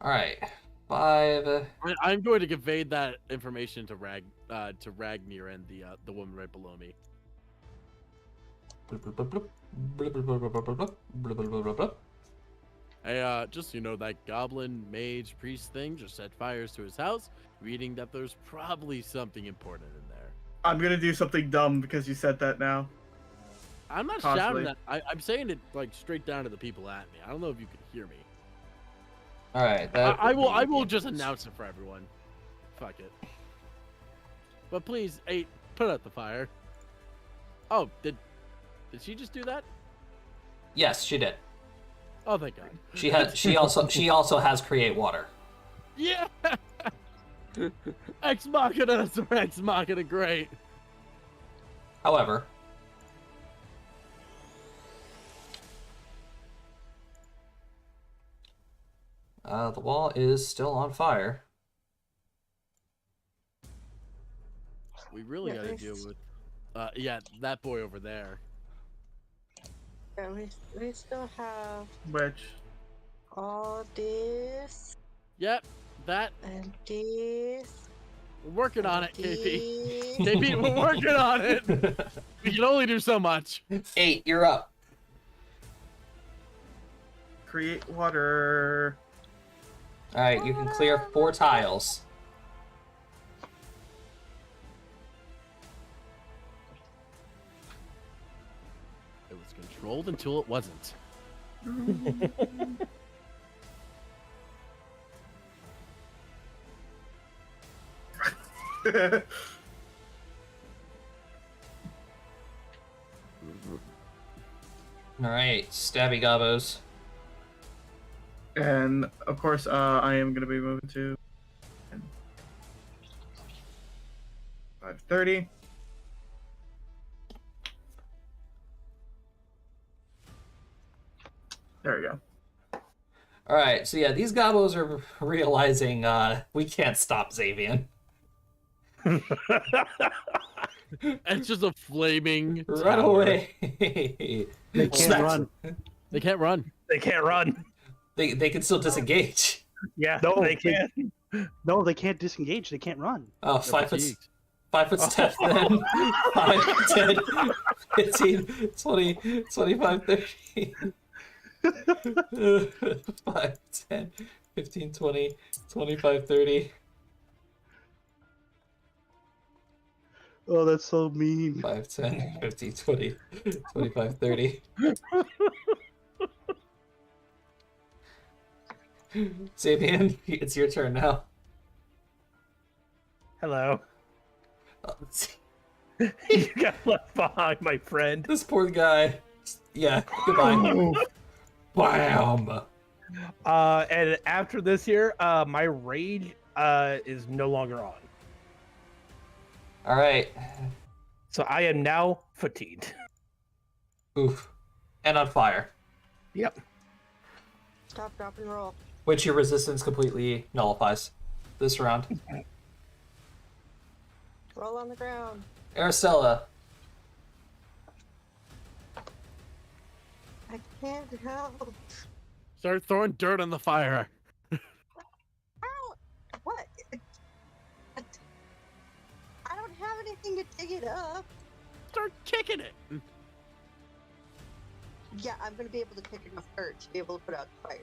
Alright. 5. I'm going to convey that information to Ragnar and the woman right below me. Hey, just so you know, that goblin, mage, priest thing just set fires to his house, reading that there's probably something important in there. I'm gonna do something dumb because you said that now. I'm not Possibly. shouting that. I'm saying it like straight down to the people at me. I don't know if you can hear me. Alright, I will just announce it for everyone. Fuck it. But please, 8, put out the fire. Oh, did she just do that? Yes, she did. Oh, thank God. She also has create water. Yeah. Ex Machina, Ex Machina, great. However, the wall is still on fire. We really Yeah, got to deal with, yeah, that boy over there. And we still have Which all this Yep, that. and this. We're working on it, and KP. this. KP, we're working on it. We can only do so much. 8, you're up. create water. All right, you can clear 4 tiles. It was controlled until it wasn't. All right, stabby gobbos. And of course, I am gonna be moving to 5:30. There we go. All right, so yeah, these gobbos are realizing we can't stop Xavian. It's just a flaming Run tower. away. They can't Smack. run. They can't run. They can't run. They can still disengage. Yeah, No, they can't. No, they can't disengage. They can't run. Oh, They're 5 foot, fatigued. 5 foot step then. 5, 10, 15, 20, 25, 30. 5, 10, 15, 20, 25, 30. Oh, that's so mean. 5, 10, 15, 20, 25, 30. Xavian, it's your turn now. Hello. Oh, You got left behind, my friend. this poor guy. Yeah, goodbye. Bam! And after this here, my rage is no longer on. Alright. So I am now fatigued. Oof. And on fire. Yep. Stop, drop, and roll. Which your resistance completely nullifies this round. Roll on the ground. Aracella. I can't help. Start throwing dirt on the fire. Ow! What? I don't have anything to dig it up. Start kicking it. Yeah, I'm gonna be able to kick enough dirt to be able to put out the fire.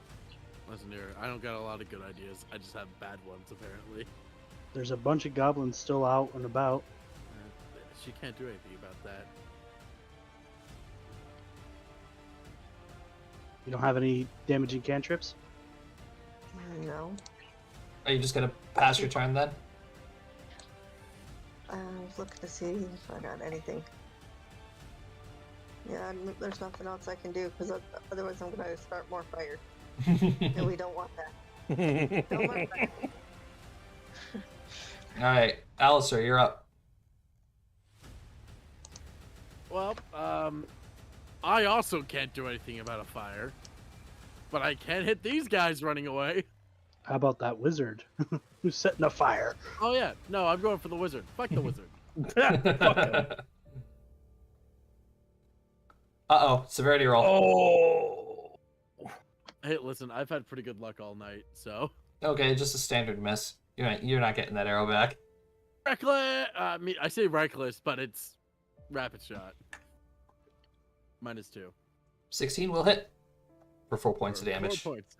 Listen here, I don't got a lot of good ideas. I just have bad ones, apparently. There's a bunch of goblins still out and about. She can't do anything about that. You don't have any damaging cantrips? No. Are you just gonna pass your turn then? I was looking to see if I got anything. Yeah, there's nothing else I can do because otherwise I'm gonna start more fire, and we don't want that. Don't want that. Alright, Alistair, you're up. Well, I also can't do anything about a fire, but I can hit these guys running away. How about that wizard who's setting a fire? Oh yeah, no, I'm going for the wizard. Fuck the wizard. Uh-oh, severity roll. Oh. Hey, listen, I've had pretty good luck all night, so. Okay, just a standard miss. You're not getting that arrow back. Reckless! I say reckless, but it's rapid shot. -2. 16 will hit. For 4 points of Or damage. 4 points.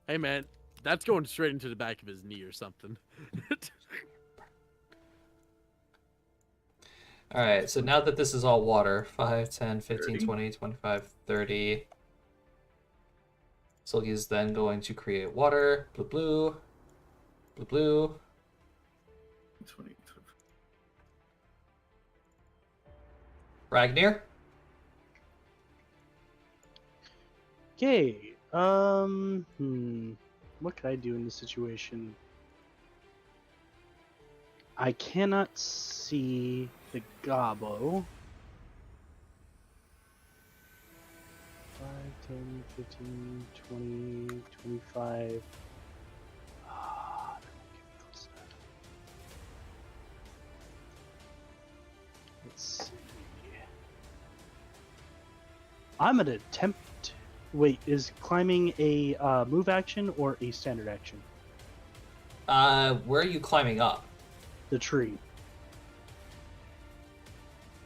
Hey man, that's going straight into the back of his knee or something. Alright, so now that this is all water, 5, 10, 15, 20, 25, 30. Silky is then going to create water. Blue, blue. Blue, blue. 20. Ragnir. Okay. What could I do in this situation? I cannot see the gobbo. 5, 10, 15, 20, 25. Ah, that won't get me close enough. Let's see. I'm gonna attempt. Wait, is climbing a move action or a standard action? Where are you climbing up? The tree.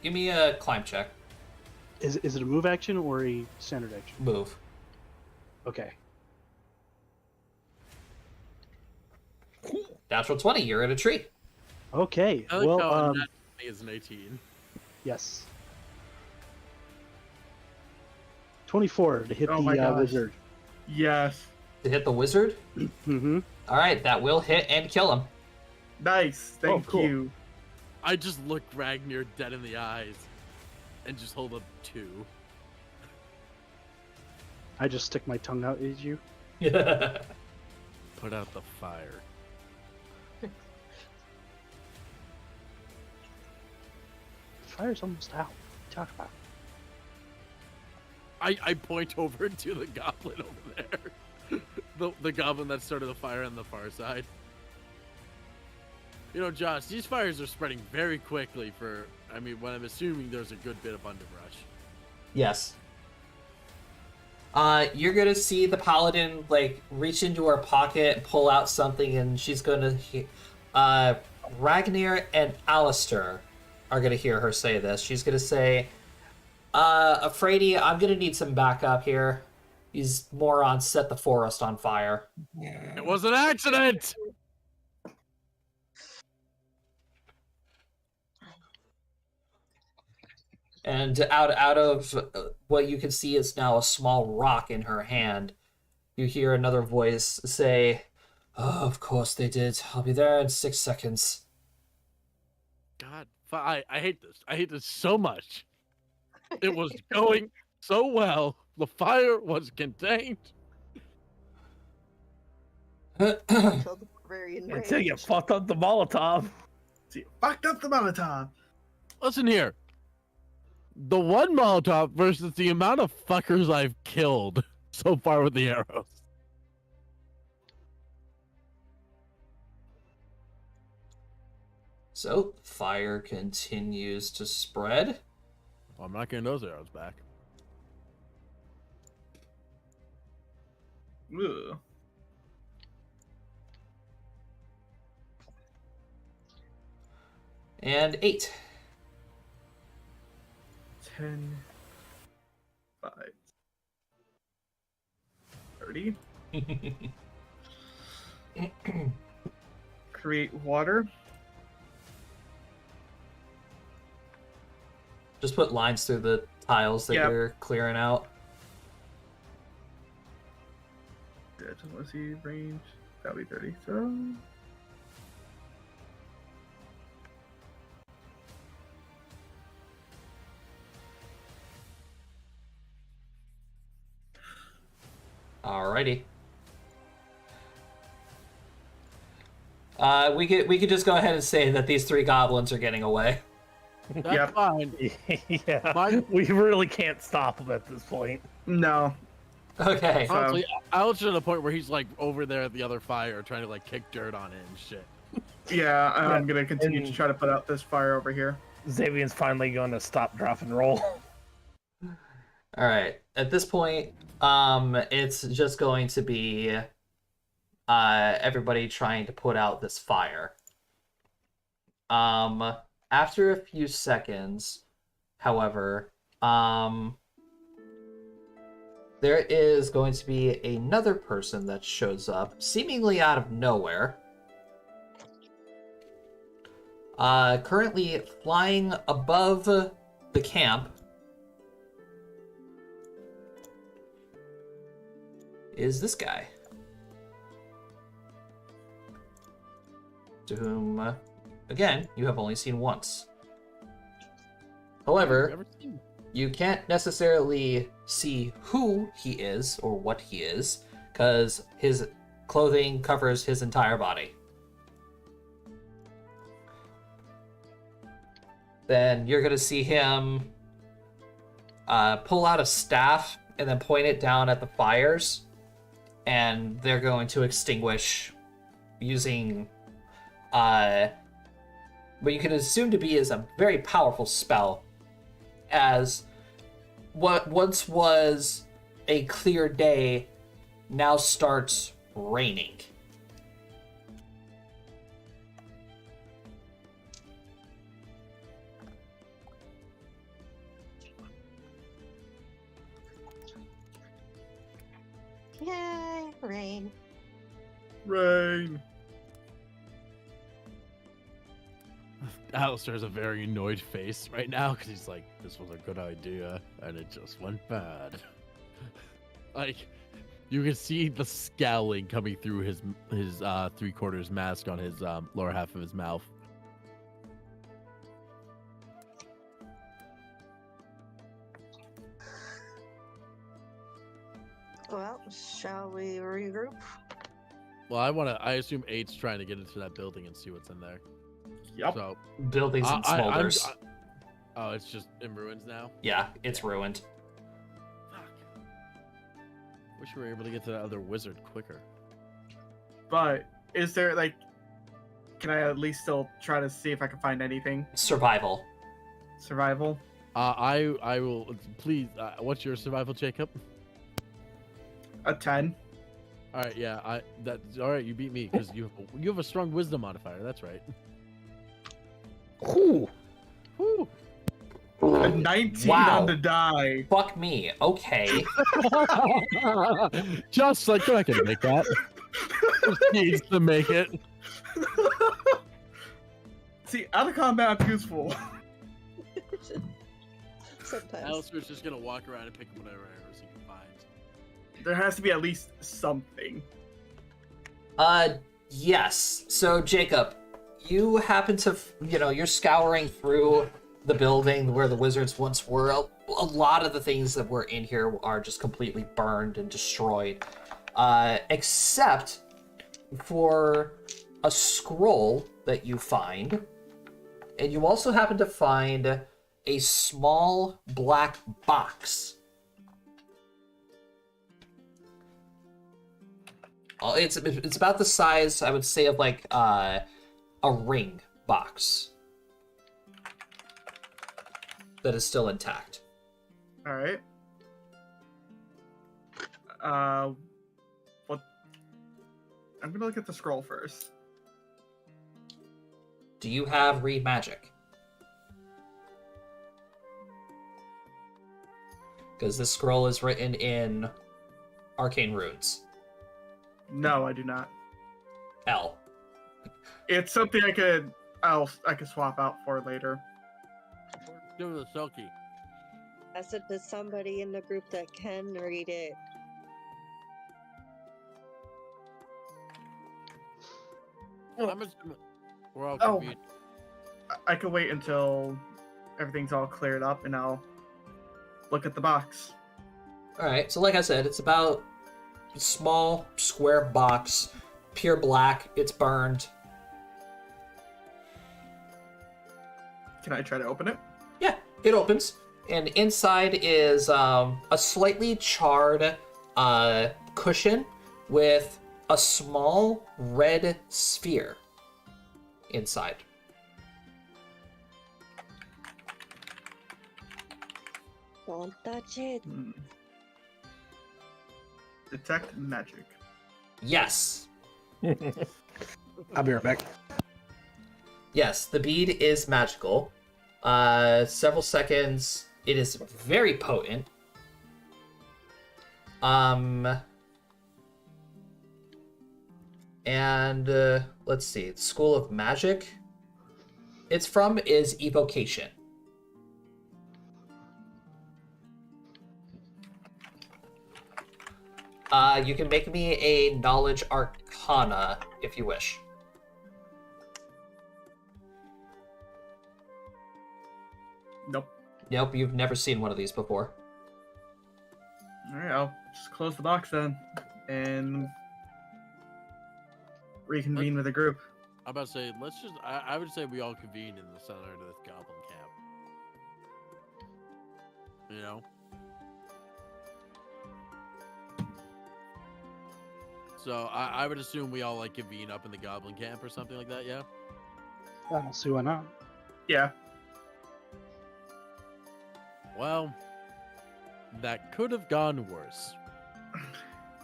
Give me a climb check. Is it a move action or a standard action? Move. Okay. Natural 20, you're in a tree. Okay. I like Well, how that is an 18. yes. 24 to hit Oh the my gosh. wizard. Yes. To hit the wizard? Mm-hmm. Alright, that will hit and kill him. Nice. Thank cool. you. I just look Ragnar dead in the eyes and just hold up 2. I just stick my tongue out at you. Put out the fire. Fire's almost out. What are you talking about? I point over to the goblin over there. The goblin that started the fire on the far side. You know, Josh, these fires are spreading very quickly when I'm assuming there's a good bit of underbrush. Yes. You're gonna see the paladin, like, reach into her pocket, pull out something, and she's gonna Ragnar and Alistair are gonna hear her say this. She's gonna say, Afraidy, I'm gonna need some backup here. These morons set the forest on fire. It was an accident! And out of what you can see is now a small rock in her hand. You hear another voice say, "Oh, of course they did. I'll be there in 6 seconds." God, I hate this. I hate this so much. It was going so well. The fire was contained. Until the barbarian Until you raged. fucked up the Molotov. See, fucked up the amount of time. Listen here. The one Molotov versus the amount of fuckers I've killed so far with the arrows. So, fire continues to spread. Well, I'm not getting those arrows back. Ugh. And 8. 10, 5, 30. Create water. Just put lines through the tiles that Yep. you're clearing out. Yeah, just want to see range. That'll be 30. So. Alrighty. We could just go ahead and say that these 3 goblins are getting away. That's Yep. fine. Yeah, Mine- we really can't stop him at this point. No. Okay. So- Honestly, I was to the point where he's like over there at the other fire trying to like kick dirt on it and shit. Yeah, I'm gonna continue and- to try to put out this fire over here. Xavier's finally going to stop, drop, and roll. Alright. At this point, it's just going to be everybody trying to put out this fire. After a few seconds, however, there is going to be another person that shows up, seemingly out of nowhere. Currently flying above the camp is this guy. To whom, again, you have only seen once. However, Never seen. you can't necessarily see who he is or what he is, because his clothing covers his entire body. Then you're going to see him pull out a staff and then point it down at the fires, and they're going to extinguish using what you can assume to be is a very powerful spell, as what once was a clear day now starts raining. Yay, rain. Rain. Alistair has a very annoyed face right now because he's like, this was a good idea and it just went bad. Like, you can see the scowling coming through his 3/4 mask on his lower half of his mouth. Well, shall we regroup? Well, I assume 8's trying to get into that building and see what's in there. Yep. So, Buildings and smolders. oh, it's just in ruins now? Yeah, it's ruined. Fuck. Wish we were able to get to that other wizard quicker. But is there like, can I at least still try to see if I can find anything? Survival. Survival. I will, please, what's your survival, Jacob? A 10. All right, yeah, that's all right. You beat me because you have a strong wisdom modifier. That's right. Ooh. Woo. A 19 Wow. on the die. Fuck me. Okay. Just like I can make that. Just needs to make it. See, out of combat, I'm useful. Sometimes. Alistair's just gonna walk around and pick whatever arrows he can find. There has to be at least something. Yes. So, Jacob, you happen to, you're scouring through the building where the wizards once were. A lot of the things that were in here are just completely burned and destroyed. Except for a scroll that you find. And you also happen to find a small black box. It's about the size, I would say, of like a ring box that is still intact. All right. What? I'm gonna look at the scroll first. Do you have read magic? Because this scroll is written in arcane runes. No, I do not. L. It's something I could swap out for later. Give it a Selkie. I said to somebody in the group that can read it. Well, I'm assuming we're all Oh. confused. I could wait until everything's all cleared up, and I'll look at the box. Alright, so like I said, it's about a small square box, pure black, it's burned. Can I try to open it? Yeah, it opens, and inside is a slightly charred cushion with a small red sphere inside. Don't touch it. Detect magic. Yes. I'll be right back. Yes, the bead is magical. Several seconds. It is very potent. And let's see. School of Magic. It's from is evocation. You can make me a knowledge arcana if you wish. Nope. Nope, you've never seen one of these before. All right, I'll just close the box then, and reconvene with the group. I'm about to say, let's just. I would say we all convene in the center of this goblin camp. You know? So I would assume we all like convene up in the goblin camp or something like that, yeah? I don't see why not. Yeah. Well, that could have gone worse.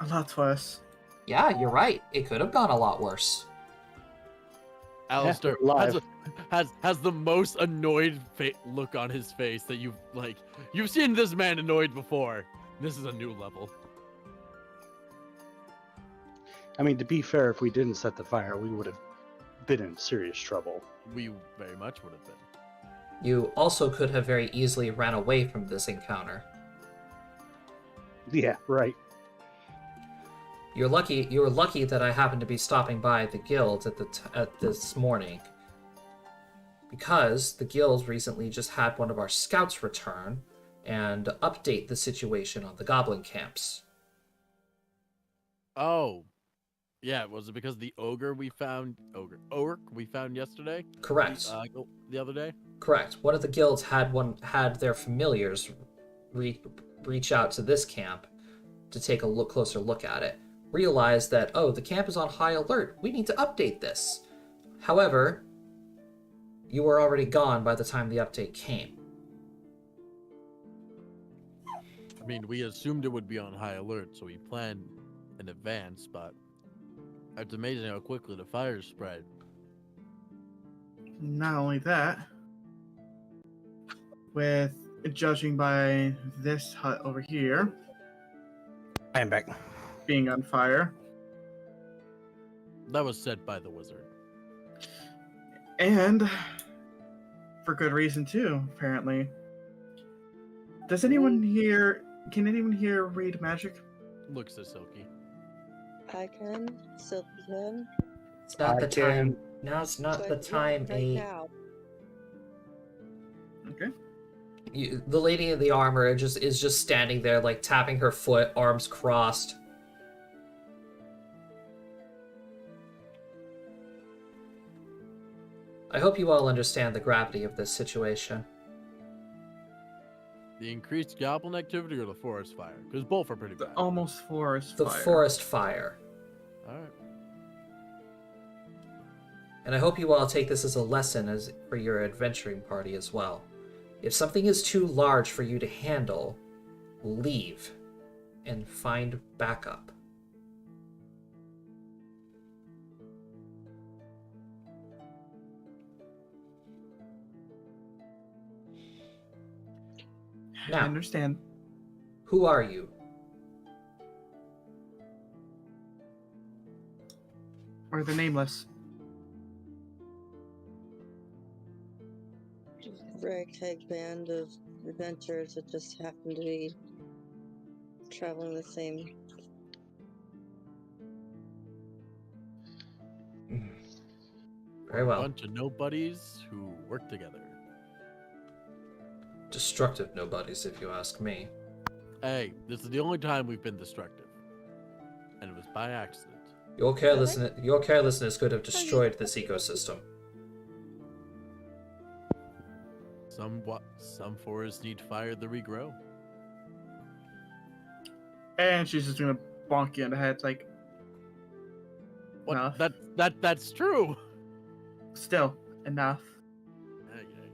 A lot worse. Yeah, you're right. It could have gone a lot worse. Alistair we're has, live. has the most annoyed look on his face that you've seen this man annoyed before. This is a new level. I mean, to be fair, if we didn't set the fire, we would have been in serious trouble. We very much would have been. You also could have very easily ran away from this encounter. Yeah, right. You're lucky that I happened to be stopping by the guild at this morning, because the guild recently just had one of our scouts return and update the situation on the goblin camps. Oh, yeah. Was it because the ogre we found yesterday? Correct. The other day. Correct. One of the guilds had their familiars reach out to this camp to take a closer look at it. Realized that, oh, the camp is on high alert. We need to update this. However, you were already gone by the time the update came. I mean, we assumed it would be on high alert, so we planned in advance, but it's amazing how quickly the fire spread. Not only that, with judging by this hut over here I am back. being on fire, That was said by the wizard. and for good reason too, apparently. Does anyone here? Can anyone here read magic? Looks so silky. I can. Silky can. It's not I the can- time. Now's not So the I can time. right now. Okay. The lady in the armor is just standing there, like tapping her foot, arms crossed. I hope you all understand the gravity of this situation. The increased goblin activity or the forest fire? Because both are pretty The bad. almost forest The fire. forest fire. Alright. And I hope you all take this as a lesson for your adventuring party as well. If something is too large for you to handle, leave and find backup. I Now, understand. who are you? Or the nameless. Ragtag band of adventurers that just happen to be traveling the same. Very well. Bunch of nobodies who work together. Destructive nobodies, if you ask me. Hey, this is the only time we've been destructive. And it was by accident. Your carelessness could have destroyed this ecosystem. Some forests need fire to regrow. And she's just gonna bonk you in the head, like, What? Enough. That's true. still, enough. Okay.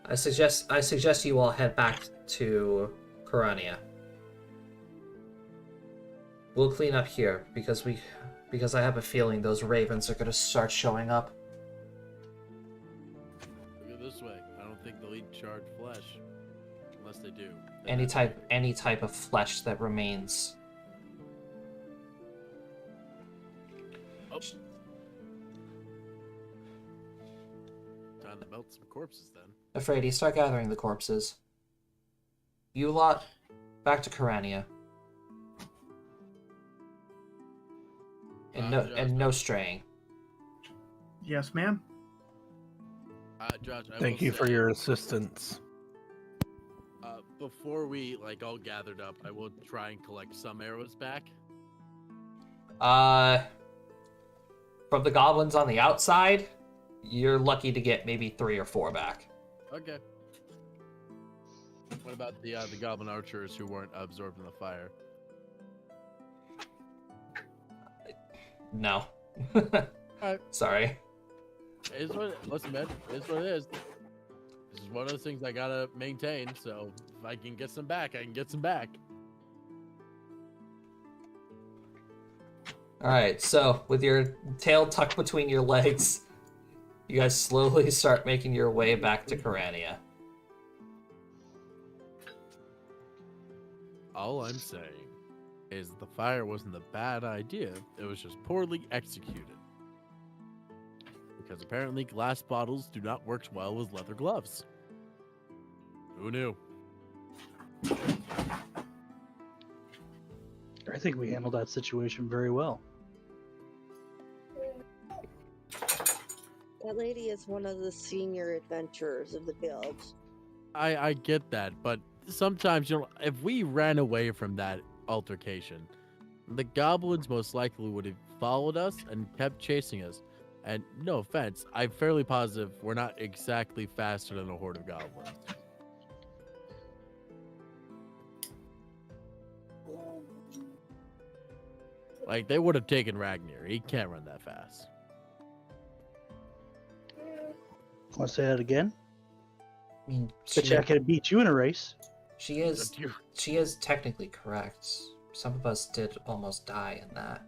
I suggest you all head back to Corania. We'll clean up here because I have a feeling those ravens are gonna start showing up. Look at this way. I don't think they'll eat charred flesh. Unless they do. Any type of flesh that remains. Oh. Time to melt some corpses then. Afraidy, start gathering the corpses. You lot, back to Corania. And no straying. Yes, ma'am. Josh, I Thank will you for say, your assistance. Before we all gathered up, I will try and collect some arrows back. From the goblins on the outside, you're lucky to get maybe 3 or 4 back. Okay. What about the goblin archers who weren't absorbed in the fire? No. Alright. Sorry. Listen, man, it is what it is. This is one of those things I gotta maintain. So if I can get some back, I can get some back. All right, so with your tail tucked between your legs, you guys slowly start making your way back to Corania. All I'm saying is the fire wasn't a bad idea. It was just poorly executed. Because apparently glass bottles do not work well with leather gloves. Who knew? I think we handled that situation very well. That lady is one of the senior adventurers of the guild. I get that, but sometimes, if we ran away from that altercation, the goblins most likely would have followed us and kept chasing us. And no offense, I'm fairly positive we're not exactly faster than a horde of goblins. Like, they would have taken Ragnar. He can't run that fast. Want to say that again? I mean, Bet you I could beat you in a race. she is technically correct. Some of us did almost die in that.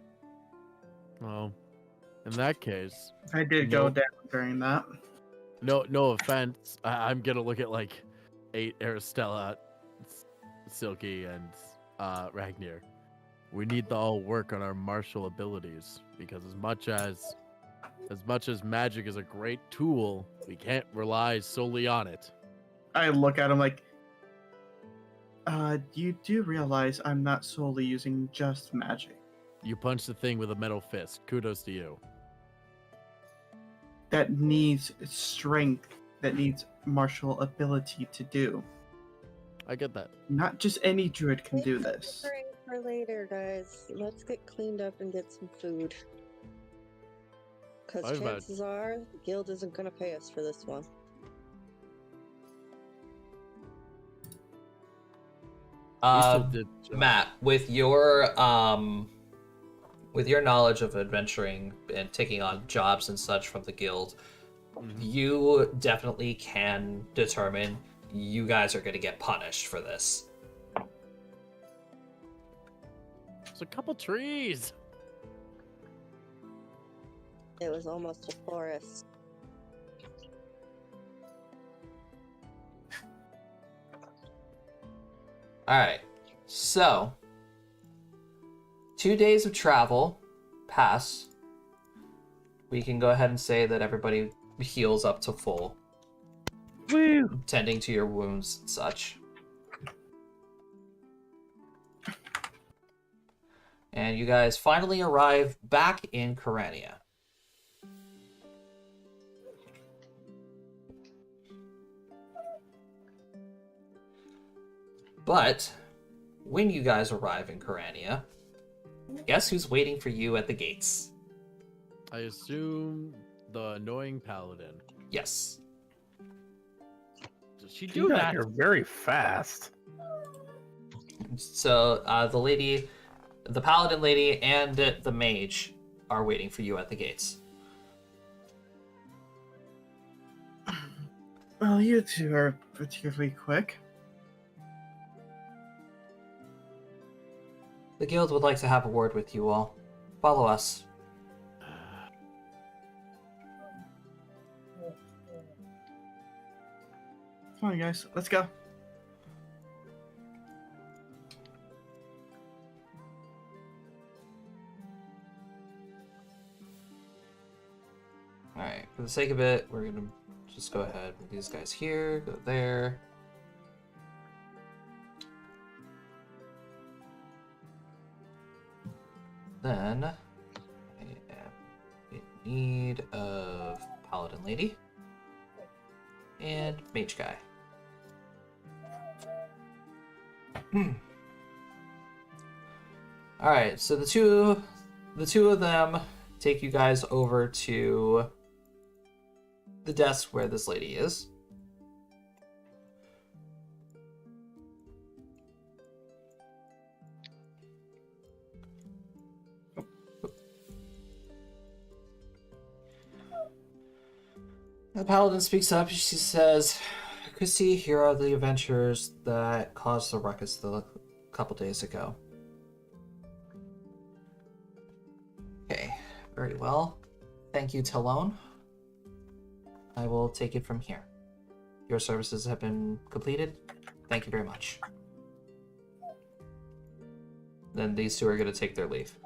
Well, in that case, I did go down during that. no offense. I'm gonna look at like 8 Aristella, Silky, and Ragnar. We need to all work on our martial abilities because as much as magic is a great tool, we can't rely solely on it. I look at him like, you do realize I'm not solely using just magic. You punch the thing with a metal fist. Kudos to you. That needs strength, that needs martial ability to do. I get that. Not just any druid can do this. Great for later, guys. Let's get cleaned up and get some food. Because chances are, the guild isn't going to pay us for this one. Matt, with your knowledge of adventuring and taking on jobs and such from the guild, you definitely can determine you guys are going to get punished for this. There's a couple trees. It was almost a forest. Alright, so 2 days of travel pass. We can go ahead and say that everybody heals up to full. Woo! Tending to your wounds and such. And you guys finally arrive back in Corania. But when you guys arrive in Corania, guess who's waiting for you at the gates? I assume the annoying paladin. Yes. Does she You do got that? here very fast. So the paladin lady and the mage are waiting for you at the gates. Well, you two are particularly quick. The guild would like to have a word with you all. Follow us. Come on, guys. Let's go. Alright, for the sake of it, we're gonna just go ahead with these guys here, go there. Then, I am in need of Paladin Lady and Mage Guy. Alright, so the two of them take you guys over to the desk where this lady is. The paladin speaks up. She says, can see, here are the adventures that caused the ruckus a couple days ago. Okay, very well. Thank you, Talon. I will take it from here. Your services have been completed. Thank you very much. Then these two are going to take their leave.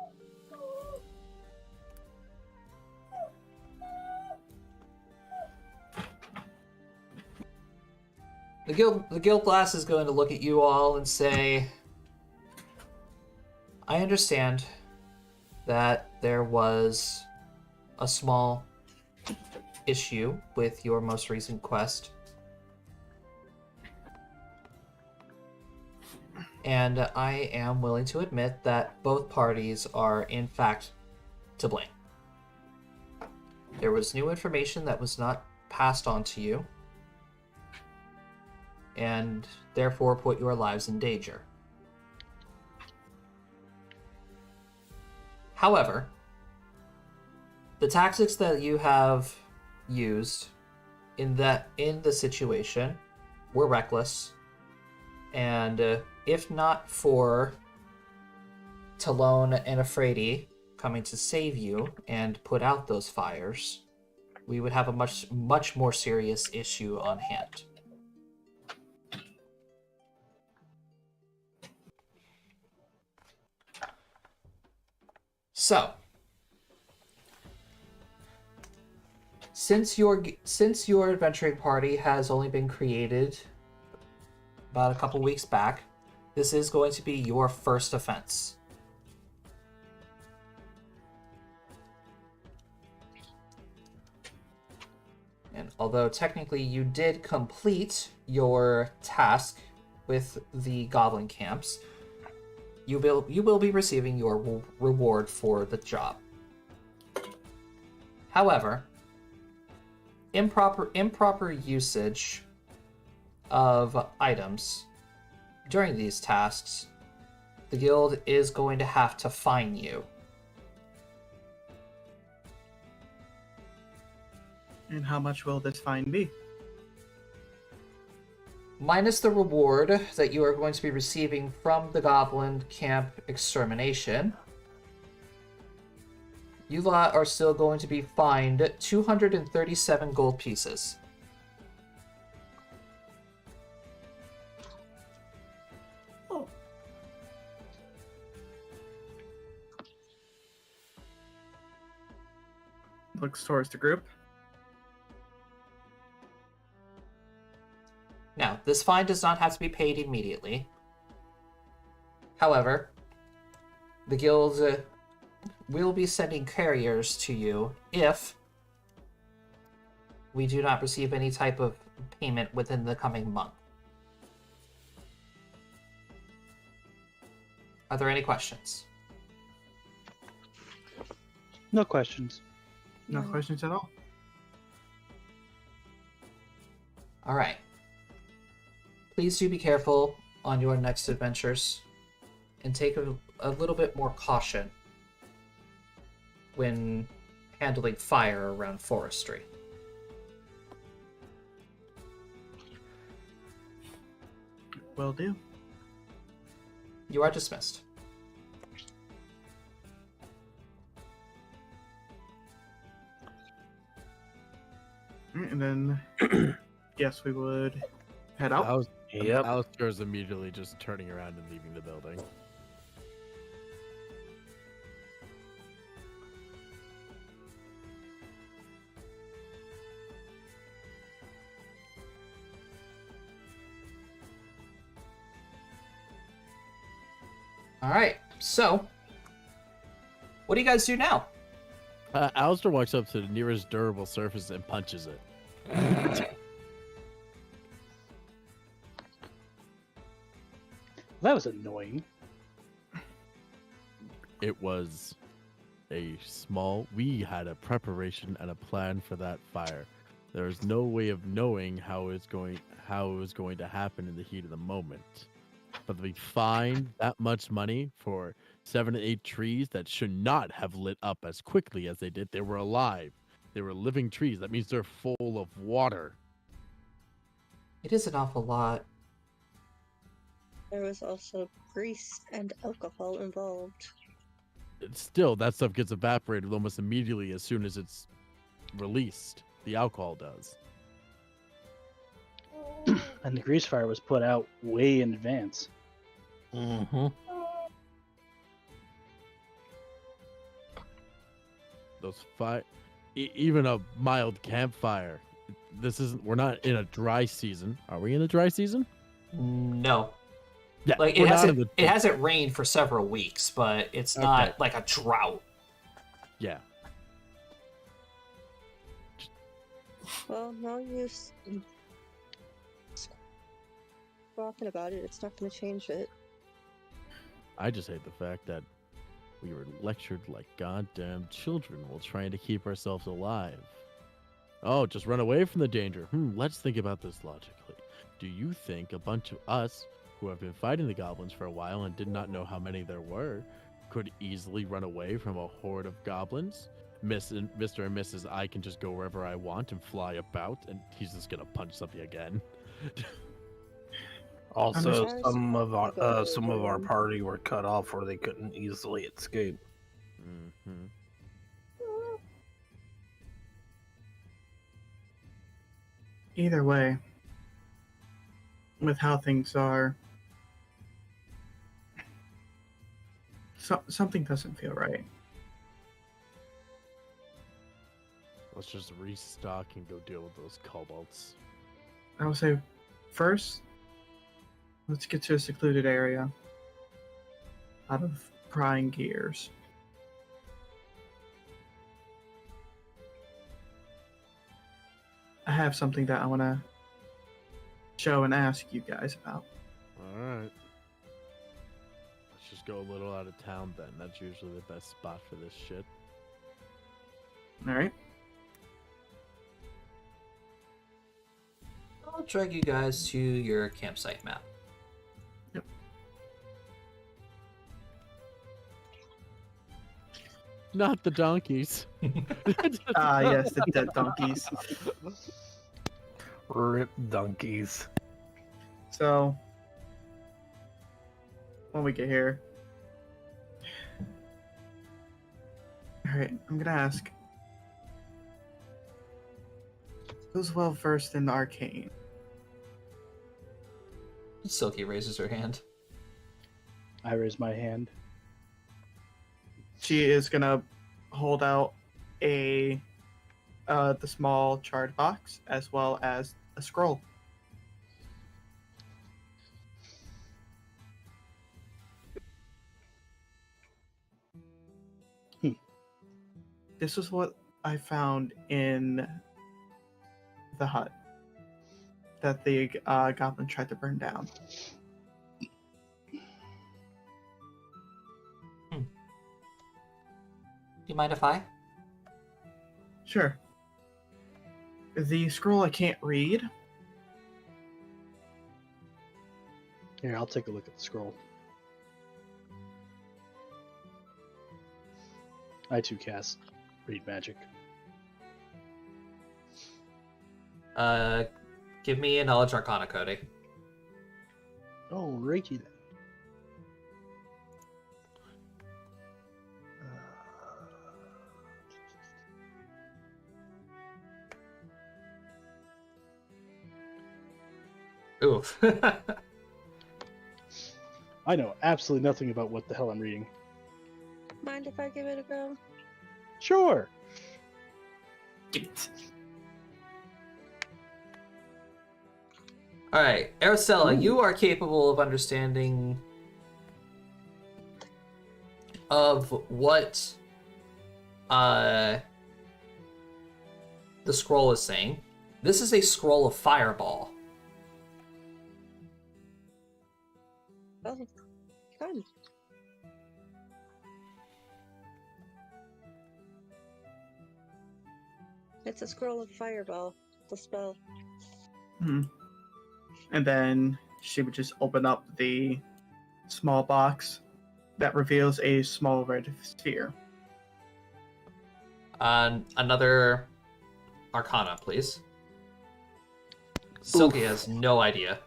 The guild glass is going to look at you all and say, I understand that there was a small issue with your most recent quest. And I am willing to admit that both parties are in fact to blame. There was new information that was not passed on to you, and therefore put your lives in danger. However, the tactics that you have used in the situation were reckless, and if not for Talon and Afraidy coming to save you and put out those fires, we would have a much more serious issue on hand. So, since your adventuring party has only been created about a couple weeks back, this is going to be your first offense. And although technically you did complete your task with the goblin camps, you will be receiving your reward for the job. However, improper usage of items during these tasks, the guild is going to have to fine you. And how much will this fine be? Minus the reward that you are going to be receiving from the goblin camp extermination, you lot are still going to be fined 237 gold pieces. Looks towards the group. Now, this fine does not have to be paid immediately. However, the guild will be sending carriers to you if we do not receive any type of payment within the coming month. Are there any questions? No questions. No questions at all. All right. Please do be careful on your next adventures and take a little bit more caution when handling fire around forestry. Will do. You are dismissed. And then, yes, we would head out. Yep. Alistair is immediately just turning around and leaving the building. All right. So, what do you guys do now? Alistair walks up to the nearest durable surface and punches it. That was annoying. It was we had a preparation and a plan for that fire. There is no way of knowing how it was going to happen in the heat of the moment. But we find that much money for 7 to 8 trees that should not have lit up as quickly as they did. They were alive. They were living trees. That means they're full of water. It is an awful lot. There was also grease and alcohol involved. Still, that stuff gets evaporated almost immediately as soon as it's released. The alcohol does. And the grease fire was put out way in advance. Mm-hmm. Those even a mild campfire. This isn't. We're not in a dry season. Are we in a dry season? No. Yeah. Like we're not in the- it hasn't rained for several weeks, but it's not Okay. like a drought. Yeah. Well, no use talking about it. It's not going to change it. I just hate the fact that we were lectured like goddamn children while trying to keep ourselves alive. Oh, just run away from the danger. Let's think about this logically. Do you think a bunch of us who have been fighting the goblins for a while and did not know how many there were could easily run away from a horde of goblins? Mr. and Mrs. I can just go wherever I want and fly about, and he's just gonna punch something again. Also, I'm some of surprised- our party were cut off where they couldn't easily escape. Mm-hmm. Either way, with how things are, something doesn't feel right. Let's just restock and go deal with those kobolds. I would say, first, let's get to a secluded area out of prying gears. I have something that I want to show and ask you guys about. Alright. Let's just go a little out of town then. That's usually the best spot for this shit. All right. I'll drag you guys to your campsite map. Not the donkeys. Ah, yes, the dead donkeys. Rip donkeys. So, when we get here, all right, I'm gonna ask. Who's well versed in arcane? Silky raises her hand. I raise my hand. She is gonna hold out the small charred box as well as a scroll. This is what I found in the hut that the goblin tried to burn down. Do you mind if I? Sure. The scroll I can't read. Here, I'll take a look at the scroll. I too cast Read Magic. Give me a Knowledge Arcana, Cody. Oh, righty then. Oof. I know absolutely nothing about what the hell I'm reading. Mind if I give it a go? Sure. Alright, Aracella, Ooh. you are capable of understanding of what the scroll is saying. This is a scroll of fireball. Oh, good. It's a scroll of fireball. The spell. Hmm. And then she would just open up the small box that reveals a small red sphere. Another Arcana, please. Silky has no idea.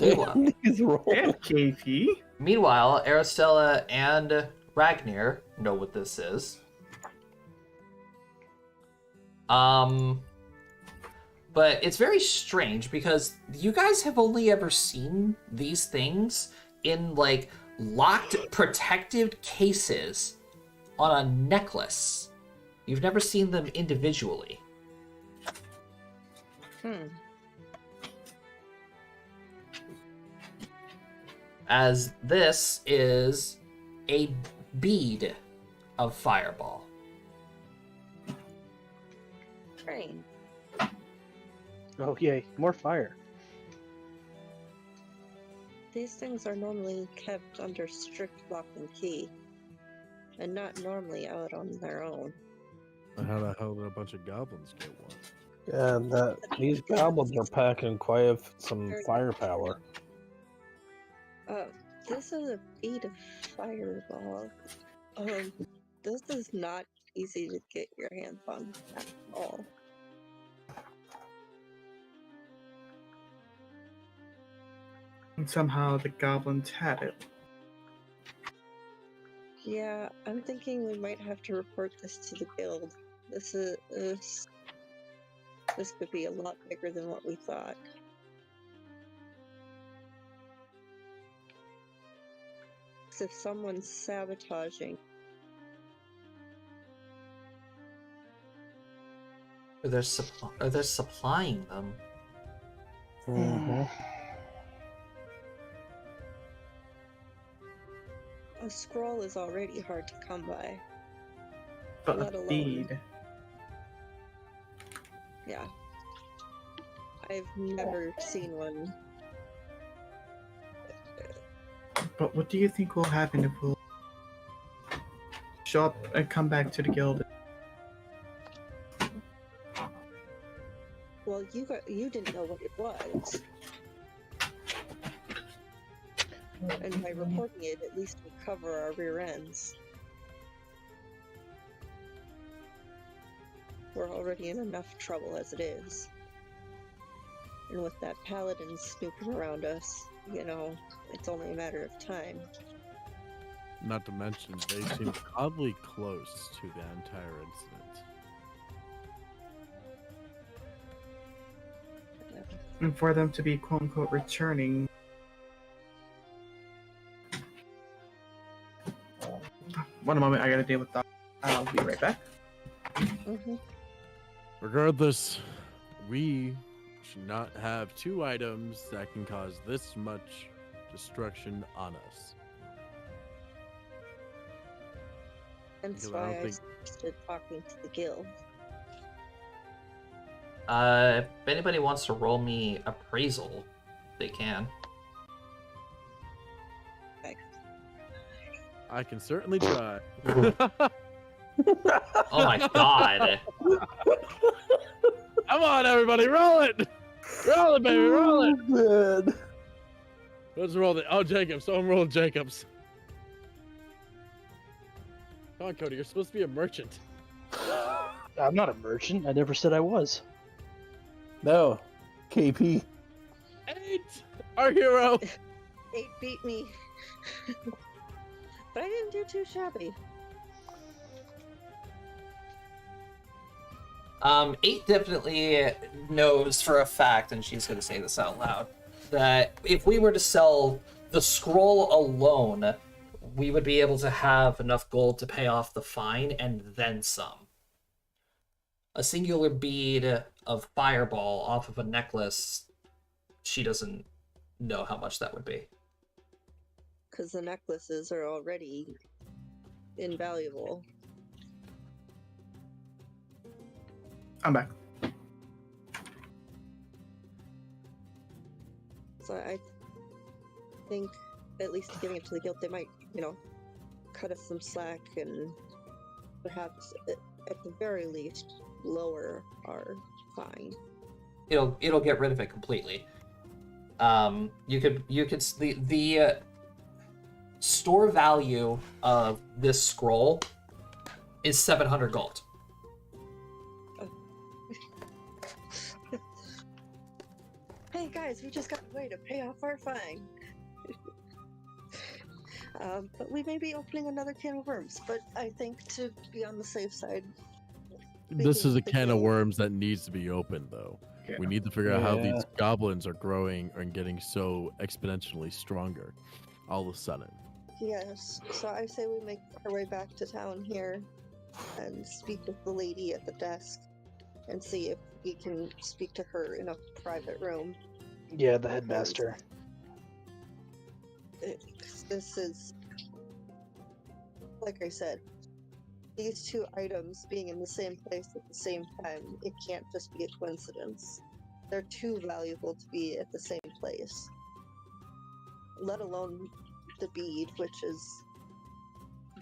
Meanwhile, These rolls. And KP. meanwhile, Aristella and Ragnir know what this is. But it's very strange because you guys have only ever seen these things in like locked protected cases on a necklace. You've never seen them individually. As this is a bead of fireball. Train. Oh yay, more fire. These things are normally kept under strict lock and key, and not normally out on their own. How the hell did a bunch of goblins get one? Yeah, these goblins are packing quite some firepower. This is a bead of fireball. This is not easy to get your hands on at all. And somehow the goblins had it. Yeah, I'm thinking we might have to report this to the guild. This could be a lot bigger than what we thought. If someone's sabotaging, Or they're supplying them. Mm-hmm. a scroll is already hard to come by. But Let a alone- bead. Yeah. I've never seen one. But what do you think will happen if we'll show up and come back to the guild? Well, you didn't know what it was. And by reporting it, at least we cover our rear ends. We're already in enough trouble as it is. And with that paladin snooping around us, it's only a matter of time. Not to mention, they seem oddly close to the entire incident. And for them to be quote unquote returning. One moment, I gotta deal with that. I'll be right back. Mm-hmm. Regardless, we should not have two items that can cause this much destruction on us. That's Because I why don't I think- suggested talking to the guild. If anybody wants to roll me appraisal, they can. I can certainly try. Oh my god. Come on, everybody, roll it! Roll it, baby, roll it! Man. Let's roll it. Oh, Jacobs. Someone roll Jacobs. Come on, Cody. You're supposed to be a merchant. I'm not a merchant. I never said I was. No, KP. 8! Our hero! 8 beat me. But I didn't do too shabby. 8 definitely knows for a fact, and she's going to say this out loud, that if we were to sell the scroll alone, we would be able to have enough gold to pay off the fine and then some. A singular bead of fireball off of a necklace, she doesn't know how much that would be. Because the necklaces are already invaluable. I'm back. So I think, at least giving it to the guild, they might, cut us some slack and perhaps, at the very least, lower our fine. It'll get rid of it completely. You could the store value of this scroll is 700 gold. hey guys, we just got a way to pay off our fine. But we may be opening another can of worms. But I think to be on the safe side, This speaking is a with the can of guild- worms that needs to be opened, though. Yeah. We need to figure out how Yeah. these goblins are growing and getting so exponentially stronger all of a sudden. Yes, so I say we make our way back to town here and speak with the lady at the desk and see if we can speak to her in a private room. Yeah, the headmaster. This is, like I said, these two items being in the same place at the same time, it can't just be a coincidence. They're too valuable to be at the same place. Let alone the bead, which is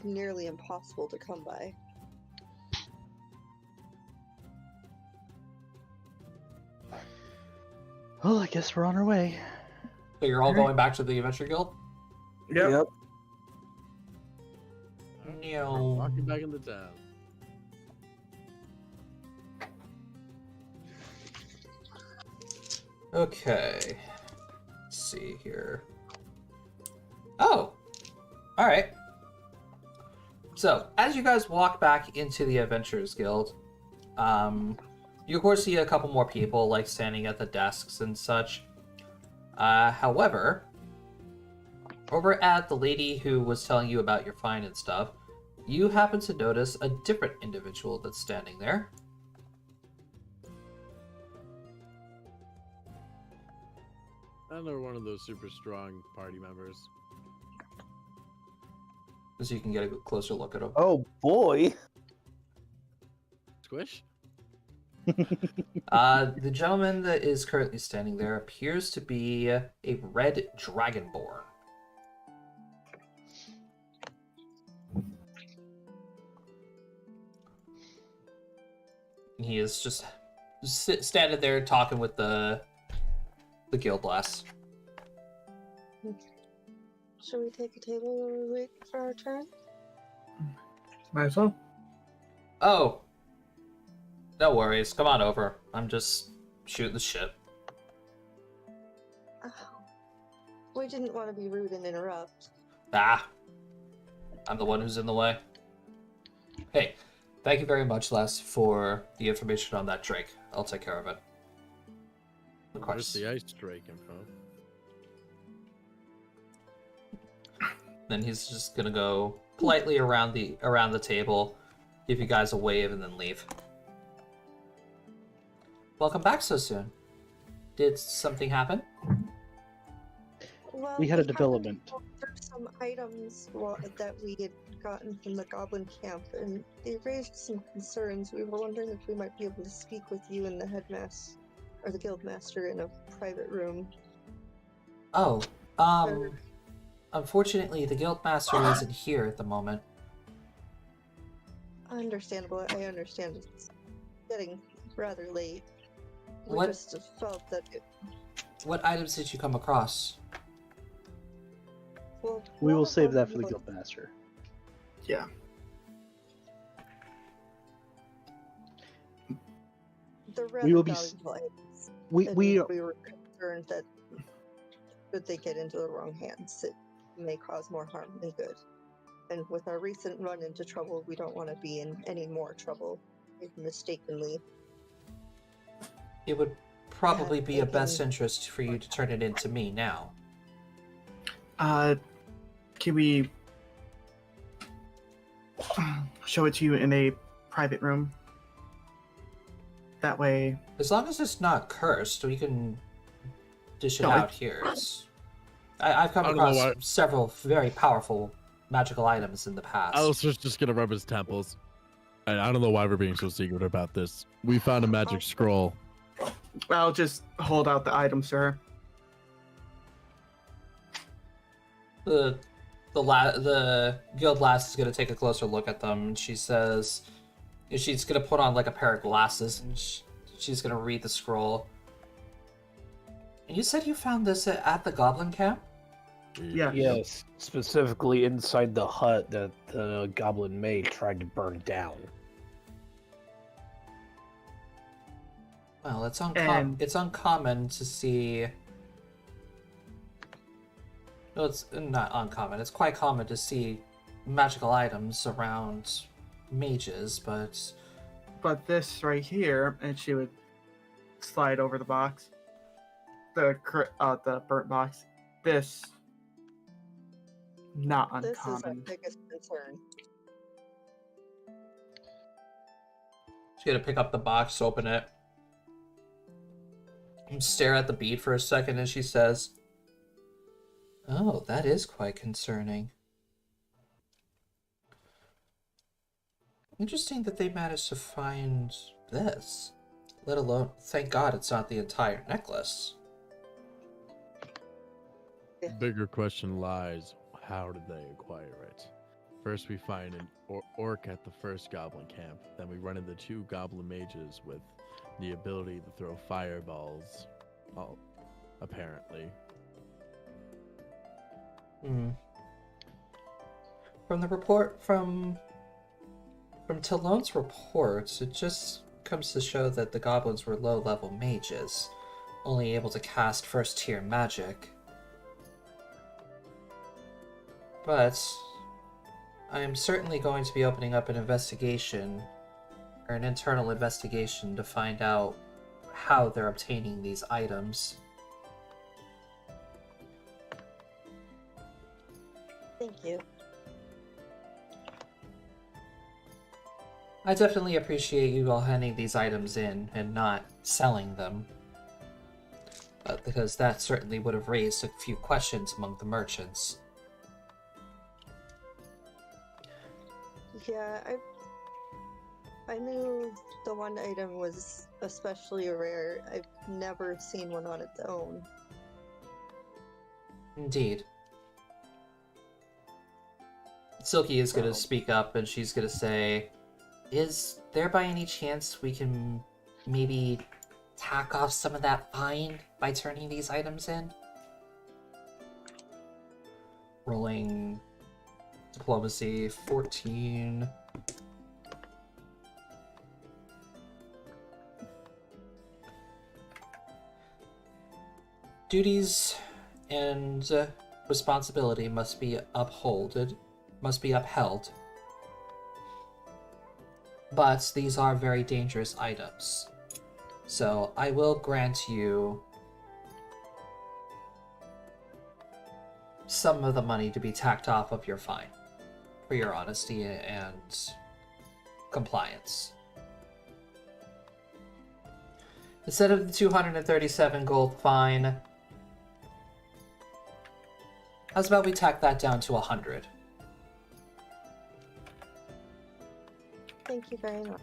nearly impossible to come by. Well, I guess we're on our way. So you're all going back to the Adventure Guild? Yep. We're No. walking back into town. Okay. Let's see here. Oh! Alright. So, as you guys walk back into the Adventurers Guild, you of course see a couple more people, like, standing at the desks and such. However, over at the lady who was telling you about your find and stuff, you happen to notice a different individual that's standing there. Another one of those super strong party members. So you can get a closer look at him. Oh boy. Squish? The gentleman that is currently standing there appears to be a red dragonborn. He is just standing there talking with the guild lass. Should we take a table while we wait for our turn? Might as well. Oh, no worries. Come on over. I'm just shooting the shit. Oh, we didn't want to be rude and interrupt. Ah, I'm the one who's in the way. Hey, thank you very much, Les, for the information on that drake. I'll take care of it. Of Where's course. the ice drake info? Then he's just gonna go politely around the table, give you guys a wave, and then leave. Welcome back so soon. Did something happen? Well, We had a happened to development. go through some items that we had gotten from the goblin camp, and they raised some concerns. We were wondering if we might be able to speak with you and the headmaster, or the guildmaster, in a private room. Oh, unfortunately, the guildmaster isn't here at the moment. Understandable. I understand it's getting rather late. We What- just felt that What items did you come across? well, We one will of save them that for the was- guildmaster. Yeah. The We will rather be s- valuable items. We And we we were concerned that should they get into the wrong hands, it may cause more harm than good. And with our recent run into trouble, we don't want to be in any more trouble if mistakenly. It would probably be of best taken- interest for you to turn it in to me now. Can we show it to you in a private room? That way. As long as it's not cursed, we can dish it No, out here. I've come I don't know across why- several very powerful magical items in the past. Alistair's just gonna rub his temples. And I don't know why we're being so secret about this. We found a magic scroll. I'll just hold out the item, sir. The guild lass is gonna take a closer look at them. And she says she's gonna put on like a pair of glasses and she's gonna read the scroll. And you said you found this at the goblin camp? Yeah. Yes, specifically inside the hut that the goblin maid tried to burn down. Well, it's And- it's uncommon to see. No, it's not uncommon. It's quite common to see magical items around mages, but But this right here, and she would slide over the box, the burnt box. This, not This is our uncommon. biggest concern. she's gonna pick up the box, open it, and stare at the bead for a second as she says, "Oh, that is quite concerning. Interesting that they managed to find this. Let alone, thank God it's not the entire necklace." Bigger question lies, how did they acquire it? First we find an orc at the first goblin camp, then we run into 2 goblin mages with the ability to throw fireballs, apparently. Hmm. From the report from Talon's reports, it just comes to show that the goblins were low-level mages, only able to cast first-tier magic. But I am certainly going to be opening up an investigation, or an internal investigation, to find out how they're obtaining these items. Thank you. I definitely appreciate you all handing these items in and not selling them. Because that certainly would have raised a few questions among the merchants. Yeah, I knew the one item was especially rare. I've never seen one on its own. Indeed. Silky is going to So- speak up and she's going to say, "Is there by any chance we can maybe tack off some of that fine by turning these items in?" Rolling diplomacy 14. Duties and responsibility must be upheld. But these are very dangerous items. So I will grant you some of the money to be tacked off of your fine for your honesty and compliance. Instead of the 237 gold fine, how's about we tack that down to 100? Thank you very much.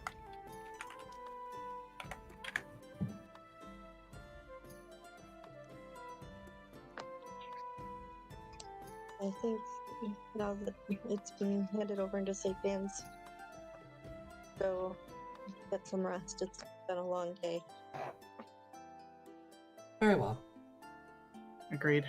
I think now that it's been handed over into safe hands, go get some rest. It's been a long day. Very well. Agreed.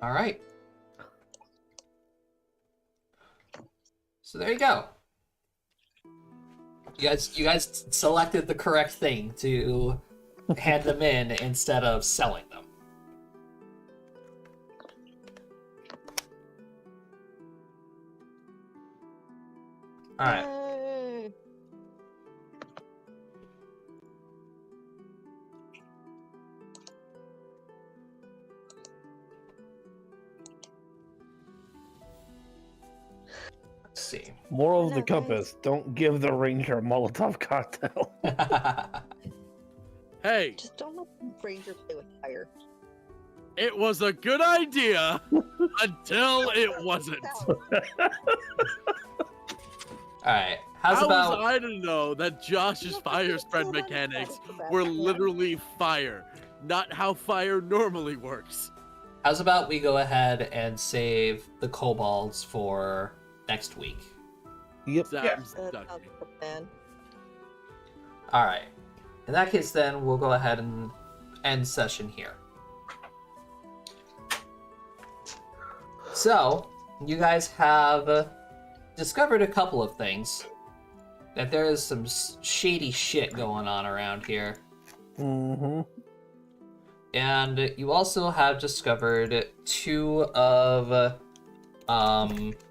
All right. So there you go. You guys selected the correct thing to hand them in instead of selling them. All right. Yay! Let's see. Moral of the Nice. compass: don't give the ranger a Molotov cocktail. Hey, Just don't let the ranger play with fire. it was a good idea until it wasn't. All right. How's How about was I to know that Josh's fire spread mechanics were literally fire, not how fire normally works? how's about we go ahead and save the kobolds for next week? Yep. Sounds That sounds ducky. like a plan. All right. In that case, then we'll go ahead and end session here. So, you guys have discovered a couple of things. That there is some shady shit going on around here. Mm-hmm. And you also have discovered 2 of the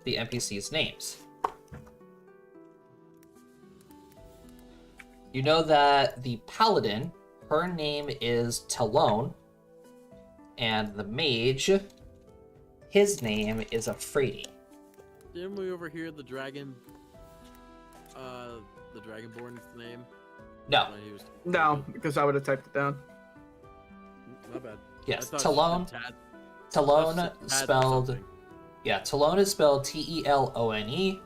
NPC's names. You know that the paladin, her name is Talone, and the mage, his name is Afraidy. Didn't we overhear the Dragonborn's name? No, When he was- No, because I would have typed it down. My bad. yes, I thought Talone. she said Talone Tad or spelled, something. yeah, Talone is spelled Telone,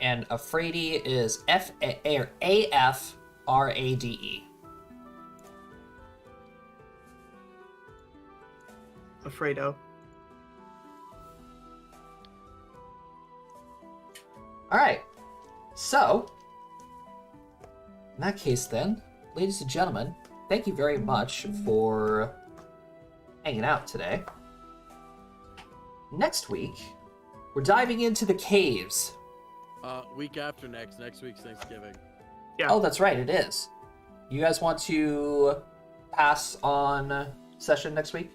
and Afraidy is Afrade. Afraido. All right, so in that case, then, ladies and gentlemen, thank you very much for hanging out today. Next week, we're diving into the caves. Week after next. Next week's Thanksgiving. Yeah. Oh, that's right, it is. You guys want to pass on session next week?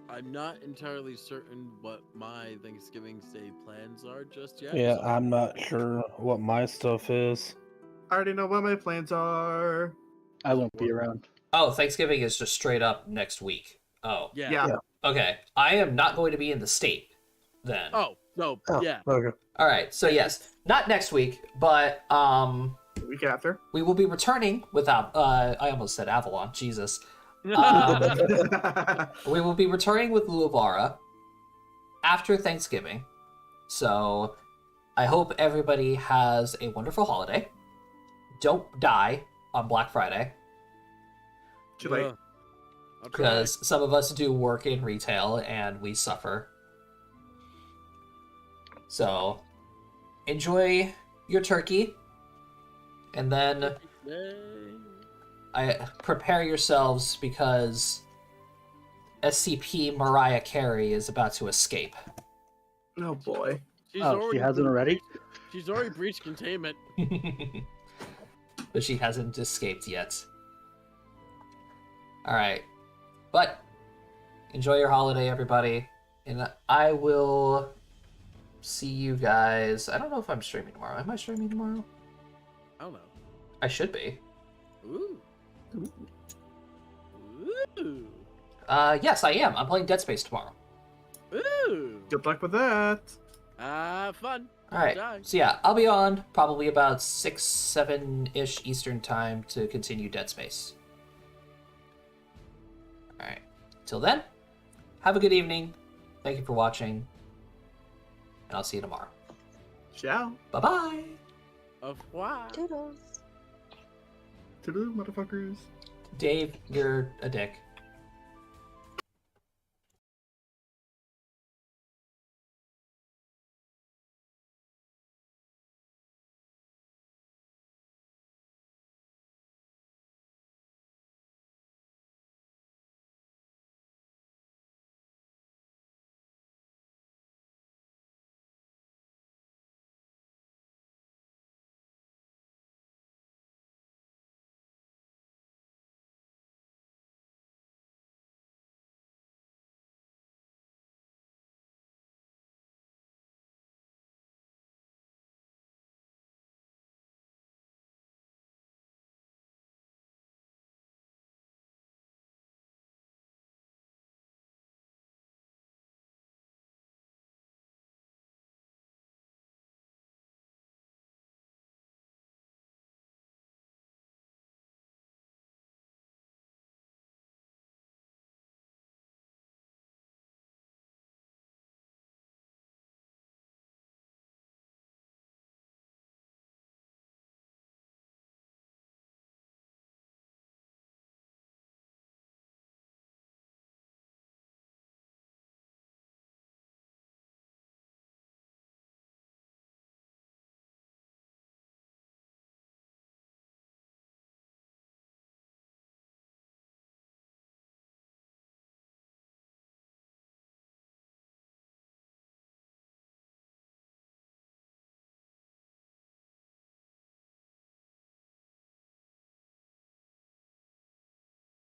I'm not entirely certain what my Thanksgiving Day plans are just yet. Yeah, so- I'm not sure what my stuff is. I already know what my plans are. I won't be around. Oh, Thanksgiving is just straight up next week. Oh, Yeah. Yeah. okay. I am not going to be in the state then. Oh, no. Oh, Yeah. Okay. All right. So yes, not next week, but The week after. we will be returning with I almost said Avalon. Jesus. We will be returning with Luavara after Thanksgiving. So I hope everybody has a wonderful holiday. Don't die on Black Friday, Too late. I'll try. because some of us do work in retail and we suffer. So enjoy your turkey, and then prepare yourselves because SCP Mariah Carey is about to escape. Oh boy. She's Oh, she hasn't been already? breached- She's already breached containment. But she hasn't escaped yet. Alright. But enjoy your holiday, everybody. And I will see you guys. I don't know if I'm streaming tomorrow. Am I streaming tomorrow? I don't know. I should be. Ooh. Ooh. Yes, I am. I'm playing Dead Space tomorrow. Ooh. Good luck with that. Fun. Alright. Die. So yeah, I'll be on probably about 6, 7-ish Eastern time to continue Dead Space. Alright. Till then, have a good evening. Thank you for watching. And I'll see you tomorrow. Ciao. Bye-bye. Au revoir. Toodles. Toodaloo, motherfuckers. Dave, you're a dick.